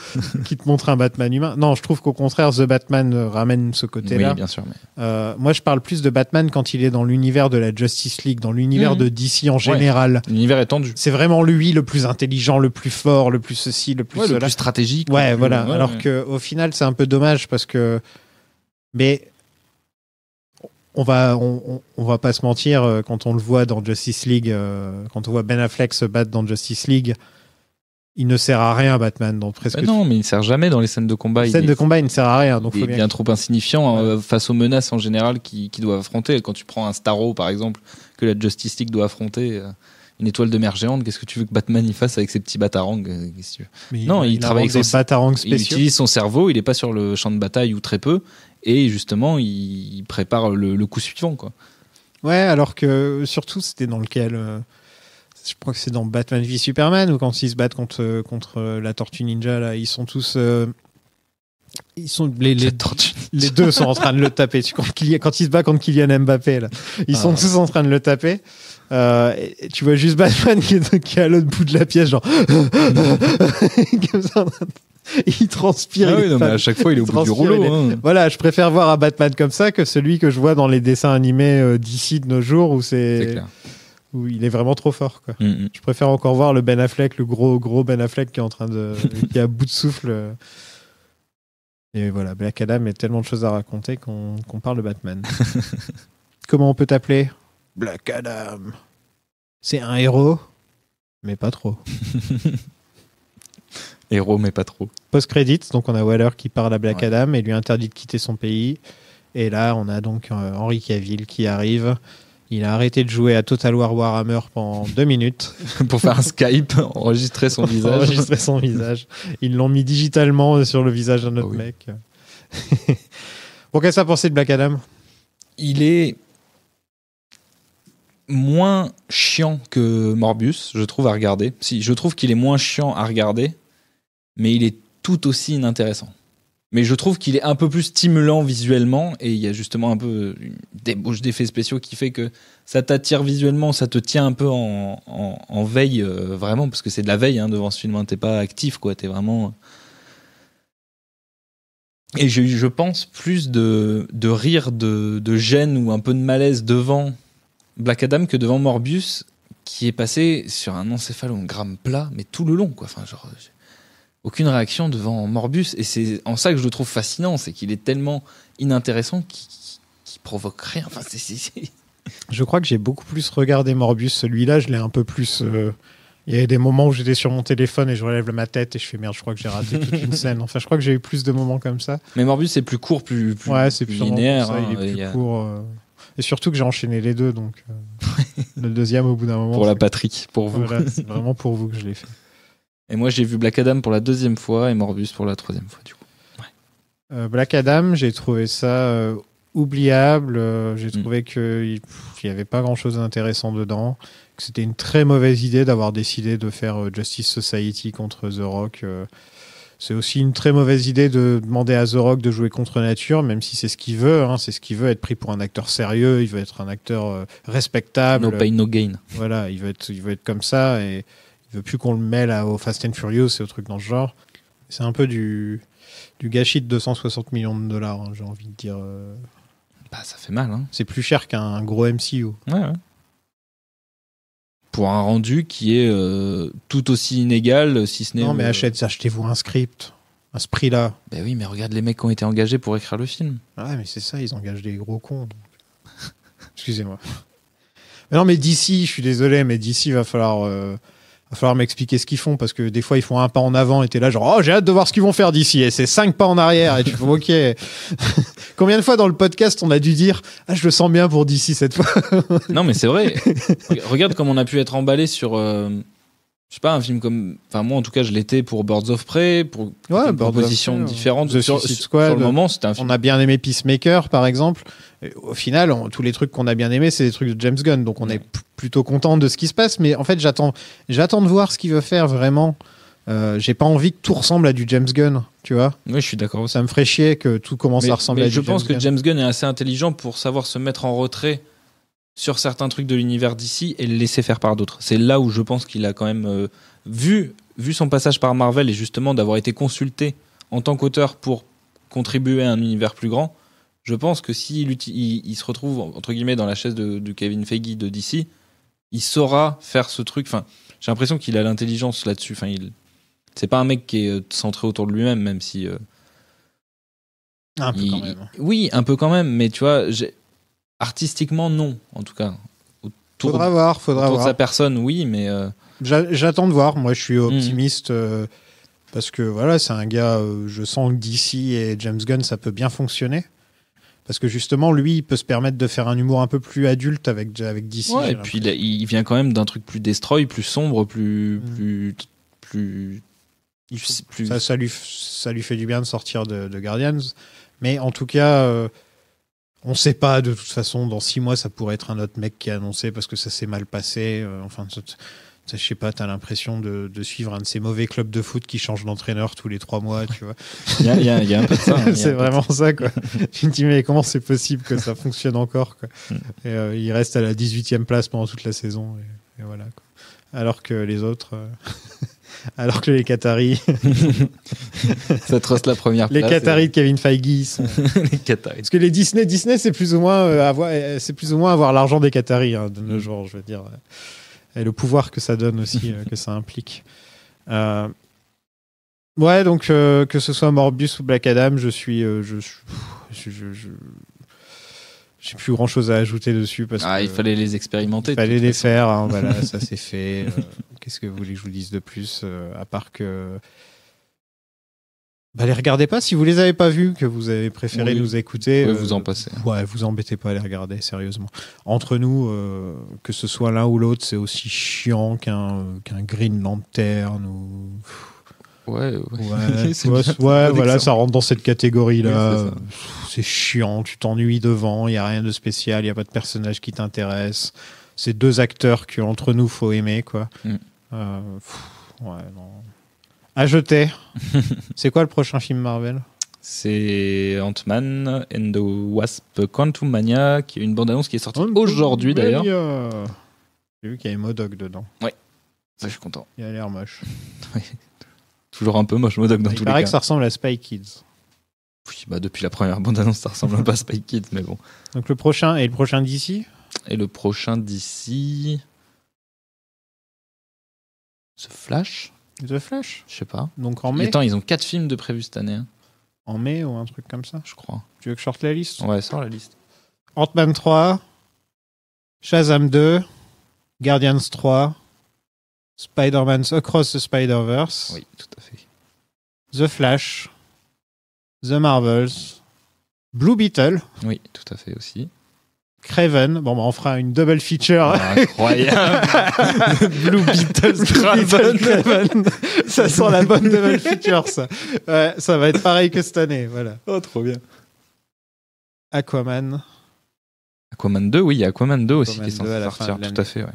[SPEAKER 1] qui te montre un Batman humain. Non, je trouve qu'au contraire, The Batman ramène ce côté-là.
[SPEAKER 2] Oui, bien sûr. Mais...
[SPEAKER 1] moi, je parle plus de Batman quand il est dans l'univers de la Justice League, dans l'univers de DC en général.
[SPEAKER 2] L'univers étendu.
[SPEAKER 1] C'est vraiment lui le plus intelligent, le plus fort, le plus ceci, le plus cela.
[SPEAKER 2] Le plus stratégique.
[SPEAKER 1] Ouais, voilà. Alors qu'au final, c'est un peu dommage parce que. Mais. On va pas se mentir, quand on le voit dans Justice League, quand on voit Ben Affleck se battre dans Justice League, il ne sert à rien, Batman. Donc presque
[SPEAKER 2] non, mais il ne sert jamais dans les scènes de combat.
[SPEAKER 1] Les scènes de combat, il ne sert à rien. Donc
[SPEAKER 2] il est bien trop insignifiant face aux menaces en général qu'il doit affronter. Quand tu prends un Starro, par exemple, que la Justice League doit affronter, une étoile de mer géante, qu'est-ce que tu veux que Batman y fasse avec ses petits batarangs? Non, il travaille avec
[SPEAKER 1] ses batarangs spéciaux.
[SPEAKER 2] Il utilise son cerveau, il n'est pas sur le champ de bataille ou très peu. Et justement, il prépare le coup suivant, quoi.
[SPEAKER 1] Ouais, alors que surtout, c'était dans lequel je crois que c'est dans Batman v Superman, où quand ils se battent contre la Tortue Ninja, là, ils sont tous... ils sont les deux sont en train de le taper. Quand il se bat contre Kylian Mbappé, là, ils sont tous en train de le taper. Et tu vois juste Batman qui est à l'autre bout de la pièce, genre... comme ça, il transpire.
[SPEAKER 2] Ah oui, non, mais à chaque fois, il est au bout du rouleau.
[SPEAKER 1] Voilà, je préfère voir un Batman comme ça que celui que je vois dans les dessins animés d'ici de nos jours où où il est vraiment trop fort, quoi. Je préfère encore voir le Ben Affleck, le gros Ben Affleck qui est en train qui est à bout de souffle. Et voilà, Black Adam, a tellement de choses à raconter qu'on parle de Batman. Comment on peut t'appeler? Black Adam. C'est un héros, mais pas trop.
[SPEAKER 2] Héros, mais pas trop.
[SPEAKER 1] Post-credits, donc on a Waller qui parle à Black Adam et lui interdit de quitter son pays. Et là, on a donc Henry Cavill qui arrive. Il a arrêté de jouer à Total War Warhammer pendant 2 minutes.
[SPEAKER 2] Pour faire un Skype, enregistrer son visage.
[SPEAKER 1] Ils l'ont mis digitalement sur le visage d'un autre mec. Bon, qu'est-ce que ça pensé de Black Adam?
[SPEAKER 2] Il est moins chiant que Morbius, je trouve, à regarder. Si, je trouve qu'il est moins chiant à regarder, mais il est tout aussi inintéressant. Mais je trouve qu'il est un peu plus stimulant visuellement, et il y a justement un peu une débauche d'effets spéciaux qui fait que ça t'attire visuellement, ça te tient un peu en veille, vraiment, parce que c'est de la veille devant ce film, t'es pas actif, quoi, t'es vraiment... Et je pense plus de rire, de gêne ou un peu de malaise devant Black Adam que devant Morbius, qui est passé sur un encéphalogramme plat, mais tout le long, quoi. Enfin, genre, aucune réaction devant Morbius, et c'est en ça que je le trouve fascinant, c'est qu'il est tellement inintéressant qu'il provoque rien. Enfin,
[SPEAKER 1] Je crois que j'ai beaucoup plus regardé Morbius. Celui-là, je l'ai un peu plus... Il y avait des moments où j'étais sur mon téléphone et je relève ma tête et je fais merde, je crois que j'ai raté toute une scène. Enfin, je crois que j'ai eu plus de moments comme ça.
[SPEAKER 2] Mais Morbius, c'est plus court, plus
[SPEAKER 1] c'est plus
[SPEAKER 2] linéaire.
[SPEAKER 1] Ça, il est plus court. Et surtout que j'ai enchaîné les deux, donc le deuxième au bout d'un moment.
[SPEAKER 2] Pour la patrie, pour vous.
[SPEAKER 1] Voilà, c'est vraiment pour vous que je l'ai fait.
[SPEAKER 2] Et moi, j'ai vu Black Adam pour la 2e fois et Morbius pour la 3e fois, du coup. Ouais.
[SPEAKER 1] Black Adam, j'ai trouvé ça oubliable. J'ai trouvé qu'il n'y avait pas grand-chose d'intéressant dedans. Que c'était une très mauvaise idée d'avoir décidé de faire Justice Society contre The Rock. C'est aussi une très mauvaise idée de demander à The Rock de jouer contre nature, même si c'est ce qu'il veut. C'est ce qu'il veut, être pris pour un acteur sérieux. Il veut être un acteur respectable.
[SPEAKER 2] No pain, no gain.
[SPEAKER 1] Voilà, il veut être comme ça et il veut plus qu'on le mêle au Fast and Furious et au truc dans ce genre. C'est un peu du gâchis de 260 millions de dollars, j'ai envie de dire.
[SPEAKER 2] Bah, ça fait mal.
[SPEAKER 1] C'est plus cher qu'un gros MCU.
[SPEAKER 2] Ouais. Pour un rendu qui est tout aussi inégal, si ce n'est...
[SPEAKER 1] Non, mais achetez-vous un script. à ce prix-là.
[SPEAKER 2] Ben oui, mais regarde les mecs qui ont été engagés pour écrire le film.
[SPEAKER 1] Ouais, mais c'est ça, ils engagent des gros cons. Donc... Excusez-moi. Mais non, mais DC, je suis désolé, mais DC va falloir m'expliquer ce qu'ils font, parce que des fois ils font un pas en avant et t'es là genre, oh, j'ai hâte de voir ce qu'ils vont faire d'ici, et c'est 5 pas en arrière, et tu fais ok. Combien de fois dans le podcast on a dû dire, ah, je le sens bien pour d'ici cette fois.
[SPEAKER 2] Non, mais c'est vrai. Regarde comme on a pu être emballé sur je sais pas, un film comme, enfin moi en tout cas je l'étais pour Birds of Prey, pour une proposition différente.
[SPEAKER 1] The Suicide Squad,
[SPEAKER 2] sur le moment c'était un film.
[SPEAKER 1] On a bien aimé Peacemaker par exemple. Et au final, tous les trucs qu'on a bien aimés, c'est des trucs de James Gunn, donc on est plutôt content de ce qui se passe. Mais en fait, j'attends de voir ce qu'il veut faire vraiment. J'ai pas envie que tout ressemble à du James Gunn, tu vois.
[SPEAKER 2] Oui, je suis d'accord.
[SPEAKER 1] Ça me ferait chier que tout commence à ressembler à du James Gunn.
[SPEAKER 2] Je pense que James Gunn est assez intelligent pour savoir se mettre en retrait sur certains trucs de l'univers d'ici et le laisser faire par d'autres. C'est là où je pense qu'il a quand même vu son passage par Marvel et justement d'avoir été consulté en tant qu'auteur pour contribuer à un univers plus grand. Je pense que s'il il se retrouve entre guillemets dans la chaise de Kevin Feige de DC, il saura faire ce truc. Enfin, j'ai l'impression qu'il a l'intelligence là-dessus. Enfin, c'est pas un mec qui est centré autour de lui-même, même si
[SPEAKER 1] un peu quand même.
[SPEAKER 2] Oui, un peu quand même, mais tu vois, artistiquement non, en tout cas.
[SPEAKER 1] Faudra voir.
[SPEAKER 2] Autour de sa personne, oui, mais
[SPEAKER 1] j'attends de voir. Moi, je suis optimiste parce que voilà, c'est un gars. Je sens que DC et James Gunn, ça peut bien fonctionner. Parce que justement, lui, il peut se permettre de faire un humour un peu plus adulte avec DC.
[SPEAKER 2] Ouais, et puis il vient quand même d'un truc plus destroy, plus sombre, plus.
[SPEAKER 1] Ça lui fait du bien de sortir de Guardians. Mais en tout cas, on ne sait pas. De toute façon, dans 6 mois, ça pourrait être un autre mec qui a annoncé parce que ça s'est mal passé. Enfin, je sais pas, t'as l'impression de suivre un de ces mauvais clubs de foot qui changent d'entraîneur tous les 3 mois, tu vois.
[SPEAKER 2] Il y a un peu de ça.
[SPEAKER 1] C'est vraiment ça, quoi. Je me dis, mais comment c'est possible que ça fonctionne encore, quoi. Et il reste à la 18e place pendant toute la saison. Et voilà, quoi. Alors que les autres... Alors que les Qataris...
[SPEAKER 2] ça trosse la première place.
[SPEAKER 1] Les Qataris de Kevin Feige sont...
[SPEAKER 2] Les Qataris.
[SPEAKER 1] Parce que les Disney, c'est plus ou moins avoir l'argent des Qataris, hein, de nos jours, je veux dire. Et le pouvoir que ça donne aussi, que ça implique. Ouais, donc que ce soit Morbius ou Black Adam, j'ai plus grand chose à ajouter dessus parce que
[SPEAKER 2] il fallait les expérimenter.
[SPEAKER 1] Il fallait les faire, hein, voilà, ça c'est fait. Qu'est-ce que vous voulez que je vous dise de plus, à part que les regardez pas si vous les avez pas vus, que vous avez préféré nous écouter.
[SPEAKER 2] Vous en passez.
[SPEAKER 1] Ouais, vous embêtez pas à les regarder, sérieusement. Entre nous, que ce soit l'un ou l'autre, c'est aussi chiant qu'un Green Lantern ou. Ouais, voilà, ça rentre dans cette catégorie-là. Oui, c'est chiant, tu t'ennuies devant, il y a rien de spécial, il y a pas de personnage qui t'intéresse. C'est 2 acteurs que entre nous faut aimer, quoi. Ouais, non. À jeter. C'est quoi le prochain film Marvel ?
[SPEAKER 2] C'est Ant-Man and the Wasp Quantumania, qui est une bande-annonce qui est sortie aujourd'hui d'ailleurs.
[SPEAKER 1] J'ai vu qu'il y avait MODOK dedans.
[SPEAKER 2] Ouais, ça je suis content.
[SPEAKER 1] Il a l'air moche.
[SPEAKER 2] Toujours un peu moche MODOK dans tous les cas.
[SPEAKER 1] Il paraît que ça ressemble à Spy Kids.
[SPEAKER 2] Oui, depuis la première bande-annonce, ça ressemble un peu à Spy Kids, mais bon.
[SPEAKER 1] Donc le prochain d'ici ?
[SPEAKER 2] Et le prochain d'ici... The Flash ?
[SPEAKER 1] The Flash ?
[SPEAKER 2] Je sais pas.
[SPEAKER 1] Donc en mai ?
[SPEAKER 2] Attends, ils ont 4 films de prévus cette année. Hein.
[SPEAKER 1] En mai ou un truc comme ça ?
[SPEAKER 2] Je crois.
[SPEAKER 1] Tu veux que je sorte la liste ?
[SPEAKER 2] Ouais, sors la liste.
[SPEAKER 1] Ant-Man 3, Shazam 2, Guardians 3, Spider-Man Across the Spider-Verse.
[SPEAKER 2] Oui, tout à fait.
[SPEAKER 1] The Flash, The Marvels, Blue Beetle.
[SPEAKER 2] Oui, tout à fait aussi.
[SPEAKER 1] Kraven. Bon, on fera une double feature.
[SPEAKER 2] Incroyable.
[SPEAKER 1] Blue Beetle, Kraven. Ça sent la bonne double feature, ça. Ouais, ça va être pareil que cette année, voilà.
[SPEAKER 2] Oh, trop bien.
[SPEAKER 1] Aquaman
[SPEAKER 2] 2, oui, il y a Aquaman 2 aussi qui est censé sortir, tout à fait, ouais.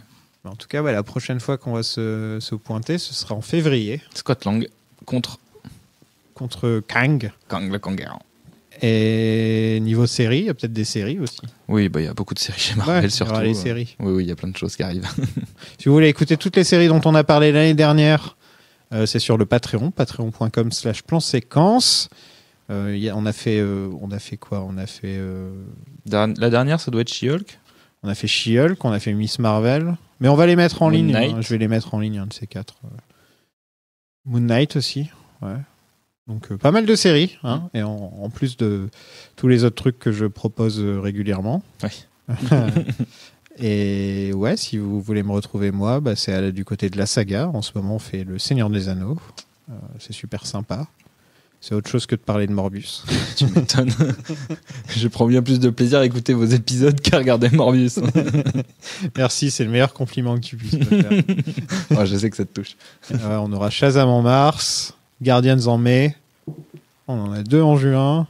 [SPEAKER 1] En tout cas, ouais, la prochaine fois qu'on va se pointer, ce sera en février.
[SPEAKER 2] Scott Lang contre
[SPEAKER 1] Kang.
[SPEAKER 2] Kang le Kangaroo.
[SPEAKER 1] Et niveau série, il y a peut-être des séries aussi.
[SPEAKER 2] Oui, il y a beaucoup de séries chez Marvel, surtout.
[SPEAKER 1] Les séries.
[SPEAKER 2] Oui, il y a plein de choses qui arrivent.
[SPEAKER 1] Si vous voulez écouter toutes les séries dont on a parlé l'année dernière, c'est sur le Patreon, patreon.com/plan-séquence. On a fait quoi ? On a fait...
[SPEAKER 2] La dernière, ça doit être She-Hulk.
[SPEAKER 1] On a fait She-Hulk, on a fait Miss Marvel. Mais on va les mettre en ligne.
[SPEAKER 2] Hein,
[SPEAKER 1] je vais les mettre en ligne, un de ces 4. Moon Knight aussi, ouais. Donc pas mal de séries, hein, et en plus de tous les autres trucs que je propose régulièrement.
[SPEAKER 2] Oui.
[SPEAKER 1] Et ouais, si vous voulez me retrouver moi, c'est du côté de la saga. En ce moment, on fait Le Seigneur des Anneaux. C'est super sympa. C'est autre chose que de parler de Morbius.
[SPEAKER 2] Tu m'étonnes. Je prends bien plus de plaisir à écouter vos épisodes qu'à regarder Morbius.
[SPEAKER 1] Merci, c'est le meilleur compliment que tu puisses me faire.
[SPEAKER 2] Ouais, je sais que ça te touche.
[SPEAKER 1] On aura Shazam en mars, Guardians en mai. On en a 2 en juin.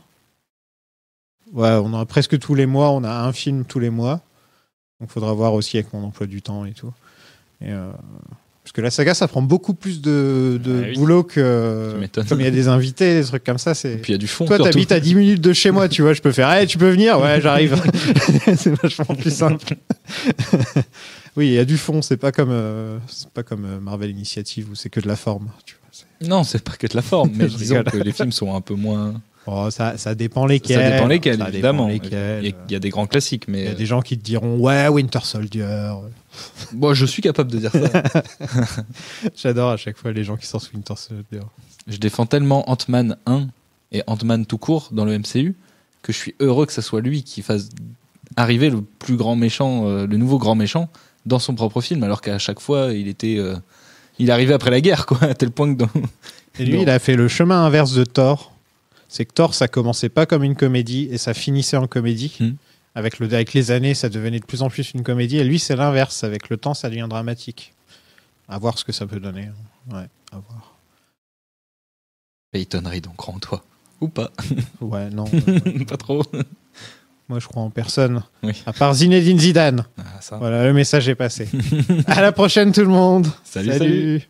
[SPEAKER 1] Ouais, on en a presque tous les mois. On a un film tous les mois. Donc il faudra voir aussi avec mon emploi du temps et tout. Parce que la saga, ça prend beaucoup plus de boulot que... Comme il y a des invités, des trucs comme ça.
[SPEAKER 2] Et puis il y a du fond.
[SPEAKER 1] Toi, t'habites à 10 minutes de chez moi, tu vois, je peux faire « Hey, tu peux venir ?» Ouais, j'arrive. C'est vachement plus simple. Oui, il y a du fond, c'est pas comme Marvel Initiative où c'est que de la forme. Tu vois,
[SPEAKER 2] non, c'est pas que de la forme, mais disons que les films sont un peu moins...
[SPEAKER 1] Oh, ça dépend lesquels.
[SPEAKER 2] Ça dépend lesquels, évidemment. Il y a des grands classiques, mais...
[SPEAKER 1] Il y a des gens qui te diront « Ouais, Winter Soldier ».
[SPEAKER 2] Bon, je suis capable de dire ça.
[SPEAKER 1] J'adore à chaque fois les gens qui sortent Winter Soldier.
[SPEAKER 2] Je défends tellement Ant-Man 1 et Ant-Man tout court dans le MCU que je suis heureux que ce soit lui qui fasse arriver le plus grand méchant, le nouveau grand méchant, dans son propre film, alors qu'à chaque fois, il arrivait après la guerre, quoi, à tel point que...
[SPEAKER 1] Et lui, il a fait le chemin inverse de Thor. C'est que Thor, ça commençait pas comme une comédie et ça finissait en comédie. Avec les années, ça devenait de plus en plus une comédie. Et lui, c'est l'inverse. Avec le temps, ça devient dramatique. À voir ce que ça peut donner. Ouais, à voir.
[SPEAKER 2] Peyton Reed, on croit en toi. Ou pas.
[SPEAKER 1] Ouais, non.
[SPEAKER 2] Pas trop.
[SPEAKER 1] Moi, je crois en personne.
[SPEAKER 2] Oui.
[SPEAKER 1] À part Zinedine Zidane.
[SPEAKER 2] Ah, ça.
[SPEAKER 1] Voilà, le message est passé. À la prochaine, tout le monde.
[SPEAKER 2] Salut.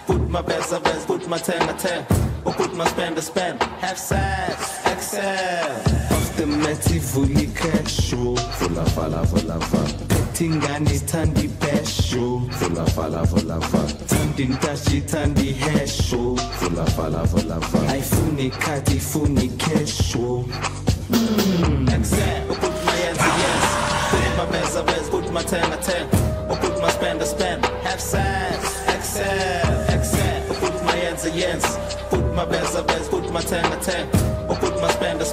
[SPEAKER 3] Put my best of best, put my 10 a 10, or put my spend a spend. Have sex, excel. Ultimately cash-show. Volava. Tingani tandi best-show. Volava. Tandin tashi tandi hash-show. Volava. I funi kati funi cash-show. Excel, put my hands a yes. Put my best of best, put my 10 a 10, or put my spend a spend. Have sex, excel. Put my hands a yes, put my best a best, put my 10 a 10, or put my spend a